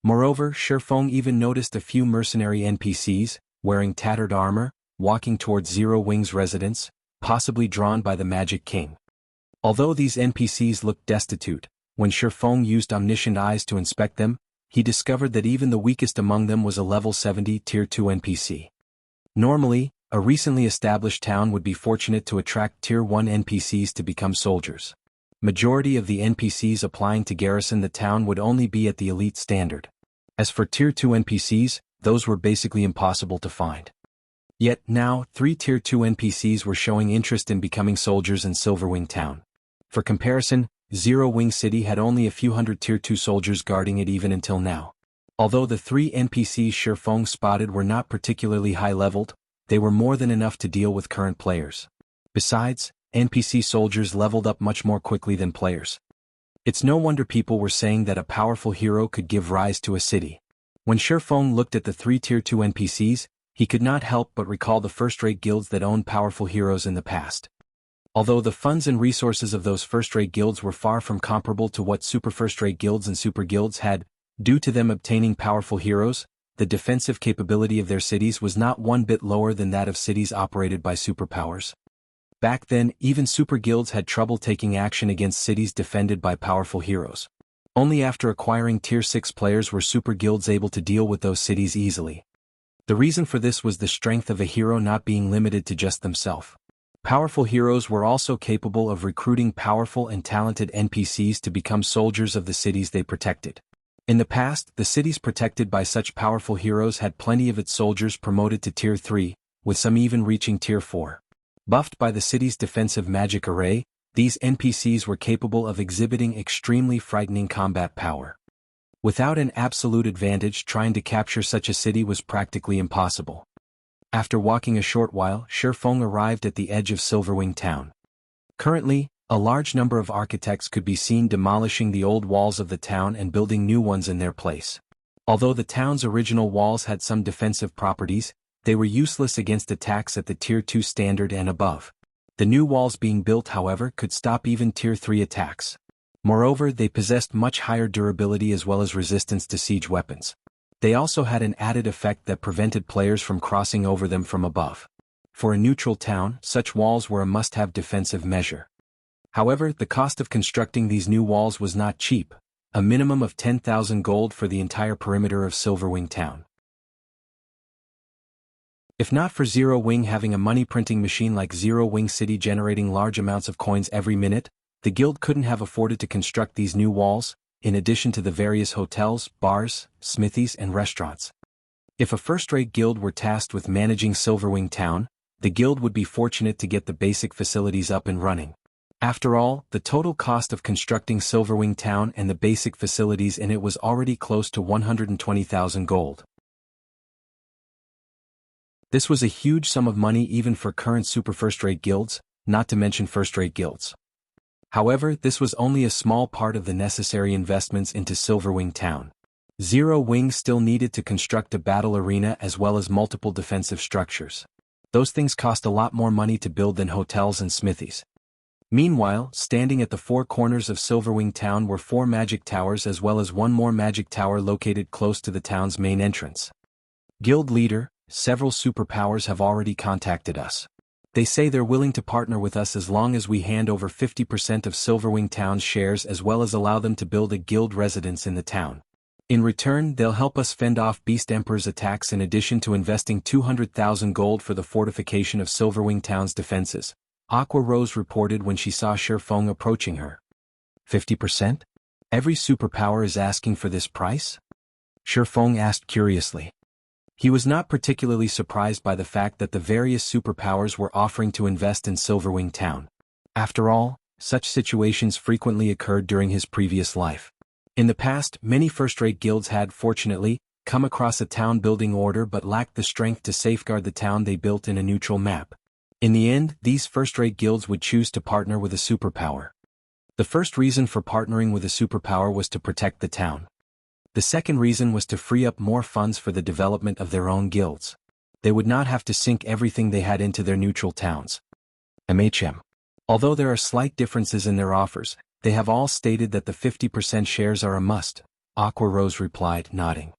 Moreover, Shifeng even noticed a few mercenary NPCs, wearing tattered armor, walking towards Zero Wings' residence, possibly drawn by the Magic King. Although these NPCs looked destitute, when Shifeng used omniscient eyes to inspect them, he discovered that even the weakest among them was a level 70 Tier 2 NPC. Normally, a recently established town would be fortunate to attract Tier 1 NPCs to become soldiers. Majority of the NPCs applying to garrison the town would only be at the elite standard. As for Tier 2 NPCs, those were basically impossible to find. Yet now, 3 Tier 2 NPCs were showing interest in becoming soldiers in Silverwing Town. For comparison, Zero Wing City had only a few hundred Tier 2 soldiers guarding it even until now. Although the 3 NPCs Shifeng spotted were not particularly high-leveled, they were more than enough to deal with current players. Besides, NPC soldiers leveled up much more quickly than players. It's no wonder people were saying that a powerful hero could give rise to a city. When Shifeng looked at the 3 Tier 2 NPCs, He could not help but recall the first-rate guilds that owned powerful heroes in the past. Although the funds and resources of those first-rate guilds were far from comparable to what super first-rate guilds and super guilds had, due to them obtaining powerful heroes, the defensive capability of their cities was not one bit lower than that of cities operated by superpowers. Back then, even super guilds had trouble taking action against cities defended by powerful heroes. Only after acquiring Tier 6 players were super guilds able to deal with those cities easily. The reason for this was the strength of a hero not being limited to just themselves. Powerful heroes were also capable of recruiting powerful and talented NPCs to become soldiers of the cities they protected. In the past, the cities protected by such powerful heroes had plenty of its soldiers promoted to Tier 3, with some even reaching Tier 4. Buffed by the city's defensive magic array, these NPCs were capable of exhibiting extremely frightening combat power. Without an absolute advantage, trying to capture such a city was practically impossible. After walking a short while, Shifeng arrived at the edge of Silverwing town. Currently, a large number of architects could be seen demolishing the old walls of the town and building new ones in their place. Although the town's original walls had some defensive properties, they were useless against attacks at the Tier 2 standard and above. The new walls being built, however, could stop even Tier 3 attacks. Moreover, they possessed much higher durability as well as resistance to siege weapons. They also had an added effect that prevented players from crossing over them from above. For a neutral town, such walls were a must-have defensive measure. However, the cost of constructing these new walls was not cheap, a minimum of 10,000 gold for the entire perimeter of Silverwing town. If not for Zero Wing having a money-printing machine like Zero Wing City generating large amounts of coins every minute, the guild couldn't have afforded to construct these new walls, in addition to the various hotels, bars, smithies and restaurants. If a first-rate guild were tasked with managing Silverwing town, the guild would be fortunate to get the basic facilities up and running. After all, the total cost of constructing Silverwing town and the basic facilities in it was already close to 120,000 gold. This was a huge sum of money even for current super first-rate guilds, not to mention first-rate guilds. However, this was only a small part of the necessary investments into Silverwing town. Zero Wing still needed to construct a battle arena as well as multiple defensive structures. Those things cost a lot more money to build than hotels and smithies. Meanwhile, standing at the four corners of Silverwing town were 4 magic towers as well as one more magic tower located close to the town's main entrance. Guild leader, several superpowers have already contacted us. They say they're willing to partner with us as long as we hand over 50% of Silverwing town's shares as well as allow them to build a guild residence in the town. In return, they'll help us fend off Beast Emperor's attacks in addition to investing 200,000 gold for the fortification of Silverwing town's defenses, Aqua Rose reported when she saw Shifeng approaching her. 50%? Every superpower is asking for this price? Shifeng asked curiously. He was not particularly surprised by the fact that the various superpowers were offering to invest in Silverwing town. After all, such situations frequently occurred during his previous life. In the past, many first-rate guilds had, fortunately, come across a town-building order but lacked the strength to safeguard the town they built in a neutral map. In the end, these first-rate guilds would choose to partner with a superpower. The first reason for partnering with a superpower was to protect the town. The second reason was to free up more funds for the development of their own guilds. They would not have to sink everything they had into their neutral towns. Although there are slight differences in their offers, they have all stated that the 50% shares are a must, Aqua Rose replied, nodding.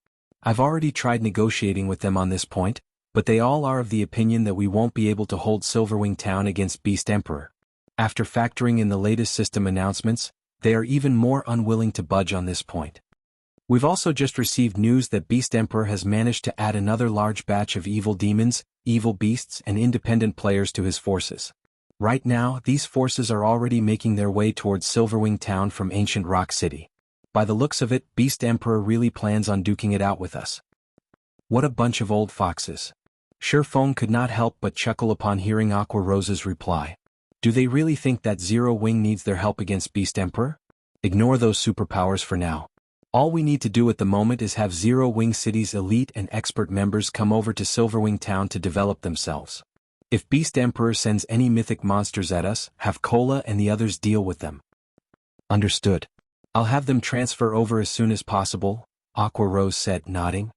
I've already tried negotiating with them on this point, but they all are of the opinion that we won't be able to hold Silverwing town against Beast Emperor. After factoring in the latest system announcements, they are even more unwilling to budge on this point. We've also just received news that Beast Emperor has managed to add another large batch of evil demons, evil beasts and independent players to his forces. Right now, these forces are already making their way towards Silverwing town from ancient Rock City. By the looks of it, Beast Emperor really plans on duking it out with us. What a bunch of old foxes. Shifeng could not help but chuckle upon hearing Aqua Rose's reply. Do they really think that Zero Wing needs their help against Beast Emperor? Ignore those superpowers for now. All we need to do at the moment is have Zero Wing City's elite and expert members come over to Silverwing town to develop themselves. If Beast Emperor sends any mythic monsters at us, have Cola and the others deal with them. Understood. I'll have them transfer over as soon as possible, Aqua Rose said, nodding.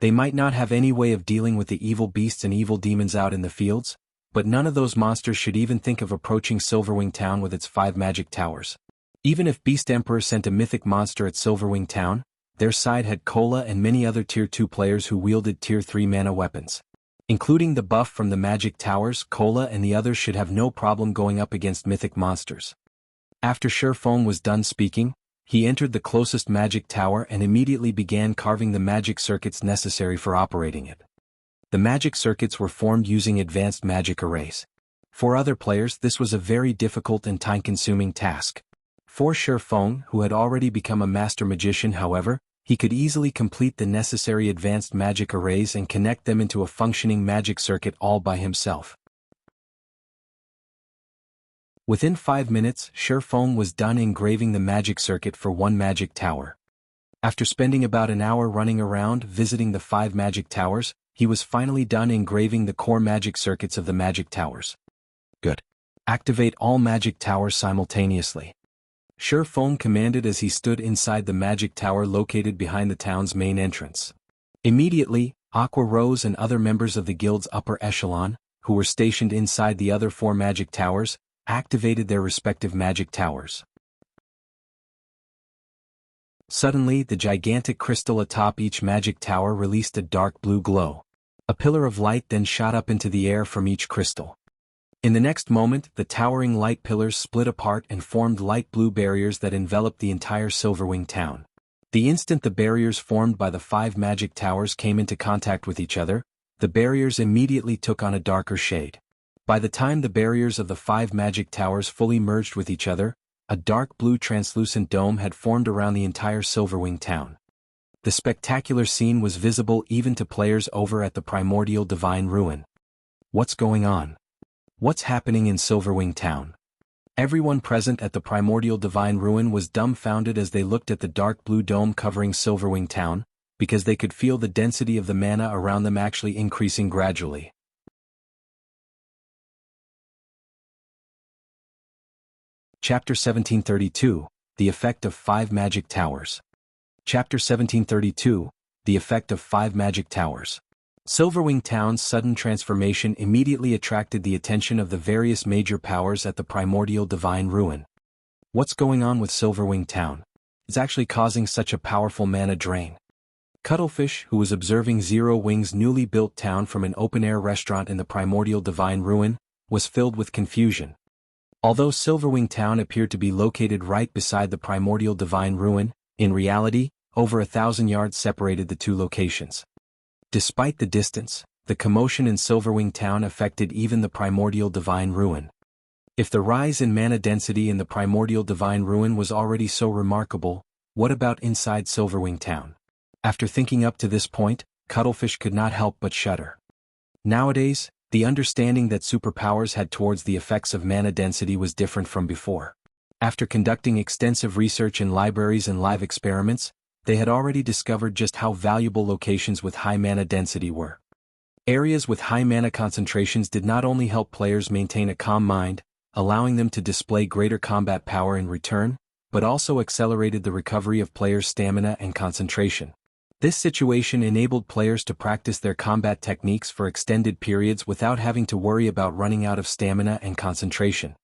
They might not have any way of dealing with the evil beasts and evil demons out in the fields, but none of those monsters should even think of approaching Silverwing Town with its 5 magic towers. Even if Beast Emperor sent a mythic monster at Silverwing Town, their side had Cola and many other Tier 2 players who wielded Tier 3 mana weapons. Including the buff from the magic towers, Cola and the others should have no problem going up against mythic monsters. After Shifeng was done speaking, he entered the closest magic tower and immediately began carving the magic circuits necessary for operating it. The magic circuits were formed using advanced magic arrays. For other players, this was a very difficult and time-consuming task. For Shifeng, who had already become a master magician, however, he could easily complete the necessary advanced magic arrays and connect them into a functioning magic circuit all by himself. Within 5 minutes, Shifeng was done engraving the magic circuit for 1 magic tower. After spending about an hour running around visiting the 5 magic towers, he was finally done engraving the core magic circuits of the magic towers. Good. Activate all magic towers simultaneously. Shifeng commanded as he stood inside the magic tower located behind the town's main entrance. Immediately, Aqua Rose and other members of the guild's upper echelon, who were stationed inside the other 4 magic towers, activated their respective magic towers. Suddenly, the gigantic crystal atop each magic tower released a dark blue glow. A pillar of light then shot up into the air from each crystal. In the next moment, the towering light pillars split apart and formed light blue barriers that enveloped the entire Silverwing town. The instant the barriers formed by the 5 magic towers came into contact with each other, the barriers immediately took on a darker shade. By the time the barriers of the 5 magic towers fully merged with each other, a dark blue translucent dome had formed around the entire Silverwing town. The spectacular scene was visible even to players over at the primordial divine ruin. What's going on? What's happening in Silverwing town? Everyone present at the primordial divine ruin was dumbfounded as they looked at the dark blue dome covering Silverwing town, because they could feel the density of the mana around them actually increasing gradually. Chapter 1732, The Effect of 5 Magic Towers. Chapter 1732, The Effect of 5 Magic Towers. Silverwing Town's sudden transformation immediately attracted the attention of the various major powers at the primordial divine ruin. What's going on with Silverwing Town? It's actually causing such a powerful mana drain. Cuttlefish, who was observing Zero Wing's newly built town from an open-air restaurant in the primordial divine ruin, was filled with confusion. Although Silverwing Town appeared to be located right beside the primordial divine ruin, in reality, over 1,000 yards separated the 2 locations. Despite the distance, the commotion in Silverwing Town affected even the primordial divine ruin. If the rise in mana density in the primordial divine ruin was already so remarkable, what about inside Silverwing Town? After thinking up to this point, Cuttlefish could not help but shudder. Nowadays, the understanding that superpowers had towards the effects of mana density was different from before. After conducting extensive research in libraries and live experiments, they had already discovered just how valuable locations with high mana density were. Areas with high mana concentrations did not only help players maintain a calm mind, allowing them to display greater combat power in return, but also accelerated the recovery of players' stamina and concentration. This situation enabled players to practice their combat techniques for extended periods without having to worry about running out of stamina and concentration.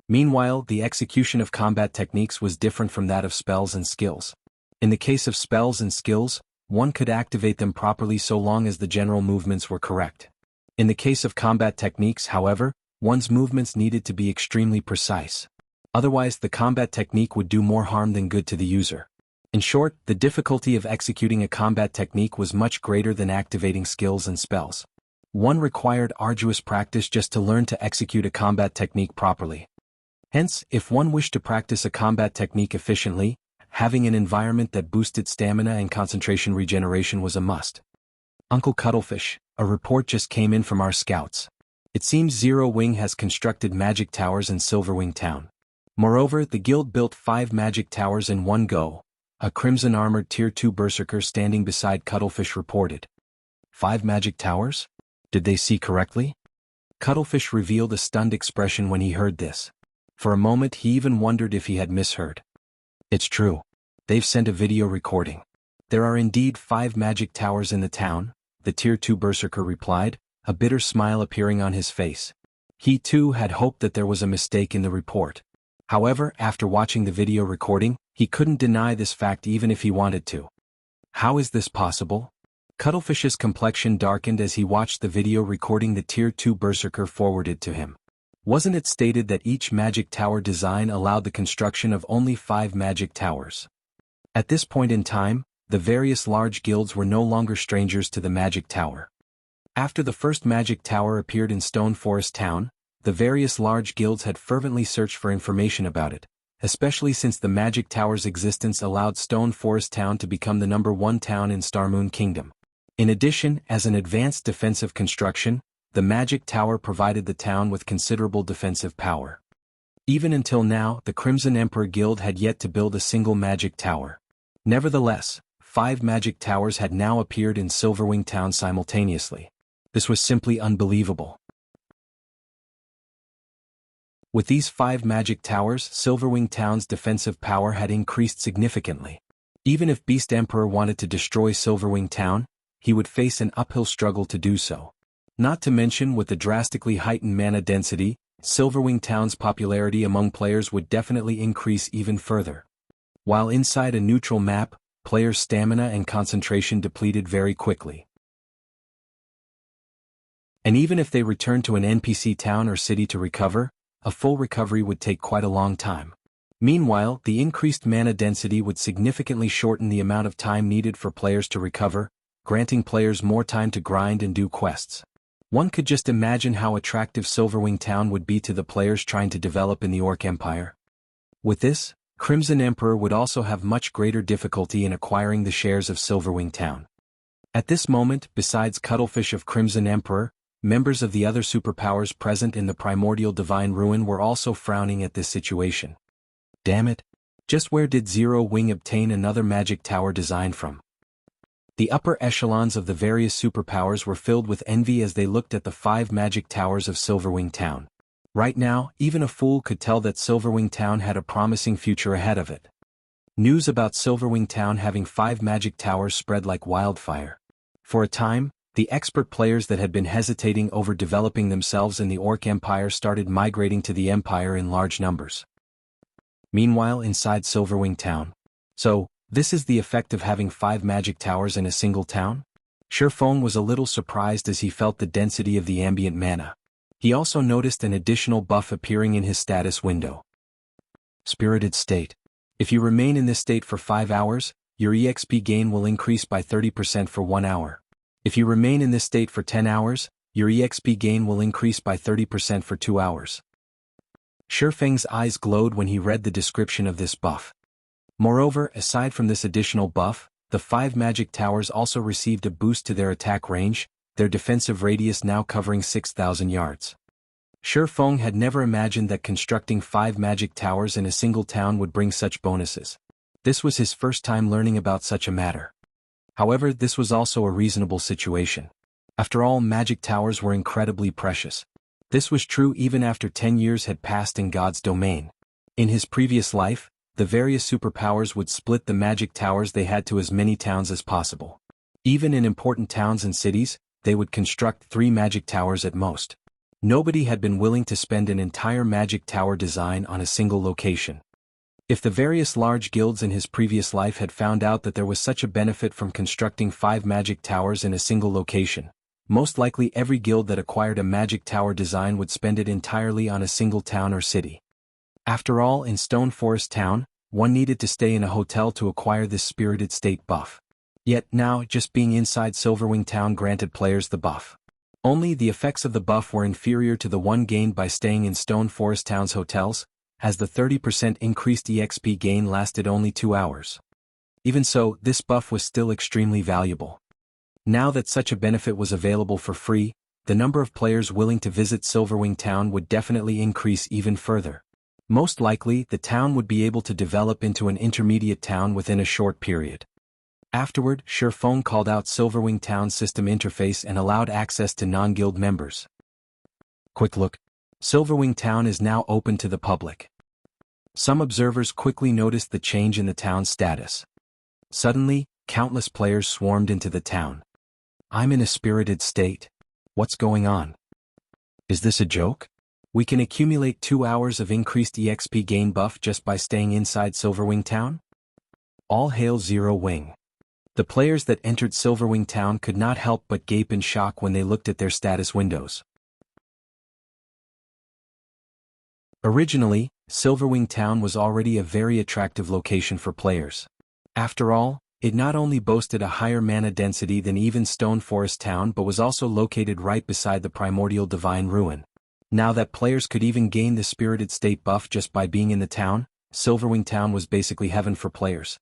Meanwhile, the execution of combat techniques was different from that of spells and skills. In the case of spells and skills, one could activate them properly so long as the general movements were correct. In the case of combat techniques, however, one's movements needed to be extremely precise. Otherwise, the combat technique would do more harm than good to the user. In short, the difficulty of executing a combat technique was much greater than activating skills and spells. One required arduous practice just to learn to execute a combat technique properly. Hence, if one wished to practice a combat technique efficiently, having an environment that boosted stamina and concentration regeneration was a must. Uncle Cuttlefish, a report just came in from our scouts. It seems Zero Wing has constructed magic towers in Silverwing Town. Moreover, the guild built 5 magic towers in one go. A crimson-armored Tier 2 berserker standing beside Cuttlefish reported. 5 magic towers? Did they see correctly? Cuttlefish revealed a stunned expression when he heard this. For a moment he even wondered if he had misheard. It's true. They've sent a video recording. There are indeed 5 magic towers in the town, the Tier 2 berserker replied, a bitter smile appearing on his face. He too had hoped that there was a mistake in the report. However, after watching the video recording, he couldn't deny this fact even if he wanted to. How is this possible? Cuttlefish's complexion darkened as he watched the video recording the Tier 2 berserker forwarded to him. Wasn't it stated that each magic tower design allowed the construction of only 5 magic towers? At this point in time, the various large guilds were no longer strangers to the magic tower. After the first magic tower appeared in Stone Forest Town, the various large guilds had fervently searched for information about it, especially since the magic tower's existence allowed Stone Forest Town to become the #1 town in Starmoon Kingdom. In addition, as an advanced defensive construction, the magic tower provided the town with considerable defensive power. Even until now, the Crimson Emperor Guild had yet to build a single magic tower. Nevertheless, 5 magic towers had now appeared in Silverwing Town simultaneously. This was simply unbelievable. With these 5 magic towers, Silverwing Town's defensive power had increased significantly. Even if Beast Emperor wanted to destroy Silverwing Town, he would face an uphill struggle to do so. Not to mention, with the drastically heightened mana density, Silverwing Town's popularity among players would definitely increase even further. While inside a neutral map, players' stamina and concentration depleted very quickly. And even if they returned to an NPC town or city to recover, a full recovery would take quite a long time. Meanwhile, the increased mana density would significantly shorten the amount of time needed for players to recover, granting players more time to grind and do quests. One could just imagine how attractive Silverwing Town would be to the players trying to develop in the Orc Empire. With this, Crimson Emperor would also have much greater difficulty in acquiring the shares of Silverwing Town. At this moment, besides Cuttlefish of Crimson Emperor, members of the other superpowers present in the Primordial Divine Ruin were also frowning at this situation. Damn it! Just where did Zero Wing obtain another magic tower design from? The upper echelons of the various superpowers were filled with envy as they looked at the 5 magic towers of Silverwing Town. Right now, even a fool could tell that Silverwing Town had a promising future ahead of it. News about Silverwing Town having 5 magic towers spread like wildfire. For a time, the expert players that had been hesitating over developing themselves in the Orc Empire started migrating to the Empire in large numbers. Meanwhile, inside Silverwing Town. So, this is the effect of having 5 magic towers in a single town? Shurfeng was a little surprised as he felt the density of the ambient mana. He also noticed an additional buff appearing in his status window. Spirited State. If you remain in this state for 5 hours, your EXP gain will increase by 30% for 1 hour. If you remain in this state for 10 hours, your EXP gain will increase by 30% for 2 hours. Shurfeng's eyes glowed when he read the description of this buff. Moreover, aside from this additional buff, the 5 magic towers also received a boost to their attack range, their defensive radius now covering 6,000 yards. Shurfeng had never imagined that constructing 5 magic towers in a single town would bring such bonuses. This was his first time learning about such a matter. However, this was also a reasonable situation. After all, magic towers were incredibly precious. This was true even after 10 years had passed in God's domain. In his previous life, the various superpowers would split the magic towers they had to as many towns as possible. Even in important towns and cities, they would construct 3 magic towers at most. Nobody had been willing to spend an entire magic tower design on a single location. If the various large guilds in his previous life had found out that there was such a benefit from constructing 5 magic towers in a single location, most likely every guild that acquired a magic tower design would spend it entirely on a single town or city. After all, in Stone Forest Town, one needed to stay in a hotel to acquire this Spirited State buff. Yet now, just being inside Silverwing Town granted players the buff. Only the effects of the buff were inferior to the one gained by staying in Stone Forest Town's hotels, as the 30% increased EXP gain lasted only 2 hours. Even so, this buff was still extremely valuable. Now that such a benefit was available for free, the number of players willing to visit Silverwing Town would definitely increase even further. Most likely, the town would be able to develop into an intermediate town within a short period. Afterward, Shurfeng called out Silverwing Town's system interface and allowed access to non-guild members. Quick look. Silverwing Town is now open to the public. Some observers quickly noticed the change in the town's status. Suddenly, countless players swarmed into the town. I'm in a spirited state. What's going on? Is this a joke? We can accumulate 2 hours of increased EXP gain buff just by staying inside Silverwing Town? All hail Zero Wing. The players that entered Silverwing Town could not help but gape in shock when they looked at their status windows. Originally, Silverwing Town was already a very attractive location for players. After all, it not only boasted a higher mana density than even Stone Forest Town but was also located right beside the primordial divine ruin. Now that players could even gain the spirited state buff just by being in the town, Silverwing Town was basically heaven for players.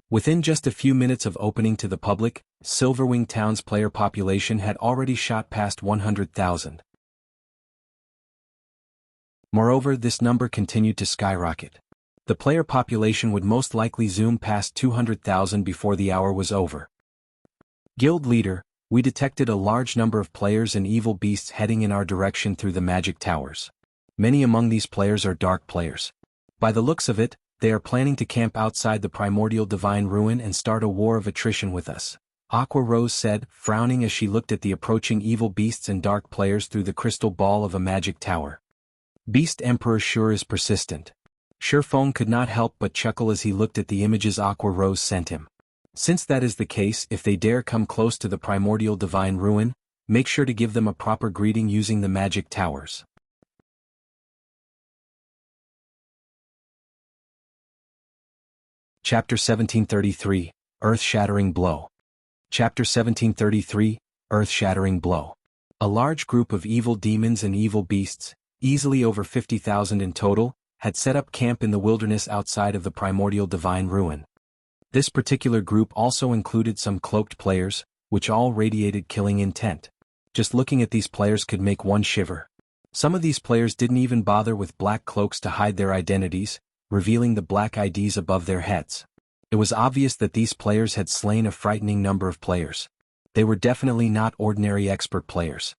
Within just a few minutes of opening to the public, Silverwing Town's player population had already shot past 100,000. Moreover, this number continued to skyrocket. The player population would most likely zoom past 200,000 before the hour was over. Guild Leader, we detected a large number of players and evil beasts heading in our direction through the magic towers. Many among these players are dark players. By the looks of it, they are planning to camp outside the primordial divine ruin and start a war of attrition with us, Aqua Rose said, frowning as she looked at the approaching evil beasts and dark players through the crystal ball of a magic tower. Beast Emperor sure is persistent. Sherfong could not help but chuckle as he looked at the images Aqua Rose sent him. Since that is the case, if they dare come close to the primordial divine ruin, make sure to give them a proper greeting using the magic towers. Chapter 1733, Earth-shattering blow. Chapter 1733, Earth-shattering blow. A large group of evil demons and evil beasts, easily over 50,000 in total, had set up camp in the wilderness outside of the primordial divine ruin. This particular group also included some cloaked players, which all radiated killing intent. Just looking at these players could make one shiver. Some of these players didn't even bother with black cloaks to hide their identities, revealing the black IDs above their heads. It was obvious that these players had slain a frightening number of players. They were definitely not ordinary expert players.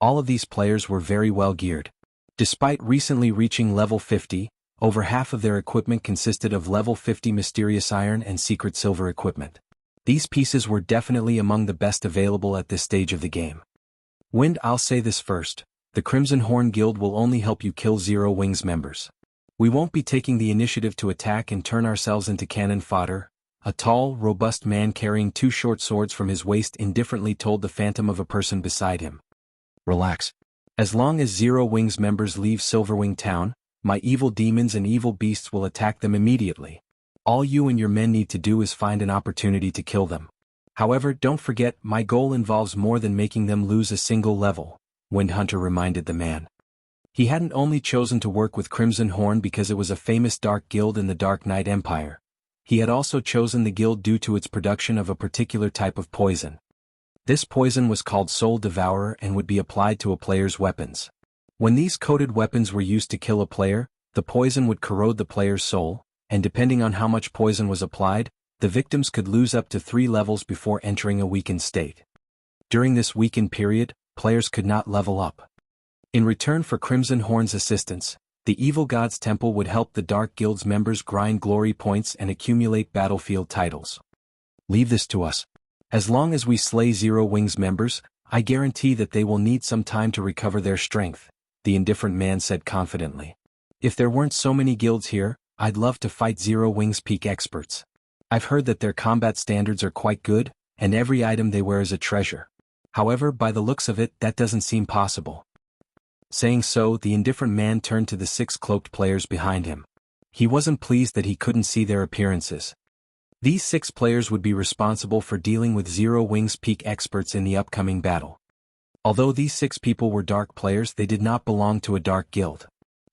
All of these players were very well geared. Despite recently reaching level 50, over half of their equipment consisted of level 50 mysterious iron and secret silver equipment. These pieces were definitely among the best available at this stage of the game. Wind, I'll say this first, the Crimson Horn Guild will only help you kill Zero Wing's members. We won't be taking the initiative to attack and turn ourselves into cannon fodder, a tall, robust man carrying 2 short swords from his waist indifferently told the phantom of a person beside him. Relax. As long as Zero Wing's members leave Silverwing Town, my evil demons and evil beasts will attack them immediately. All you and your men need to do is find an opportunity to kill them. However, don't forget, my goal involves more than making them lose a single level, Wind Hunter reminded the man. He hadn't only chosen to work with Crimson Horn because it was a famous dark guild in the Dark Knight Empire. He had also chosen the guild due to its production of a particular type of poison. This poison was called Soul Devourer and would be applied to a player's weapons. When these coated weapons were used to kill a player, the poison would corrode the player's soul, and depending on how much poison was applied, the victims could lose up to 3 levels before entering a weakened state. During this weakened period, players could not level up. In return for Crimson Horn's assistance, the Evil God's Temple would help the Dark Guild's members grind glory points and accumulate battlefield titles. Leave this to us. As long as we slay Zero Wing's members, I guarantee that they will need some time to recover their strength, the indifferent man said confidently. If there weren't so many guilds here, I'd love to fight Zero Wing's peak experts. I've heard that their combat standards are quite good, and every item they wear is a treasure. However, by the looks of it, that doesn't seem possible. Saying so, the indifferent man turned to the 6 cloaked players behind him. He wasn't pleased that he couldn't see their appearances. These 6 players would be responsible for dealing with Zero Wing's peak experts in the upcoming battle. Although these 6 people were dark players, they did not belong to a dark guild.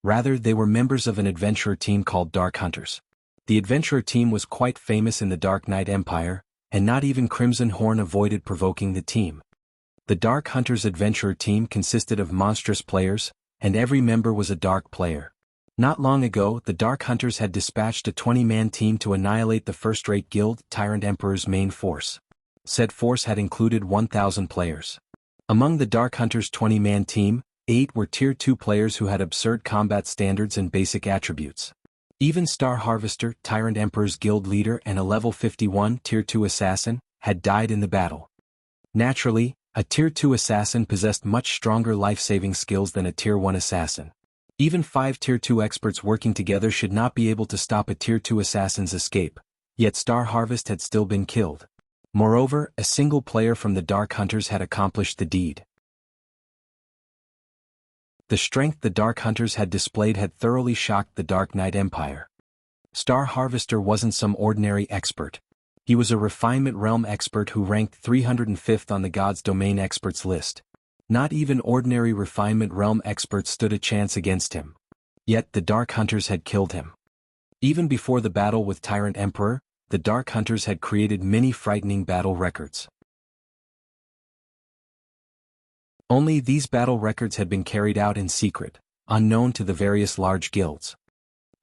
Rather, they were members of an adventurer team called Dark Hunters. The adventurer team was quite famous in the Dark Knight Empire, and not even Crimson Horn avoided provoking the team. The Dark Hunters adventurer team consisted of monstrous players, and every member was a dark player. Not long ago, the Dark Hunters had dispatched a 20-man team to annihilate the first-rate guild, Tyrant Emperor's main force. Said force had included 1,000 players. Among the Dark Hunters' 20-man team, 8 were Tier 2 players who had absurd combat standards and basic attributes. Even Star Harvester, Tyrant Emperor's guild leader and a level 51 Tier 2 assassin, had died in the battle. Naturally, a Tier 2 assassin possessed much stronger life-saving skills than a Tier 1 assassin. Even 5 Tier 2 experts working together should not be able to stop a Tier 2 assassin's escape, yet Star Harvest had still been killed. Moreover, a single player from the Dark Hunters had accomplished the deed. The strength the Dark Hunters had displayed had thoroughly shocked the Dark Knight Empire. Star Harvester wasn't some ordinary expert. He was a Refinement Realm expert who ranked 305th on the God's Domain experts list. Not even ordinary Refinement Realm experts stood a chance against him. Yet the Dark Hunters had killed him. Even before the battle with Tyrant Emperor, the Dark Hunters had created many frightening battle records. Only these battle records had been carried out in secret, unknown to the various large guilds.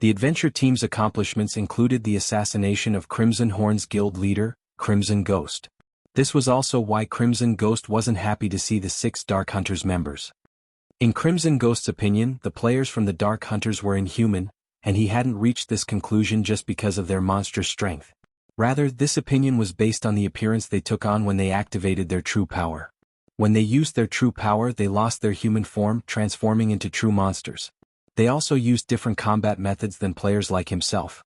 The adventure team's accomplishments included the assassination of Crimson Horn's guild leader, Crimson Ghost. This was also why Crimson Ghost wasn't happy to see the 6 Dark Hunters members. In Crimson Ghost's opinion, the players from the Dark Hunters were inhuman, and he hadn't reached this conclusion just because of their monstrous strength. Rather, this opinion was based on the appearance they took on when they activated their true power. When they used their true power, they lost their human form, transforming into true monsters. They also used different combat methods than players like himself.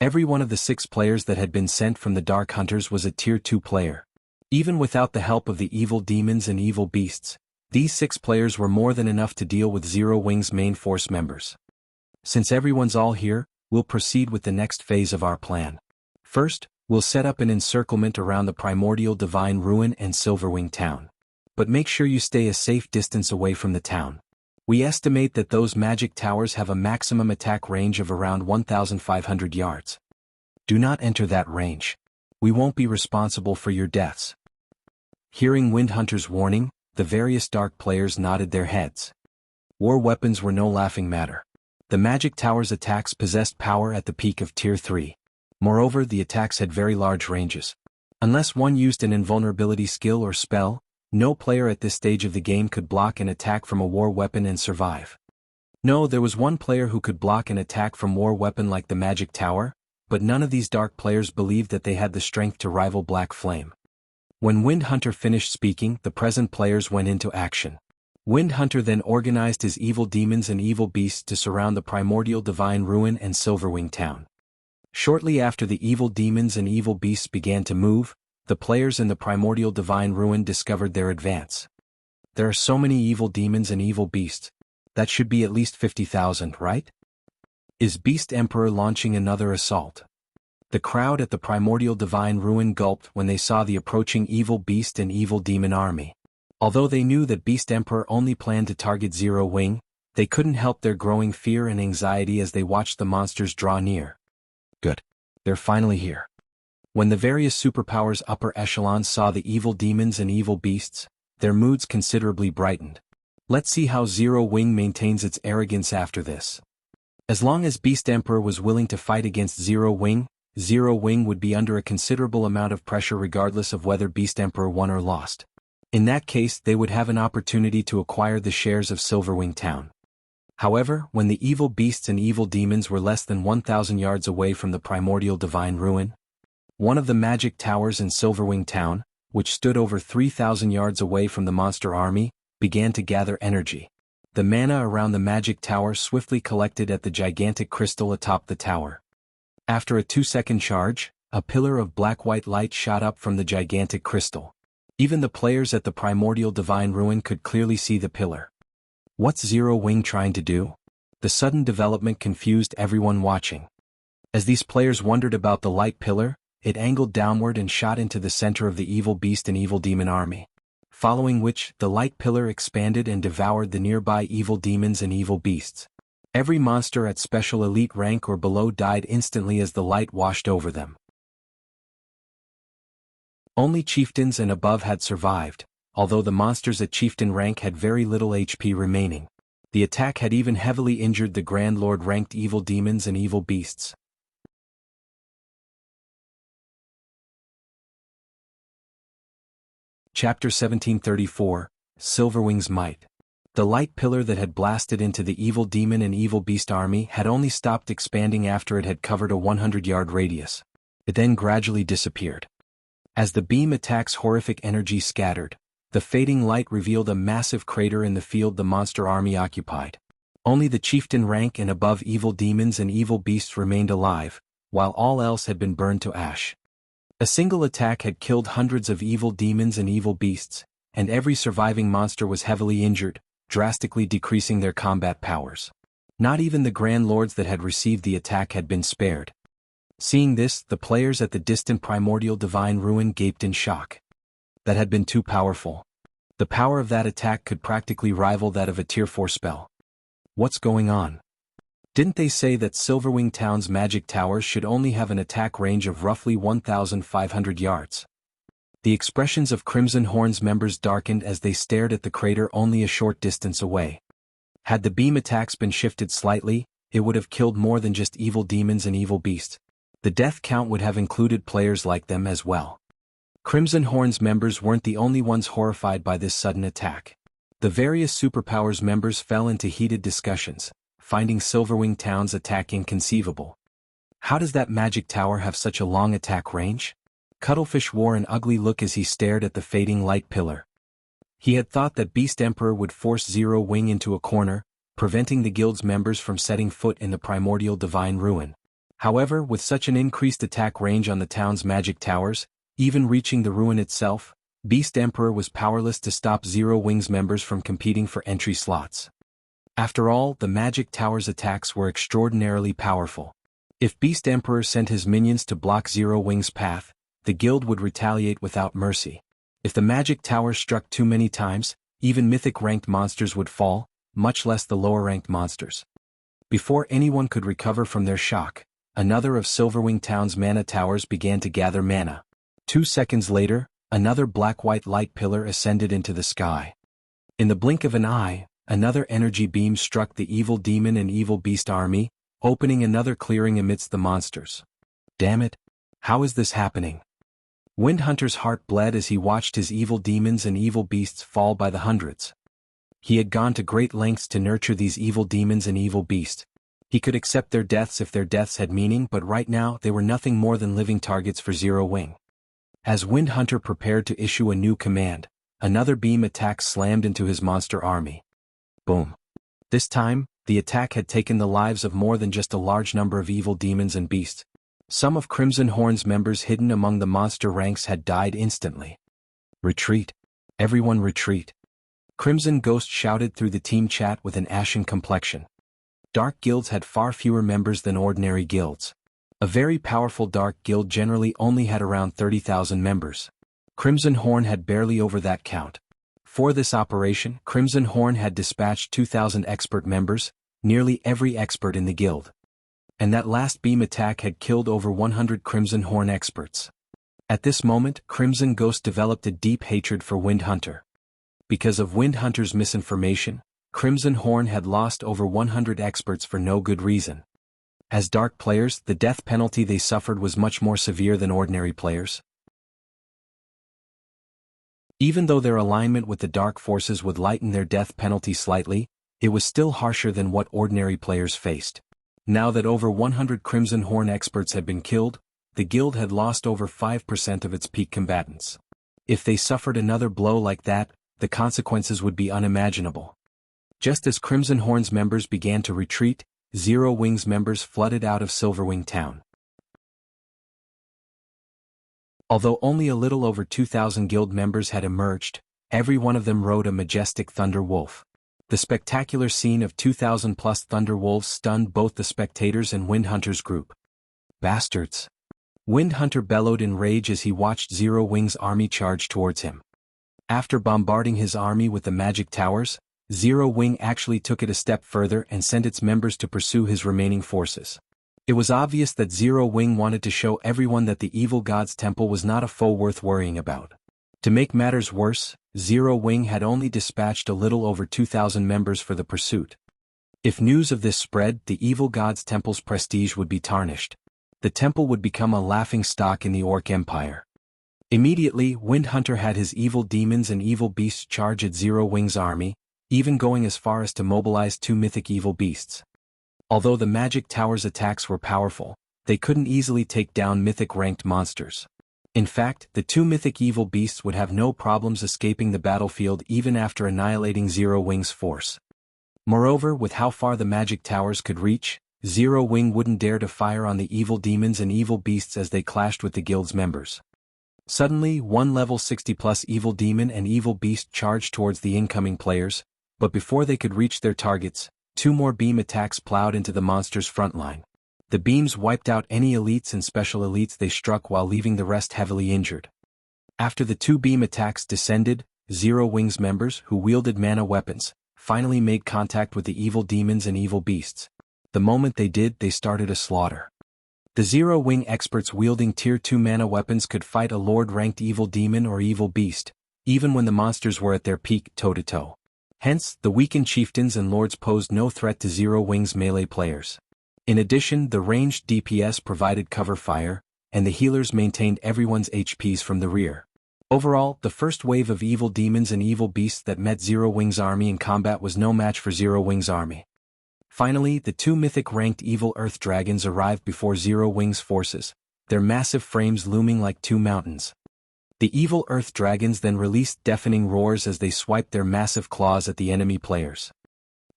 Every one of the 6 players that had been sent from the Dark Hunters was a Tier 2 player. Even without the help of the evil demons and evil beasts, these 6 players were more than enough to deal with Zero Wing's main force members. Since everyone's all here, we'll proceed with the next phase of our plan. First, we'll set up an encirclement around the Primordial Divine Ruin and Silverwing town. But make sure you stay a safe distance away from the town. We estimate that those magic towers have a maximum attack range of around 1,500 yards. Do not enter that range. We won't be responsible for your deaths. Hearing Windhunter's warning, the various dark players nodded their heads. War weapons were no laughing matter. The magic tower's attacks possessed power at the peak of Tier 3. Moreover, the attacks had very large ranges. Unless one used an invulnerability skill or spell, no player at this stage of the game could block an attack from a war weapon and survive. No, there was one player who could block an attack from war weapon like the magic tower, but none of these dark players believed that they had the strength to rival Black Flame. When Windhunter finished speaking, the present players went into action. Windhunter then organized his evil demons and evil beasts to surround the Primordial Divine Ruin and Silverwing town. Shortly after the evil demons and evil beasts began to move, the players in the Primordial Divine Ruin discovered their advance. There are so many evil demons and evil beasts. That should be at least 50,000, right? Is Beast Emperor launching another assault? The crowd at the Primordial Divine Ruin gulped when they saw the approaching evil beast and evil demon army. Although they knew that Beast Emperor only planned to target Zero Wing, they couldn't help their growing fear and anxiety as they watched the monsters draw near. Good. They're finally here. When the various superpowers upper echelons saw the evil demons and evil beasts, their moods considerably brightened. Let's see how Zero Wing maintains its arrogance after this. As long as Beast Emperor was willing to fight against Zero Wing would be under a considerable amount of pressure regardless of whether Beast Emperor won or lost. In that case, they would have an opportunity to acquire the shares of Silverwing Town. However, when the evil beasts and evil demons were less than 1,000 yards away from the Primordial Divine Ruin, one of the magic towers in Silverwing Town, which stood over 3,000 yards away from the monster army, began to gather energy. The mana around the magic tower swiftly collected at the gigantic crystal atop the tower. After a 2-second charge, a pillar of black-white light shot up from the gigantic crystal. Even the players at the Primordial Divine Ruin could clearly see the pillar. What's Zero Wing trying to do? The sudden development confused everyone watching. As these players wondered about the light pillar, it angled downward and shot into the center of the evil beast and evil demon army. Following which, the light pillar expanded and devoured the nearby evil demons and evil beasts. Every monster at special elite rank or below died instantly as the light washed over them. Only chieftains and above had survived, although the monsters at chieftain rank had very little HP remaining. The attack had even heavily injured the Grand Lord ranked evil demons and evil beasts. Chapter 1734, Silverwing's Might. The light pillar that had blasted into the evil demon and evil beast army had only stopped expanding after it had covered a 100-yard radius. It then gradually disappeared. As the beam attack's horrific energy scattered, the fading light revealed a massive crater in the field the monster army occupied. Only the chieftain rank and above evil demons and evil beasts remained alive, while all else had been burned to ash. A single attack had killed hundreds of evil demons and evil beasts, and every surviving monster was heavily injured, drastically decreasing their combat powers. Not even the Grand Lords that had received the attack had been spared. Seeing this, the players at the distant primordial divine ruin gaped in shock. That had been too powerful. The power of that attack could practically rival that of a Tier 4 spell. What's going on? Didn't they say that Silverwing Town's magic towers should only have an attack range of roughly 1,500 yards? The expressions of Crimson Horn's members darkened as they stared at the crater only a short distance away. Had the beam attacks been shifted slightly, it would have killed more than just evil demons and evil beasts. The death count would have included players like them as well. Crimson Horn's members weren't the only ones horrified by this sudden attack. The various superpowers members fell into heated discussions, finding Silverwing Town's attack inconceivable. How does that magic tower have such a long attack range? Cuttlefish wore an ugly look as he stared at the fading light pillar. He had thought that Beast Emperor would force Zero Wing into a corner, preventing the guild's members from setting foot in the primordial divine ruin. However, with such an increased attack range on the town's magic towers, even reaching the ruin itself, Beast Emperor was powerless to stop Zero Wing's members from competing for entry slots. After all, the magic tower's attacks were extraordinarily powerful. If Beast Emperor sent his minions to block Zero Wing's path, the guild would retaliate without mercy. If the magic tower struck too many times, even mythic-ranked monsters would fall, much less the lower-ranked monsters. Before anyone could recover from their shock, another of Silverwing Town's mana towers began to gather mana. 2 seconds later, another black-white light pillar ascended into the sky. In the blink of an eye, another energy beam struck the evil demon and evil beast army, opening another clearing amidst the monsters. Damn it! How is this happening? Windhunter's heart bled as he watched his evil demons and evil beasts fall by the hundreds. He had gone to great lengths to nurture these evil demons and evil beasts. He could accept their deaths if their deaths had meaning, but right now they were nothing more than living targets for Zero Wing. As Windhunter prepared to issue a new command, another beam attack slammed into his monster army. Boom. This time, the attack had taken the lives of more than just a large number of evil demons and beasts. Some of Crimson Horn's members hidden among the monster ranks had died instantly. Retreat. Everyone retreat. Crimson Ghost shouted through the team chat with an ashen complexion. Dark guilds had far fewer members than ordinary guilds. A very powerful dark guild generally only had around 30,000 members. Crimson Horn had barely over that count. For this operation, Crimson Horn had dispatched 2,000 expert members, nearly every expert in the guild. And that last beam attack had killed over 100 Crimson Horn experts. At this moment, Crimson Ghost developed a deep hatred for Windhunter. Because of Windhunter's misinformation, Crimson Horn had lost over 100 experts for no good reason. As dark players, the death penalty they suffered was much more severe than ordinary players. Even though their alignment with the dark forces would lighten their death penalty slightly, it was still harsher than what ordinary players faced. Now that over 100 Crimson Horn experts had been killed, the guild had lost over 5% of its peak combatants. If they suffered another blow like that, the consequences would be unimaginable. Just as Crimson Horn's members began to retreat, Zero Wing's members flooded out of Silverwing Town. Although only a little over 2,000 guild members had emerged, every one of them rode a majestic thunder wolf. The spectacular scene of 2,000+ thunder wolves stunned both the spectators and Windhunter's group. Bastards! Windhunter bellowed in rage as he watched Zero Wing's army charge towards him. After bombarding his army with the magic towers, Zero Wing actually took it a step further and sent its members to pursue his remaining forces. It was obvious that Zero Wing wanted to show everyone that the evil god's temple was not a foe worth worrying about. To make matters worse, Zero Wing had only dispatched a little over 2,000 members for the pursuit. If news of this spread, the evil god's temple's prestige would be tarnished. The temple would become a laughingstock in the Orc Empire. Immediately, Windhunter had his evil demons and evil beasts charge at Zero Wing's army, even going as far as to mobilize 2 mythic evil beasts. Although the magic tower's attacks were powerful, they couldn't easily take down mythic-ranked monsters. In fact, the 2 mythic evil beasts would have no problems escaping the battlefield even after annihilating Zero Wing's force. Moreover, with how far the magic towers could reach, Zero Wing wouldn't dare to fire on the evil demons and evil beasts as they clashed with the guild's members. Suddenly, one level 60+ evil demon and evil beast charged towards the incoming players, but before they could reach their targets, 2 more beam attacks plowed into the monster's front line. The beams wiped out any elites and special elites they struck while leaving the rest heavily injured. After the 2 beam attacks descended, Zero Wing's members, who wielded mana weapons, finally made contact with the evil demons and evil beasts. The moment they did, they started a slaughter. The Zero Wing experts wielding Tier 2 mana weapons could fight a Lord-ranked evil demon or evil beast, even when the monsters were at their peak toe-to-toe. Hence, the weakened chieftains and lords posed no threat to Zero Wing's melee players. In addition, the ranged DPS provided cover fire, and the healers maintained everyone's HPs from the rear. Overall, the first wave of evil demons and evil beasts that met Zero Wing's army in combat was no match for Zero Wing's army. Finally, the 2 mythic-ranked evil earth dragons arrived before Zero Wing's forces, their massive frames looming like 2 mountains. The evil earth dragons then released deafening roars as they swiped their massive claws at the enemy players.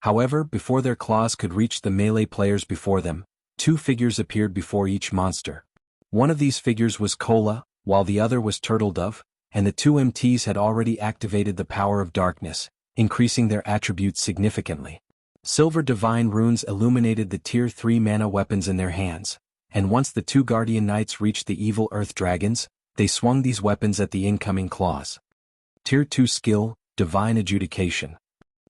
However, before their claws could reach the melee players before them, 2 figures appeared before each monster. One of these figures was Kola, while the other was Turtledove, and the 2 MTs had already activated the power of darkness, increasing their attributes significantly. Silver divine runes illuminated the Tier 3 mana weapons in their hands, and once the 2 guardian knights reached the evil earth dragons, they swung these weapons at the incoming claws. Tier 2 skill, Divine Adjudication.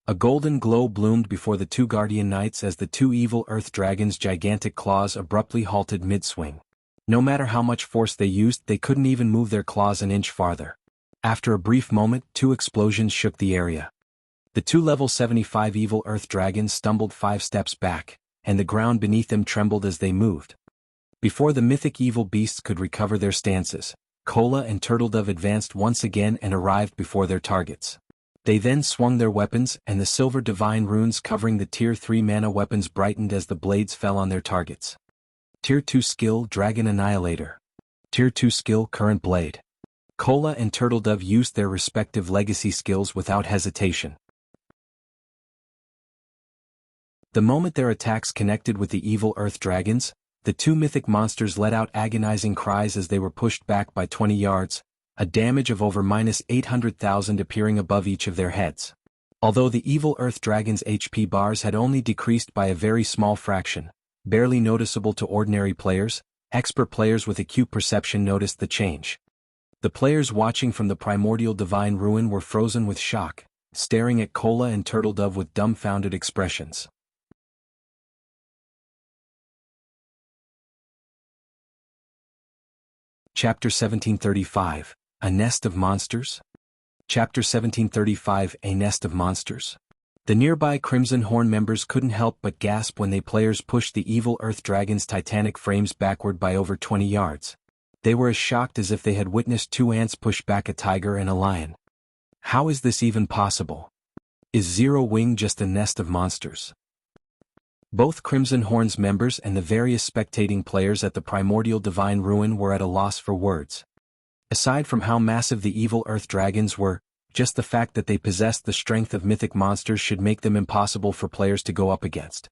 A golden glow bloomed before the 2 guardian knights as the 2 evil earth dragons' gigantic claws abruptly halted mid-swing. No matter how much force they used, they couldn't even move their claws an inch farther. After a brief moment, 2 explosions shook the area. The 2 level 75 evil earth dragons stumbled 5 steps back, and the ground beneath them trembled as they moved. Before the mythic evil beasts could recover their stances, Kola and Turtledove advanced once again and arrived before their targets. They then swung their weapons, and the silver divine runes covering the Tier 3 mana weapons brightened as the blades fell on their targets. Tier 2 skill, Dragon Annihilator. Tier 2 skill, Current Blade. Kola and Turtledove used their respective legacy skills without hesitation. The moment their attacks connected with the evil earth dragons, the 2 mythic monsters let out agonizing cries as they were pushed back by 20 yards, a damage of over -800,000 appearing above each of their heads. Although the evil earth dragons' HP bars had only decreased by a very small fraction, barely noticeable to ordinary players, expert players with acute perception noticed the change. The players watching from the primordial divine ruin were frozen with shock, staring at Kola and Turtledove with dumbfounded expressions. Chapter 1735, A Nest of Monsters? Chapter 1735, A Nest of Monsters? The nearby Crimson Horn members couldn't help but gasp when they players pushed the evil earth dragon's titanic frames backward by over 20 yards. They were as shocked as if they had witnessed 2 ants push back a tiger and a lion. How is this even possible? Is Zero Wing just a nest of monsters? Both Crimson Horn's members and the various spectating players at the primordial divine ruin were at a loss for words. Aside from how massive the evil earth dragons were, just the fact that they possessed the strength of mythic monsters should make them impossible for players to go up against.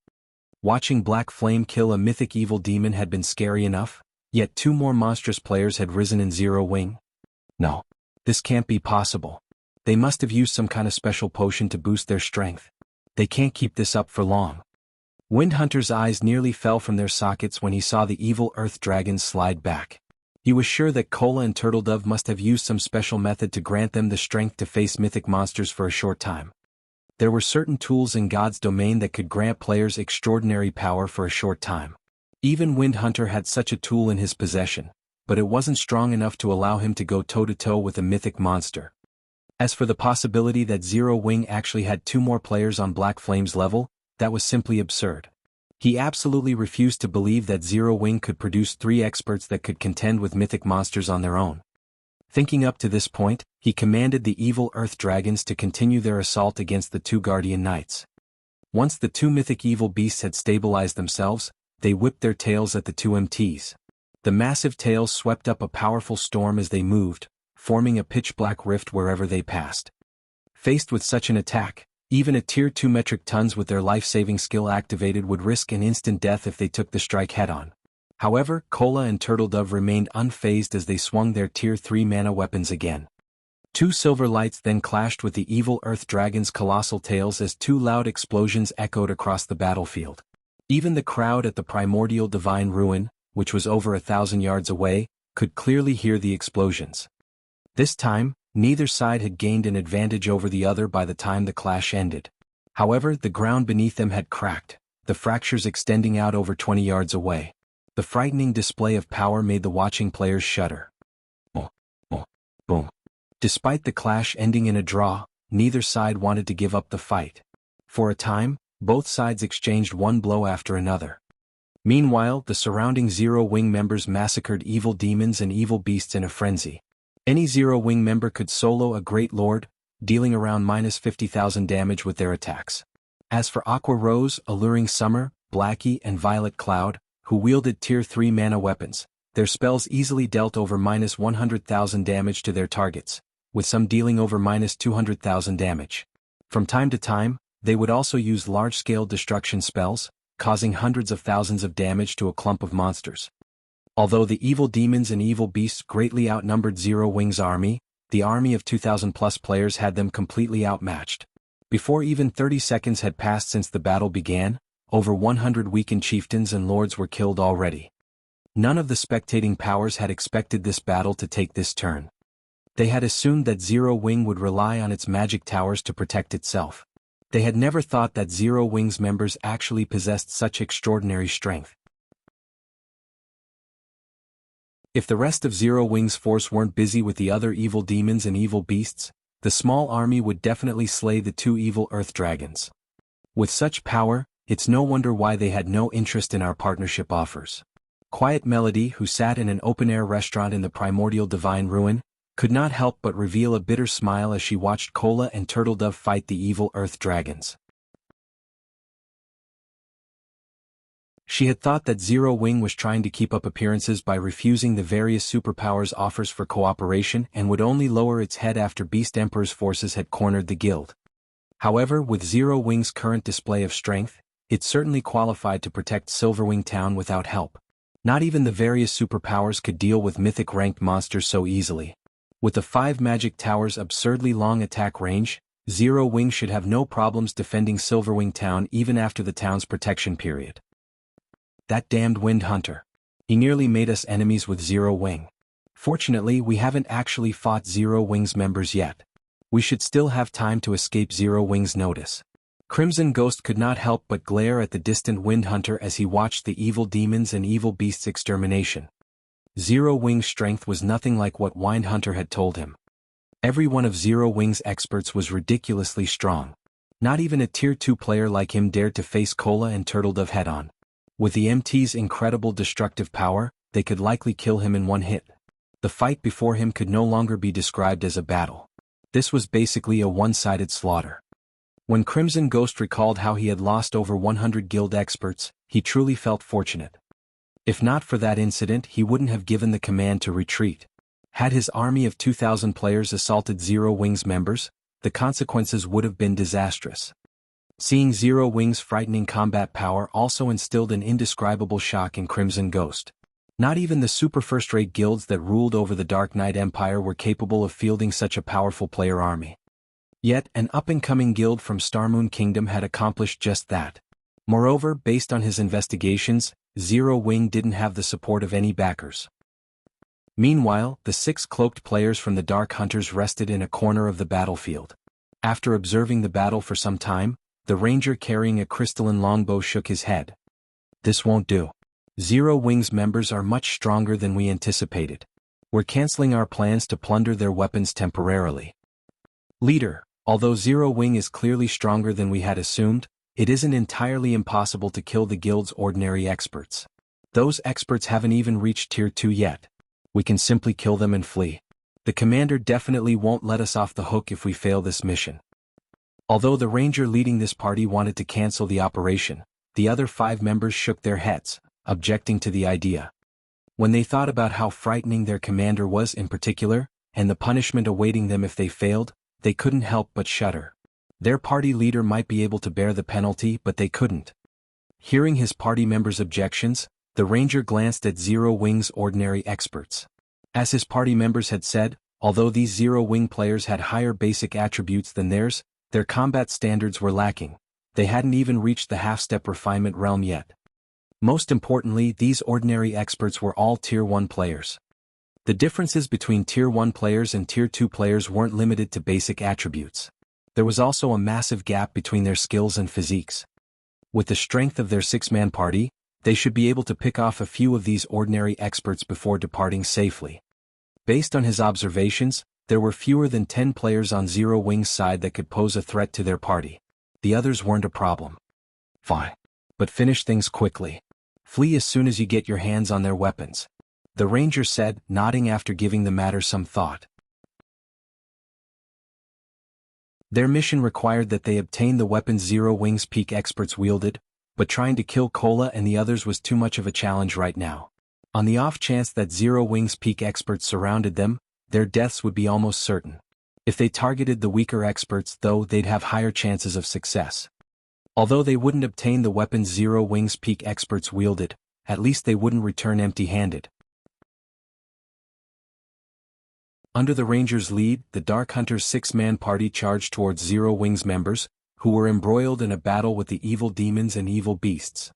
Watching Black Flame kill a mythic evil demon had been scary enough, yet 2 more monstrous players had risen in Zero Wing. No. This can't be possible. They must have used some kind of special potion to boost their strength. They can't keep this up for long. Windhunter's eyes nearly fell from their sockets when he saw the evil earth dragons slide back. He was sure that Kola and Turtledove must have used some special method to grant them the strength to face mythic monsters for a short time. There were certain tools in God's domain that could grant players extraordinary power for a short time. Even Windhunter had such a tool in his possession, but it wasn't strong enough to allow him to go toe-to-toe with a mythic monster. As for the possibility that Zero Wing actually had 2 more players on Black Flame's level, that was simply absurd. He absolutely refused to believe that Zero Wing could produce 3 experts that could contend with mythic monsters on their own. Thinking up to this point, he commanded the evil Earth Dragons to continue their assault against the two Guardian Knights. Once the two mythic evil beasts had stabilized themselves, they whipped their tails at the two MTs. The massive tails swept up a powerful storm as they moved, forming a pitch-black rift wherever they passed. Faced with such an attack, even a Tier 2 metric tons with their life-saving skill activated would risk an instant death if they took the strike head-on. However, Cola and Turtledove remained unfazed as they swung their Tier 3 mana weapons again. Two silver lights then clashed with the evil Earth Dragon's colossal tails as two loud explosions echoed across the battlefield. Even the crowd at the primordial divine ruin, which was over 1,000 yards away, could clearly hear the explosions. This time, neither side had gained an advantage over the other by the time the clash ended. However, the ground beneath them had cracked, the fractures extending out over 20 yards away. The frightening display of power made the watching players shudder. Boom, boom, boom. Despite the clash ending in a draw, neither side wanted to give up the fight. For a time, both sides exchanged one blow after another. Meanwhile, the surrounding Zero-Wing members massacred evil demons and evil beasts in a frenzy. Any Zero-Wing member could solo a Great Lord, dealing around -50,000 damage with their attacks. As for Aqua Rose, Alluring Summer, Blackie and Violet Cloud, who wielded Tier 3 mana weapons, their spells easily dealt over -100,000 damage to their targets, with some dealing over -200,000 damage. From time to time, they would also use large-scale destruction spells, causing hundreds of thousands of damage to a clump of monsters. Although the evil demons and evil beasts greatly outnumbered Zero-Wing's army, the army of 2,000+ players had them completely outmatched. Before even 30 seconds had passed since the battle began, over 100 weakened chieftains and lords were killed already. None of the spectating powers had expected this battle to take this turn. They had assumed that Zero-Wing would rely on its magic towers to protect itself. They had never thought that Zero-Wing's members actually possessed such extraordinary strength. If the rest of Zero-Wing's force weren't busy with the other evil demons and evil beasts, the small army would definitely slay the two evil Earth Dragons. With such power, it's no wonder why they had no interest in our partnership offers. Quiet Melody, who sat in an open-air restaurant in the primordial divine ruin, could not help but reveal a bitter smile as she watched Cola and Turtledove fight the evil Earth Dragons. She had thought that Zero-Wing was trying to keep up appearances by refusing the various superpowers' offers for cooperation and would only lower its head after Beast Emperor's forces had cornered the guild. However, with Zero-Wing's current display of strength, it certainly qualified to protect Silverwing Town without help. Not even the various superpowers could deal with mythic-ranked monsters so easily. With the 5 magic towers' absurdly long attack range, Zero-Wing should have no problems defending Silverwing Town even after the town's protection period. That damned Wind Hunter. He nearly made us enemies with Zero-Wing. Fortunately, we haven't actually fought Zero-Wing's members yet. We should still have time to escape Zero-Wing's notice. Crimson Ghost could not help but glare at the distant Wind Hunter as he watched the evil demons and evil beasts' extermination. Zero-Wing's strength was nothing like what Wind Hunter had told him. Every one of Zero-Wing's experts was ridiculously strong. Not even a Tier 2 player like him dared to face Cola and Turtledove head-on. With the MT's incredible destructive power, they could likely kill him in one hit. The fight before him could no longer be described as a battle. This was basically a one-sided slaughter. When Crimson Ghost recalled how he had lost over 100 guild experts, he truly felt fortunate. If not for that incident, he wouldn't have given the command to retreat. Had his army of 2,000 players assaulted Zero-Wing's members, the consequences would have been disastrous. Seeing Zero-Wing's frightening combat power also instilled an indescribable shock in Crimson Ghost. Not even the super first-rate guilds that ruled over the Dark Knight Empire were capable of fielding such a powerful player army. Yet, an up-and-coming guild from Starmoon Kingdom had accomplished just that. Moreover, based on his investigations, Zero-Wing didn't have the support of any backers. Meanwhile, the 6 cloaked players from the Dark Hunters rested in a corner of the battlefield. After observing the battle for some time, the ranger carrying a crystalline longbow shook his head. This won't do. Zero-Wing's members are much stronger than we anticipated. We're canceling our plans to plunder their weapons temporarily. Leader, although Zero-Wing is clearly stronger than we had assumed, it isn't entirely impossible to kill the guild's ordinary experts. Those experts haven't even reached Tier 2 yet. We can simply kill them and flee. The commander definitely won't let us off the hook if we fail this mission. Although the ranger leading this party wanted to cancel the operation, the other 5 members shook their heads, objecting to the idea. When they thought about how frightening their commander was in particular, and the punishment awaiting them if they failed, they couldn't help but shudder. Their party leader might be able to bear the penalty, but they couldn't. Hearing his party members' objections, the ranger glanced at Zero Wing's ordinary experts. As his party members had said, although these Zero Wing players had higher basic attributes than theirs, their combat standards were lacking. They hadn't even reached the half-step refinement realm yet. Most importantly, these ordinary experts were all Tier 1 players. The differences between Tier 1 players and Tier 2 players weren't limited to basic attributes. There was also a massive gap between their skills and physiques. With the strength of their 6-man party, they should be able to pick off a few of these ordinary experts before departing safely. Based on his observations, there were fewer than 10 players on Zero Wing's side that could pose a threat to their party. The others weren't a problem. Fine. But finish things quickly. Flee as soon as you get your hands on their weapons, the ranger said, nodding after giving the matter some thought. Their mission required that they obtain the weapons Zero Wing's peak experts wielded, but trying to kill Cola and the others was too much of a challenge right now. On the off chance that Zero Wing's peak experts surrounded them, their deaths would be almost certain. If they targeted the weaker experts, though, they'd have higher chances of success. Although they wouldn't obtain the weapons Zero Wing's peak experts wielded, at least they wouldn't return empty-handed. Under the Ranger's lead, the Dark Hunter's 6-man party charged towards Zero Wing's members, who were embroiled in a battle with the evil demons and evil beasts.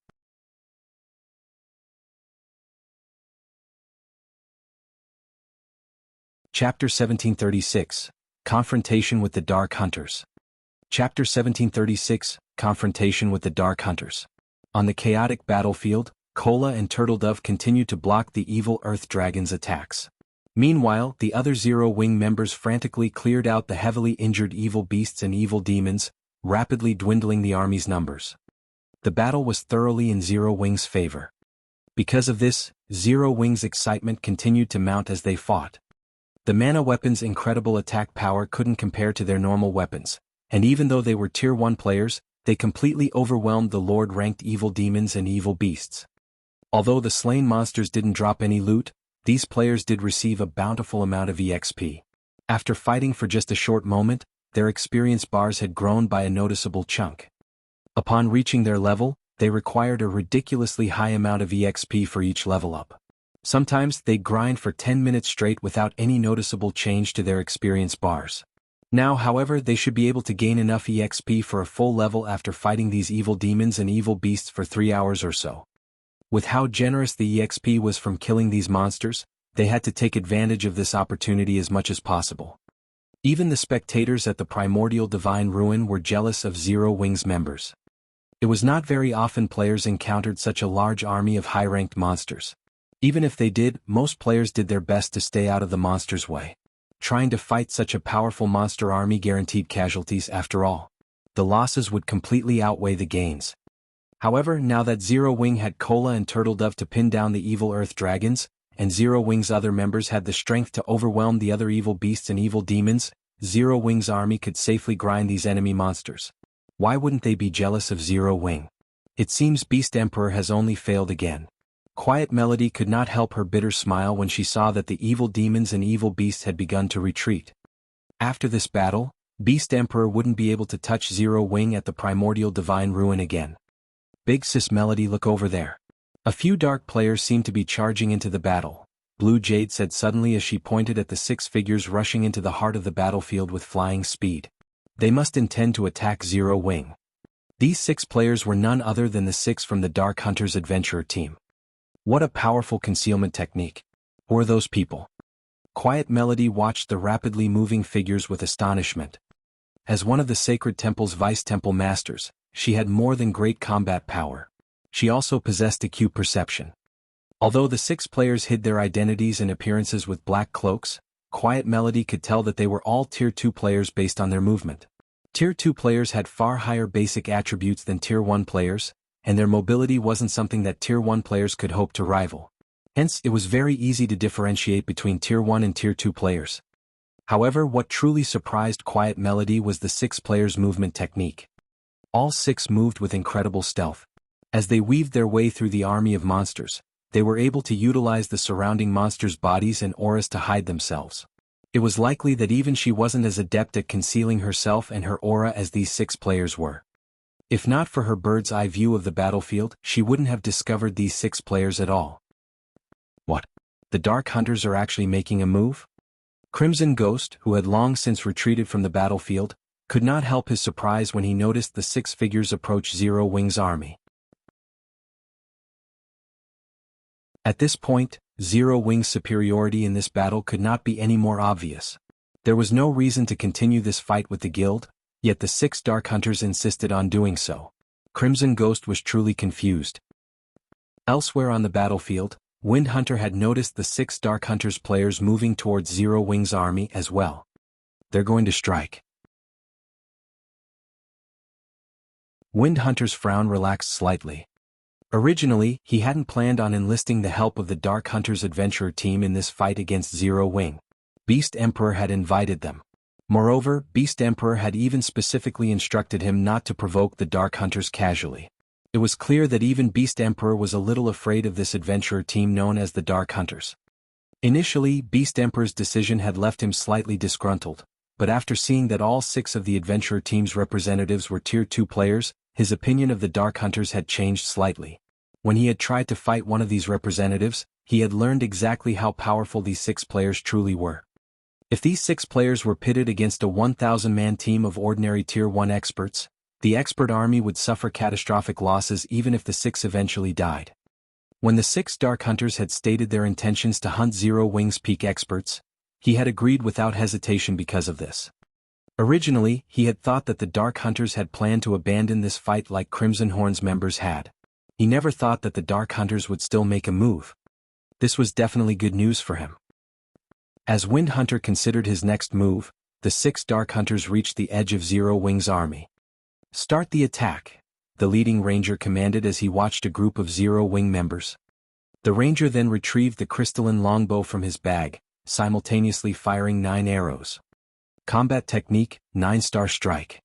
Chapter 1736, Confrontation with the Dark Hunters. Chapter 1736, Confrontation with the Dark Hunters. On the chaotic battlefield, Cola and Turtledove continued to block the evil Earth Dragon's attacks. Meanwhile, the other Zero Wing members frantically cleared out the heavily injured evil beasts and evil demons, rapidly dwindling the army's numbers. The battle was thoroughly in Zero Wing's favor. Because of this, Zero Wing's excitement continued to mount as they fought. The mana weapons' incredible attack power couldn't compare to their normal weapons, and even though they were Tier 1 players, they completely overwhelmed the Lord-ranked evil demons and evil beasts. Although the slain monsters didn't drop any loot, these players did receive a bountiful amount of EXP. After fighting for just a short moment, their experience bars had grown by a noticeable chunk. Upon reaching their level, they required a ridiculously high amount of EXP for each level up. Sometimes they'd grind for 10 minutes straight without any noticeable change to their experience bars. Now, however, they should be able to gain enough EXP for a full level after fighting these evil demons and evil beasts for 3 hours or so. With how generous the EXP was from killing these monsters, they had to take advantage of this opportunity as much as possible. Even the spectators at the primordial divine ruin were jealous of Zero Wing's members. It was not very often players encountered such a large army of high-ranked monsters. Even if they did, most players did their best to stay out of the monsters' way. Trying to fight such a powerful monster army guaranteed casualties after all. The losses would completely outweigh the gains. However, now that Zero Wing had Cola and Turtledove to pin down the evil Earth Dragons, and Zero Wing's other members had the strength to overwhelm the other evil beasts and evil demons, Zero Wing's army could safely grind these enemy monsters. Why wouldn't they be jealous of Zero Wing? It seems Beast Emperor has only failed again. Quiet Melody could not help her bitter smile when she saw that the evil demons and evil beasts had begun to retreat. After this battle, Beast Emperor wouldn't be able to touch Zero Wing at the primordial divine ruin again. Big Sis Melody, look over there. A few dark players seem to be charging into the battle, Blue Jade said suddenly as she pointed at the 6 figures rushing into the heart of the battlefield with flying speed. They must intend to attack Zero Wing. These 6 players were none other than the 6 from the Dark Hunters Adventurer team. What a powerful concealment technique. Who are those people? Quiet Melody watched the rapidly moving figures with astonishment. As one of the Sacred Temple's Vice Temple Masters, she had more than great combat power. She also possessed acute perception. Although the 6 players hid their identities and appearances with black cloaks, Quiet Melody could tell that they were all Tier 2 players based on their movement. Tier 2 players had far higher basic attributes than Tier 1 players, and their mobility wasn't something that Tier 1 players could hope to rival. Hence, it was very easy to differentiate between Tier 1 and Tier 2 players. However, what truly surprised Quiet Melody was the 6 players' movement technique. All 6 moved with incredible stealth. As they weaved their way through the army of monsters, they were able to utilize the surrounding monsters' bodies and auras to hide themselves. It was likely that even she wasn't as adept at concealing herself and her aura as these 6 players were. If not for her bird's eye view of the battlefield, she wouldn't have discovered these 6 players at all. What? The Dark Hunters are actually making a move? Crimson Ghost, who had long since retreated from the battlefield, could not help his surprise when he noticed the 6 figures approach Zero Wing's army. At this point, Zero Wing's superiority in this battle could not be any more obvious. There was no reason to continue this fight with the guild, yet the 6 Dark Hunters insisted on doing so. Crimson Ghost was truly confused. Elsewhere on the battlefield, Wind Hunter had noticed the 6 Dark Hunters players moving towards Zero Wing's army as well. They're going to strike. Wind Hunter's frown relaxed slightly. Originally, he hadn't planned on enlisting the help of the Dark Hunters adventurer team in this fight against Zero Wing. Beast Emperor had invited them. Moreover, Beast Emperor had even specifically instructed him not to provoke the Dark Hunters casually. It was clear that even Beast Emperor was a little afraid of this adventurer team known as the Dark Hunters. Initially, Beast Emperor's decision had left him slightly disgruntled, but after seeing that all 6 of the adventurer team's representatives were Tier 2 players, his opinion of the Dark Hunters had changed slightly. When he had tried to fight one of these representatives, he had learned exactly how powerful these 6 players truly were. If these 6 players were pitted against a 1,000-man team of ordinary Tier 1 experts, the expert army would suffer catastrophic losses even if the 6 eventually died. When the 6 Dark Hunters had stated their intentions to hunt Zero Wing's peak experts, he had agreed without hesitation because of this. Originally, he had thought that the Dark Hunters had planned to abandon this fight like Crimson Horn's members had. He never thought that the Dark Hunters would still make a move. This was definitely good news for him. As Wind Hunter considered his next move, the 6 Dark Hunters reached the edge of Zero Wing's army. "Start the attack," the leading ranger commanded as he watched a group of Zero Wing members. The ranger then retrieved the crystalline longbow from his bag, simultaneously firing 9 arrows. Combat technique, 9-star strike.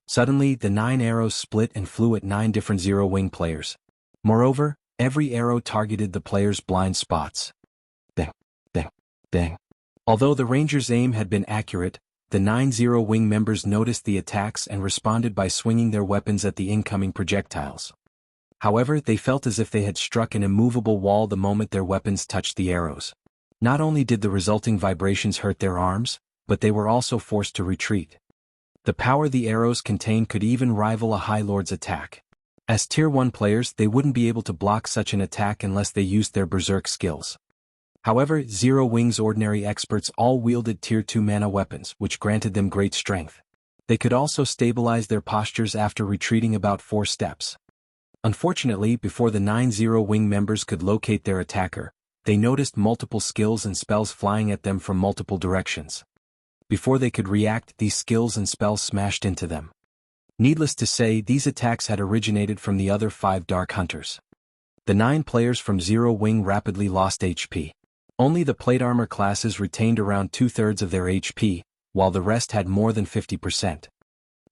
Suddenly, the 9 arrows split and flew at 9 different Zero Wing players. Moreover, every arrow targeted the players' blind spots. Bang, bang, bang. Although the ranger's aim had been accurate, the 9 Zero Wing members noticed the attacks and responded by swinging their weapons at the incoming projectiles. However, they felt as if they had struck an immovable wall the moment their weapons touched the arrows. Not only did the resulting vibrations hurt their arms, but they were also forced to retreat. The power the arrows contained could even rival a High Lord's attack. As Tier 1 players, they wouldn't be able to block such an attack unless they used their berserk skills. However, Zero Wing's ordinary experts all wielded Tier 2 mana weapons, which granted them great strength. They could also stabilize their postures after retreating about 4 steps. Unfortunately, before the 9 Zero Wing members could locate their attacker, they noticed multiple skills and spells flying at them from multiple directions. Before they could react, these skills and spells smashed into them. Needless to say, these attacks had originated from the other 5 Dark Hunters. The 9 players from Zero Wing rapidly lost HP. Only the plate armor classes retained around 2/3 of their HP, while the rest had more than 50%.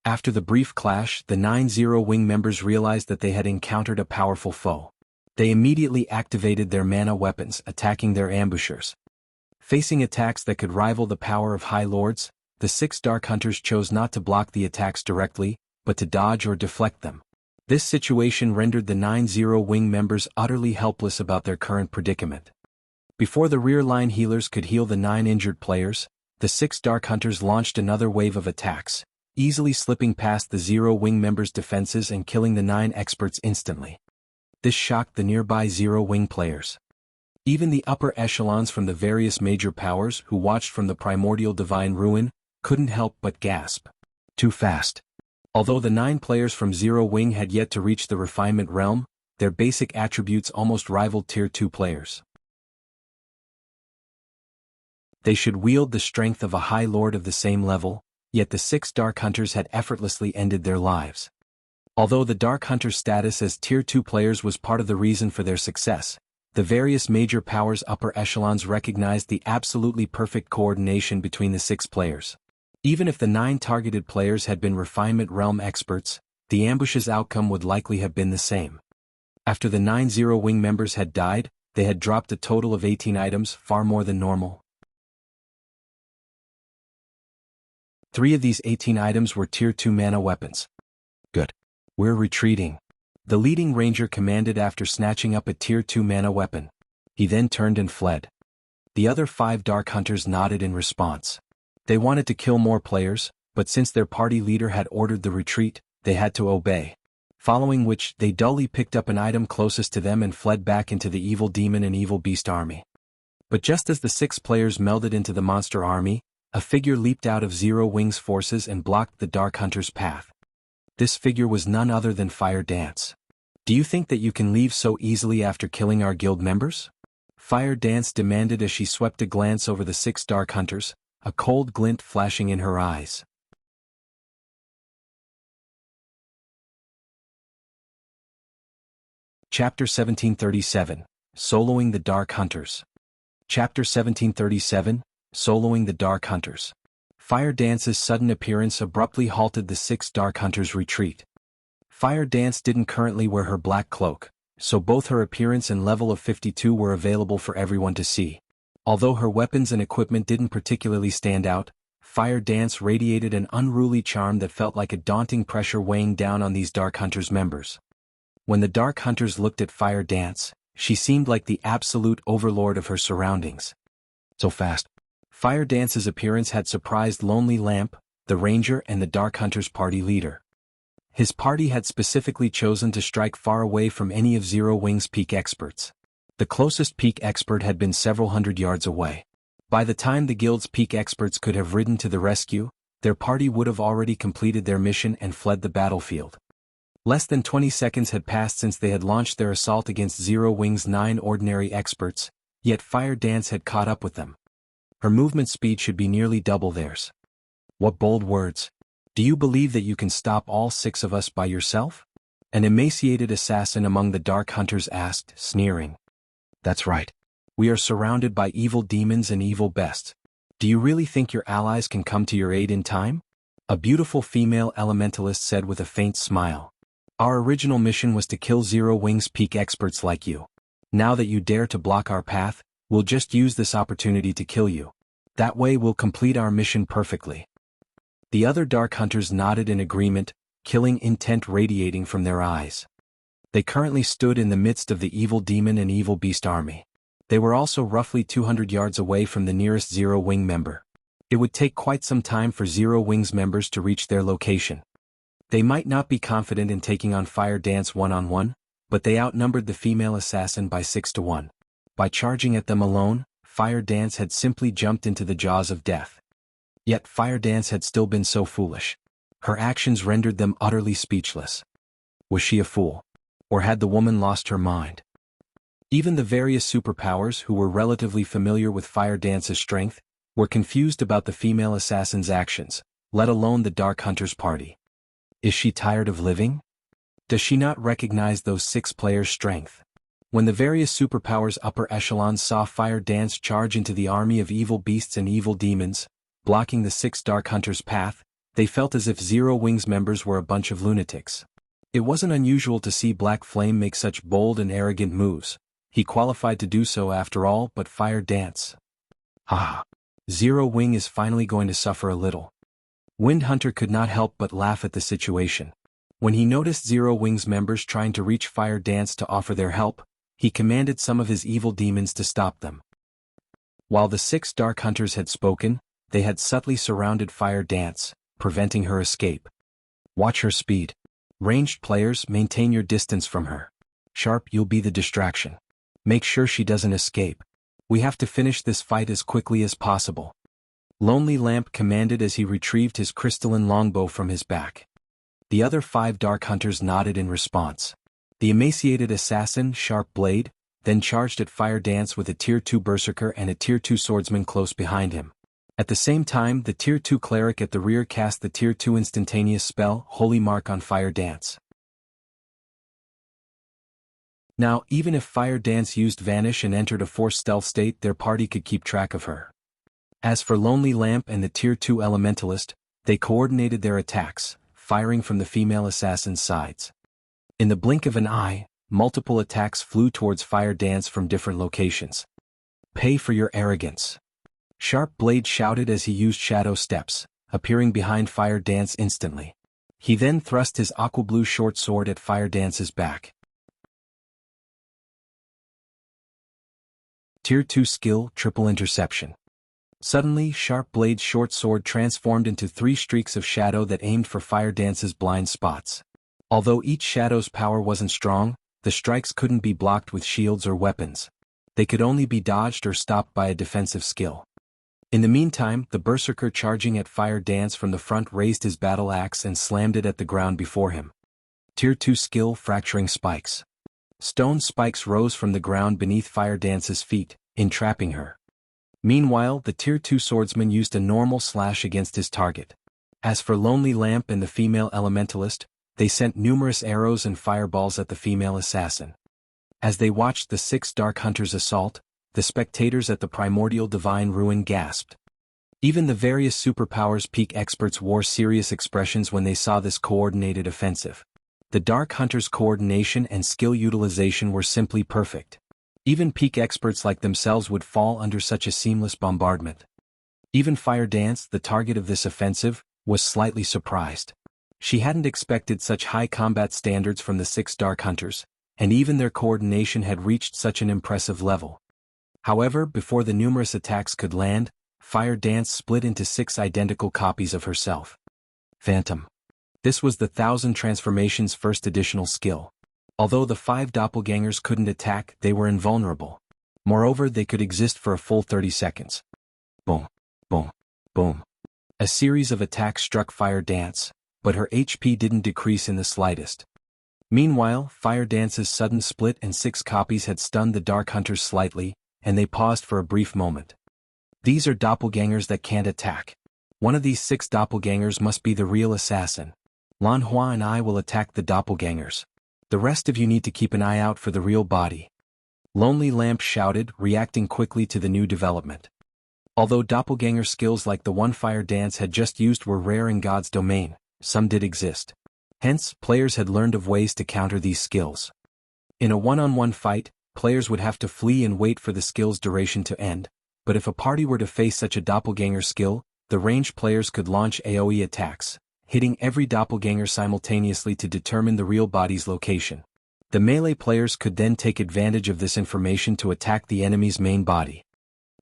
After the brief clash, the 9 Zero Wing members realized that they had encountered a powerful foe. They immediately activated their mana weapons, attacking their ambushers. Facing attacks that could rival the power of High Lords, the 6 Dark Hunters chose not to block the attacks directly, but to dodge or deflect them. This situation rendered the 9 Zero Wing members utterly helpless about their current predicament. Before the rear-line healers could heal the 9 injured players, the 6 Dark Hunters launched another wave of attacks, easily slipping past the Zero Wing members' defenses and killing the 9 experts instantly. This shocked the nearby Zero Wing players. Even the upper echelons from the various major powers who watched from the primordial divine ruin couldn't help but gasp. Too fast. Although the 9 players from Zero Wing had yet to reach the refinement realm, their basic attributes almost rivaled Tier 2 players. They should wield the strength of a High Lord of the same level, yet the 6 Dark Hunters had effortlessly ended their lives. Although the Dark Hunter status as Tier 2 players was part of the reason for their success, The various major powers' upper echelons recognized the absolutely perfect coordination between the 6 players. Even if the 9 targeted players had been refinement realm experts, the ambush's outcome would likely have been the same. After the 9 Zero-Wing members had died, they had dropped a total of 18 items, far more than normal. 3 of these 18 items were Tier 2 mana weapons. Good. We're retreating. The leading ranger commanded after snatching up a Tier 2 mana weapon. He then turned and fled. The other 5 Dark Hunters nodded in response. They wanted to kill more players, but since their party leader had ordered the retreat, they had to obey. Following which, they dully picked up an item closest to them and fled back into the evil demon and evil beast army. But just as the 6 players melded into the monster army, a figure leaped out of Zero-Wing's forces and blocked the Dark Hunter's path. This figure was none other than Fire Dance. Do you think that you can leave so easily after killing our guild members? Fire Dance demanded as she swept a glance over the 6 Dark Hunters, a cold glint flashing in her eyes. Chapter 1737, Soloing the Dark Hunters. Chapter 1737, Soloing the Dark Hunters. Fire Dance's sudden appearance abruptly halted the 6 Dark Hunters' retreat. Fire Dance didn't currently wear her black cloak, so both her appearance and level of 52 were available for everyone to see. Although her weapons and equipment didn't particularly stand out, Fire Dance radiated an unruly charm that felt like a daunting pressure weighing down on these Dark Hunters members. When the Dark Hunters looked at Fire Dance, she seemed like the absolute overlord of her surroundings. So fast. Fire Dance's appearance had surprised Lonely Lamp, the ranger and the Dark Hunters' party leader. His party had specifically chosen to strike far away from any of Zero-Wing's peak experts. The closest peak expert had been several hundred yards away. By the time the guild's peak experts could have ridden to the rescue, their party would have already completed their mission and fled the battlefield. Less than 20 seconds had passed since they had launched their assault against Zero-Wing's 9 ordinary experts, yet Fire Dance had caught up with them. Her movement speed should be nearly double theirs. What bold words. Do you believe that you can stop all 6 of us by yourself? An emaciated assassin among the Dark Hunters asked, sneering. That's right. We are surrounded by evil demons and evil beasts. Do you really think your allies can come to your aid in time? A beautiful female elementalist said with a faint smile. Our original mission was to kill Zero-Wing's peak experts like you. Now that you dare to block our path, we'll just use this opportunity to kill you. That way we'll complete our mission perfectly. The other Dark Hunters nodded in agreement, killing intent radiating from their eyes. They currently stood in the midst of the evil demon and evil beast army. They were also roughly 200 yards away from the nearest Zero-Wing member. It would take quite some time for Zero-Wing's members to reach their location. They might not be confident in taking on Fire Dance one-on-one, but they outnumbered the female assassin by 6 to 1. By charging at them alone, Fire Dance had simply jumped into the jaws of death. Yet Fire Dance had still been so foolish. Her actions rendered them utterly speechless. Was she a fool? Or had the woman lost her mind? Even the various superpowers who were relatively familiar with Fire Dance's strength were confused about the female assassin's actions, let alone the Dark Hunters' party. Is she tired of living? Does she not recognize those 6 players' strength? When the various superpowers' upper echelons saw Fire Dance charge into the army of evil beasts and evil demons, blocking the 6 Dark Hunters' path, they felt as if Zero-Wing's members were a bunch of lunatics. It wasn't unusual to see Black Flame make such bold and arrogant moves. He qualified to do so after all, but Fire Dance. Ah! Zero-Wing is finally going to suffer a little. Wind Hunter could not help but laugh at the situation. When he noticed Zero-Wing's members trying to reach Fire Dance to offer their help, he commanded some of his evil demons to stop them. While the 6 Dark Hunters had spoken, they had subtly surrounded Fire Dance, preventing her escape. Watch her speed. Ranged players, maintain your distance from her. Sharp, you'll be the distraction. Make sure she doesn't escape. We have to finish this fight as quickly as possible. Lonely Lamp commanded as he retrieved his crystalline longbow from his back. The other 5 Dark Hunters nodded in response. The emaciated assassin, Sharp Blade, then charged at Fire Dance with a Tier 2 Berserker and a Tier 2 Swordsman close behind him. At the same time, the Tier 2 Cleric at the rear cast the Tier 2 instantaneous spell, Holy Mark on Fire Dance. Now, even if Fire Dance used Vanish and entered a forced stealth state, their party could keep track of her. As for Lonely Lamp and the Tier 2 Elementalist, they coordinated their attacks, firing from the female assassin's sides. In the blink of an eye, multiple attacks flew towards Fire Dance from different locations. "Pay for your arrogance." Sharp Blade shouted as he used shadow steps, appearing behind Fire Dance instantly. He then thrust his aqua-blue short sword at Fire Dance's back. Tier 2 skill, Triple Interception. Suddenly, Sharp Blade's short sword transformed into 3 streaks of shadow that aimed for Fire Dance's blind spots. Although each shadow's power wasn't strong, the strikes couldn't be blocked with shields or weapons. They could only be dodged or stopped by a defensive skill. In the meantime, the Berserker charging at Fire Dance from the front raised his battle axe and slammed it at the ground before him. Tier 2 skill, Fracturing Spikes. Stone spikes rose from the ground beneath Fire Dance's feet, entrapping her. Meanwhile, the Tier 2 swordsman used a normal slash against his target. As for Lonely Lamp and the female elementalist, they sent numerous arrows and fireballs at the female assassin. As they watched the 6 Dark Hunters assault, the spectators at the Primordial Divine Ruin gasped. Even the various superpowers peak experts wore serious expressions when they saw this coordinated offensive. The Dark Hunters' coordination and skill utilization were simply perfect. Even peak experts like themselves would fall under such a seamless bombardment. Even Fire Dance, the target of this offensive, was slightly surprised. She hadn't expected such high combat standards from the 6 Dark Hunters, and even their coordination had reached such an impressive level. However, before the numerous attacks could land, Fire Dance split into 6 identical copies of herself. Phantom. This was the 1000 Transformations' first additional skill. Although the 5 doppelgangers couldn't attack, they were invulnerable. Moreover, they could exist for a full 30 seconds. Boom, boom, boom. A series of attacks struck Fire Dance, but her HP didn't decrease in the slightest. Meanwhile, Fire Dance's sudden split and 6 copies had stunned the Dark Hunters slightly, and they paused for a brief moment. These are doppelgangers that can't attack. One of these 6 doppelgangers must be the real assassin. Lan Hua and I will attack the doppelgangers. The rest of you need to keep an eye out for the real body. Lonely Lamp shouted, reacting quickly to the new development. Although doppelganger skills like the one Fire Dance had just used were rare in God's domain, some did exist. Hence, players had learned of ways to counter these skills. In a one-on-one fight, players would have to flee and wait for the skill's duration to end, but if a party were to face such a doppelganger skill, the ranged players could launch AoE attacks, hitting every doppelganger simultaneously to determine the real body's location. The melee players could then take advantage of this information to attack the enemy's main body.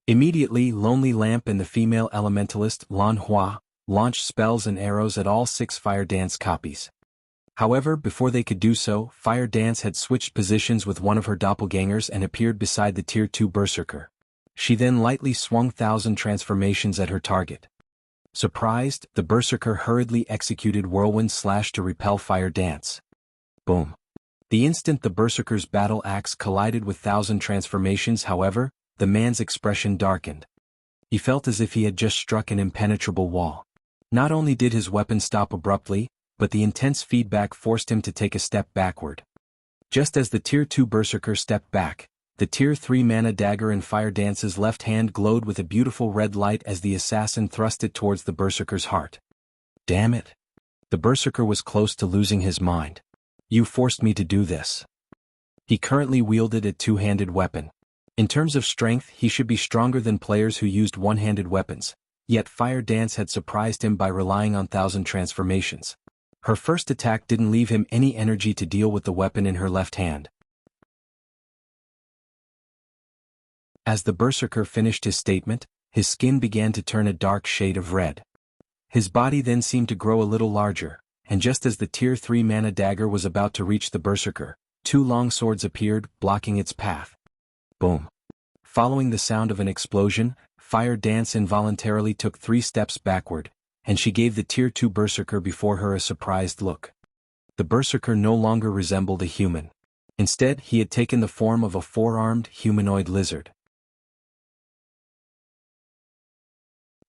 Immediately, Lonely Lamp and the female elementalist, Lan Hua, launched spells and arrows at all 6 Fire Dance copies. However, before they could do so, Fire Dance had switched positions with one of her doppelgangers and appeared beside the Tier 2 Berserker. She then lightly swung 1000 transformations at her target. Surprised, the Berserker hurriedly executed Whirlwind Slash to repel Fire Dance. Boom. The instant the Berserker's battle axe collided with 1000 transformations, however, the man's expression darkened. He felt as if he had just struck an impenetrable wall. Not only did his weapon stop abruptly, but the intense feedback forced him to take a step backward. Just as the Tier 2 Berserker stepped back, the Tier 3 Mana Dagger in Fire Dance's left hand glowed with a beautiful red light as the assassin thrust it towards the Berserker's heart. Damn it! The Berserker was close to losing his mind. You forced me to do this. He currently wielded a two-handed weapon. In terms of strength, he should be stronger than players who used one-handed weapons, yet Fire Dance had surprised him by relying on 1000 transformations. Her first attack didn't leave him any energy to deal with the weapon in her left hand. As the Berserker finished his statement, his skin began to turn a dark shade of red. His body then seemed to grow a little larger, and just as the Tier 3 Mana Dagger was about to reach the Berserker, 2 long swords appeared, blocking its path. Boom. Following the sound of an explosion, Fire Dance involuntarily took 3 steps backward, and she gave the Tier 2 Berserker before her a surprised look. The Berserker no longer resembled a human. Instead, he had taken the form of a 4-armed, humanoid lizard.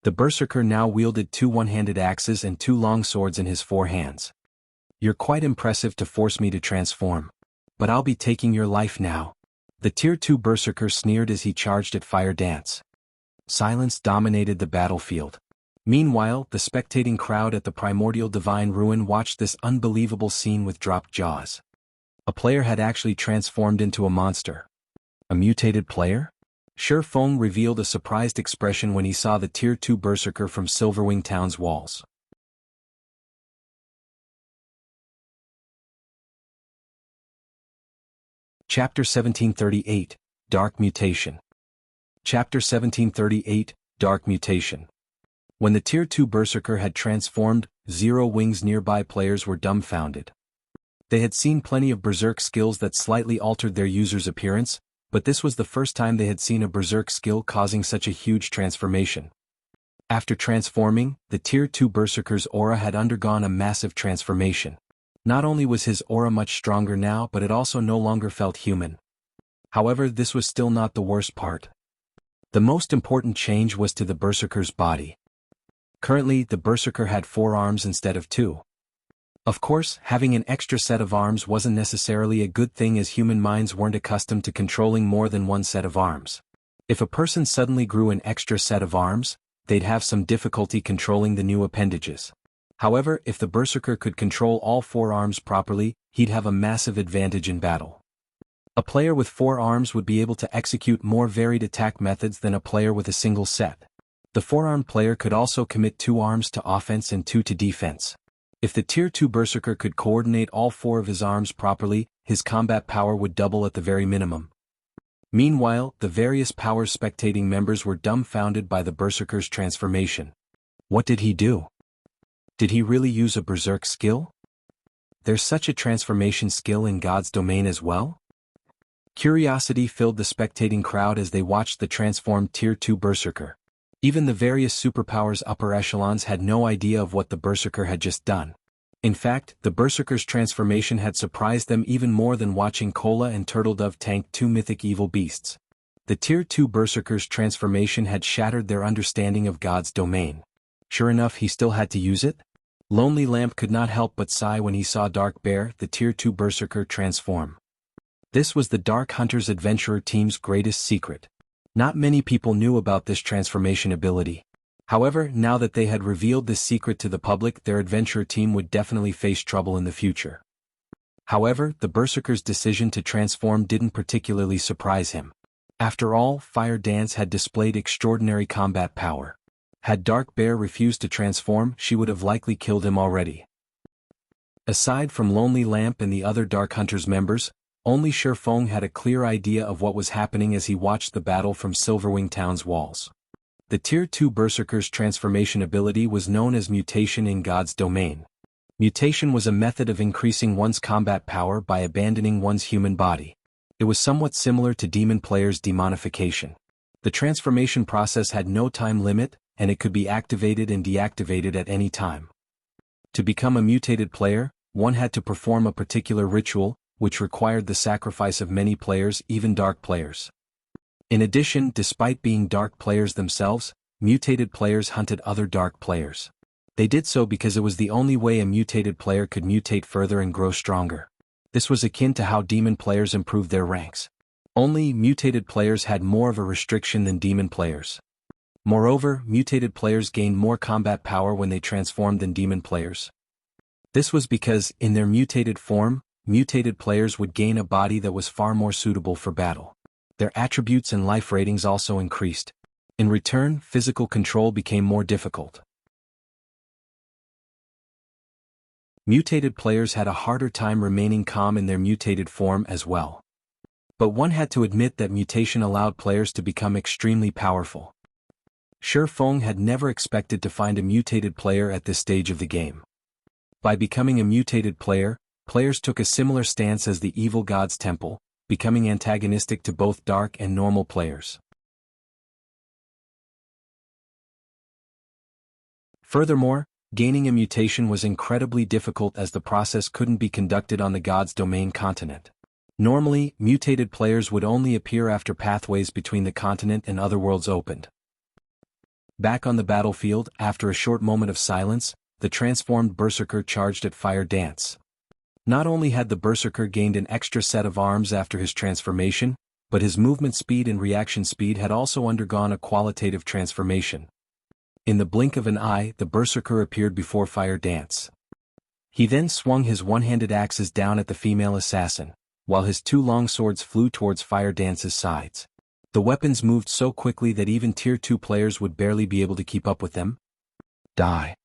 The Berserker now wielded 2 one-handed axes and 2 long swords in his 4 hands. You're quite impressive to force me to transform. but I'll be taking your life now. The Tier 2 Berserker sneered as he charged at Fire Dance. Silence dominated the battlefield. Meanwhile, the spectating crowd at the Primordial Divine Ruin watched this unbelievable scene with dropped jaws. A player had actually transformed into a monster. A mutated player? Shi Feng revealed a surprised expression when he saw the Tier 2 Berserker from Silverwing Town's walls. Chapter 1738, Dark Mutation. Chapter 1738, Dark Mutation. When the Tier 2 Berserker had transformed, Zero Wing's nearby players were dumbfounded. They had seen plenty of Berserk skills that slightly altered their user's appearance, but this was the first time they had seen a Berserk skill causing such a huge transformation. After transforming, the Tier 2 Berserker's aura had undergone a massive transformation. Not only was his aura much stronger now, but it also no longer felt human. However, this was still not the worst part. The most important change was to the Berserker's body. Currently, the Berserker had 4 arms instead of 2. Of course, having an extra set of arms wasn't necessarily a good thing, as human minds weren't accustomed to controlling more than one set of arms. If a person suddenly grew an extra set of arms, they'd have some difficulty controlling the new appendages. However, if the Berserker could control all 4 arms properly, he'd have a massive advantage in battle. A player with 4 arms would be able to execute more varied attack methods than a player with a single set. The 4-armed player could also commit 2 arms to offense and 2 to defense. If the Tier 2 Berserker could coordinate all 4 of his arms properly, his combat power would double at the very minimum. Meanwhile, the various Powers spectating members were dumbfounded by the Berserker's transformation. What did he do? Did he really use a Berserk skill? There's such a transformation skill in God's domain as well? Curiosity filled the spectating crowd as they watched the transformed Tier 2 Berserker. Even the various superpowers upper echelons had no idea of what the Berserker had just done. In fact, the Berserker's transformation had surprised them even more than watching Cola and Turtledove tank 2 mythic evil beasts. The Tier 2 Berserker's transformation had shattered their understanding of God's domain. Sure enough, he still had to use it? Lonely Lamp could not help but sigh when he saw Dark Bear, the Tier 2 Berserker, transform. This was the Dark Hunters Adventurer team's greatest secret. Not many people knew about this transformation ability. However, now that they had revealed this secret to the public, their adventurer team would definitely face trouble in the future. However, the Berserker's decision to transform didn't particularly surprise him. After all, Fire Dance had displayed extraordinary combat power. Had Dark Bear refused to transform, she would have likely killed him already. Aside from Lonely Lamp and the other Dark Hunters members, only Shi Feng had a clear idea of what was happening as he watched the battle from Silverwing Town's walls. The Tier 2 Berserker's transformation ability was known as Mutation in God's domain. Mutation was a method of increasing one's combat power by abandoning one's human body. It was somewhat similar to Demon Player's demonification. The transformation process had no time limit, and it could be activated and deactivated at any time. To become a mutated player, one had to perform a particular ritual, which required the sacrifice of many players, even dark players. In addition, despite being dark players themselves, mutated players hunted other dark players. They did so because it was the only way a mutated player could mutate further and grow stronger. This was akin to how demon players improved their ranks. Only mutated players had more of a restriction than demon players. Moreover, mutated players gained more combat power when they transformed than demon players. This was because, in their mutated form, mutated players would gain a body that was far more suitable for battle. Their attributes and life ratings also increased. In return, physical control became more difficult. Mutated players had a harder time remaining calm in their mutated form as well. But one had to admit that mutation allowed players to become extremely powerful. Shi Feng had never expected to find a mutated player at this stage of the game. By becoming a mutated player, players took a similar stance as the Evil God's Temple, becoming antagonistic to both dark and normal players. Furthermore, gaining a mutation was incredibly difficult as the process couldn't be conducted on the God's Domain continent. Normally, mutated players would only appear after pathways between the continent and other worlds opened. Back on the battlefield, after a short moment of silence, the transformed Berserker charged at Fire Dance. Not only had the Berserker gained an extra set of arms after his transformation, but his movement speed and reaction speed had also undergone a qualitative transformation. In the blink of an eye, the Berserker appeared before Fire Dance. He then swung his one-handed axes down at the female assassin, while his two long swords flew towards Fire Dance's sides. The weapons moved so quickly that even Tier 2 players would barely be able to keep up with them. Die.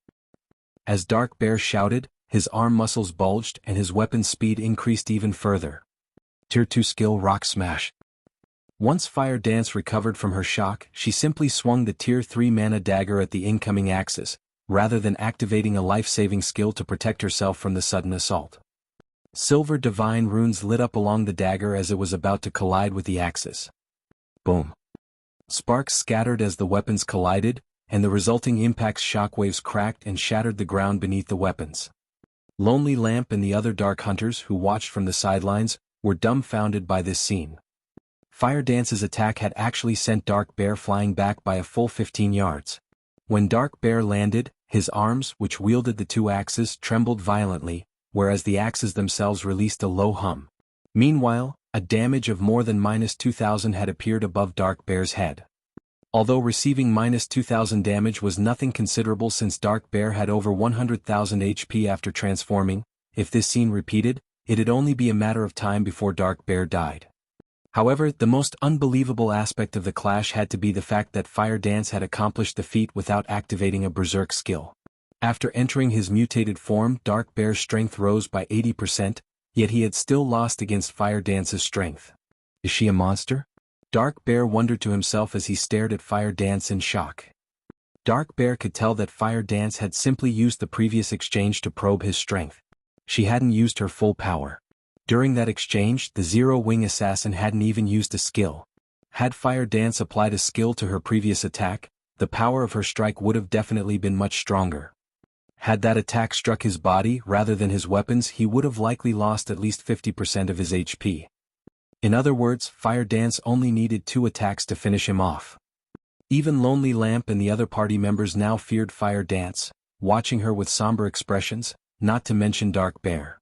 As Dark Bear shouted, his arm muscles bulged and his weapon's speed increased even further. Tier 2 skill Rock Smash. Once Fire Dance recovered from her shock, she simply swung the Tier 3 mana dagger at the incoming axes, rather than activating a life-saving skill to protect herself from the sudden assault. Silver divine runes lit up along the dagger as it was about to collide with the axes. Boom. Sparks scattered as the weapons collided, and the resulting impact's shockwaves cracked and shattered the ground beneath the weapons. Lonely Lamp and the other Dark Hunters who watched from the sidelines were dumbfounded by this scene. Fire Dance's attack had actually sent Dark Bear flying back by a full 15 yards. When Dark Bear landed, his arms, which wielded the two axes, trembled violently, whereas the axes themselves released a low hum. Meanwhile, a damage of more than -2,000 had appeared above Dark Bear's head. Although receiving -2,000 damage was nothing considerable since Dark Bear had over 100,000 HP after transforming, if this scene repeated, it'd only be a matter of time before Dark Bear died. However, the most unbelievable aspect of the clash had to be the fact that Fire Dance had accomplished the feat without activating a Berserk skill. After entering his mutated form, Dark Bear's strength rose by 80%, yet he had still lost against Fire Dance's strength. Is she a monster? Dark Bear wondered to himself as he stared at Fire Dance in shock. Dark Bear could tell that Fire Dance had simply used the previous exchange to probe his strength. She hadn't used her full power. During that exchange, the Zero-Wing Assassin hadn't even used a skill. Had Fire Dance applied a skill to her previous attack, the power of her strike would have definitely been much stronger. Had that attack struck his body rather than his weapons, he would have likely lost at least 50% of his HP. In other words, Fire Dance only needed 2 attacks to finish him off. Even Lonely Lamp and the other party members now feared Fire Dance, watching her with somber expressions, not to mention Dark Bear.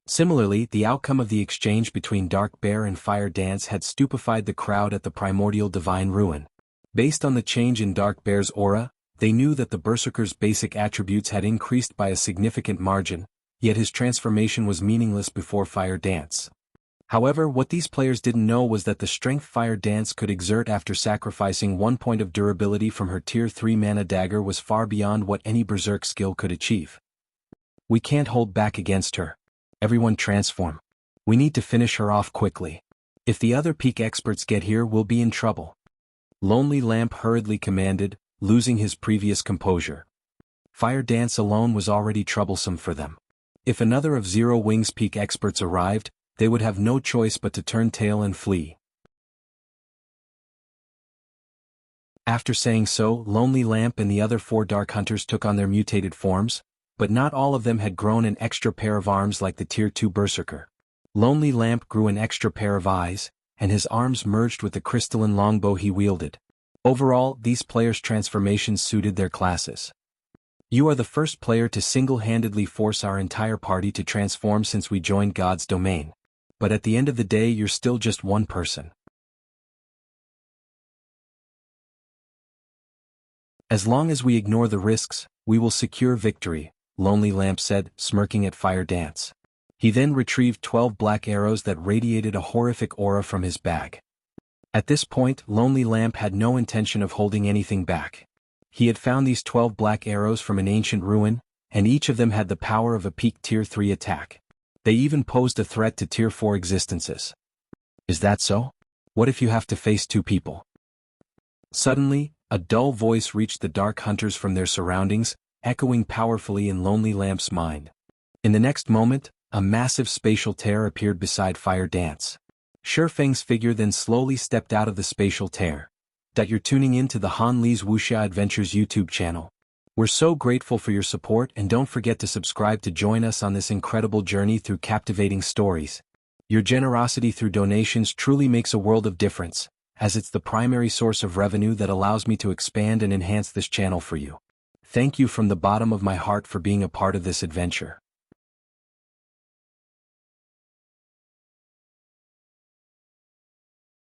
Similarly, the outcome of the exchange between Dark Bear and Fire Dance had stupefied the crowd at the Primordial Divine Ruin. Based on the change in Dark Bear's aura, they knew that the Berserker's basic attributes had increased by a significant margin, yet his transformation was meaningless before Fire Dance. However, what these players didn't know was that the strength Fire Dance could exert after sacrificing 1 point of durability from her Tier 3 mana dagger was far beyond what any Berserk skill could achieve. We can't hold back against her. Everyone transform. We need to finish her off quickly. If the other peak experts get here, we'll be in trouble. Lonely Lamp hurriedly commanded, losing his previous composure. Fire Dance alone was already troublesome for them. If another of Zero-Wing's peak experts arrived, they would have no choice but to turn tail and flee. After saying so, Lonely Lamp and the other 4 Dark Hunters took on their mutated forms, but not all of them had grown an extra pair of arms like the Tier 2 Berserker. Lonely Lamp grew an extra pair of eyes, and his arms merged with the crystalline longbow he wielded. Overall, these players' transformations suited their classes. You are the first player to single-handedly force our entire party to transform since we joined God's domain. But at the end of the day, you're still just one person. As long as we ignore the risks, we will secure victory, Lonely Lamp said, smirking at Fire Dance. He then retrieved 12 black arrows that radiated a horrific aura from his bag. At this point, Lonely Lamp had no intention of holding anything back. He had found these 12 black arrows from an ancient ruin, and each of them had the power of a peak Tier 3 attack. They even posed a threat to Tier 4 existences. Is that so? What if you have to face 2 people? Suddenly, a dull voice reached the Dark Hunters from their surroundings, echoing powerfully in Lonely Lamp's mind. In the next moment, a massive spatial tear appeared beside Fire Dance. Shifeng's figure then slowly stepped out of the spatial tear. You're tuning in to the Han Li's Wuxia Adventures YouTube channel. We're so grateful for your support, and don't forget to subscribe to join us on this incredible journey through captivating stories. Your generosity through donations truly makes a world of difference, as it's the primary source of revenue that allows me to expand and enhance this channel for you. Thank you from the bottom of my heart for being a part of this adventure.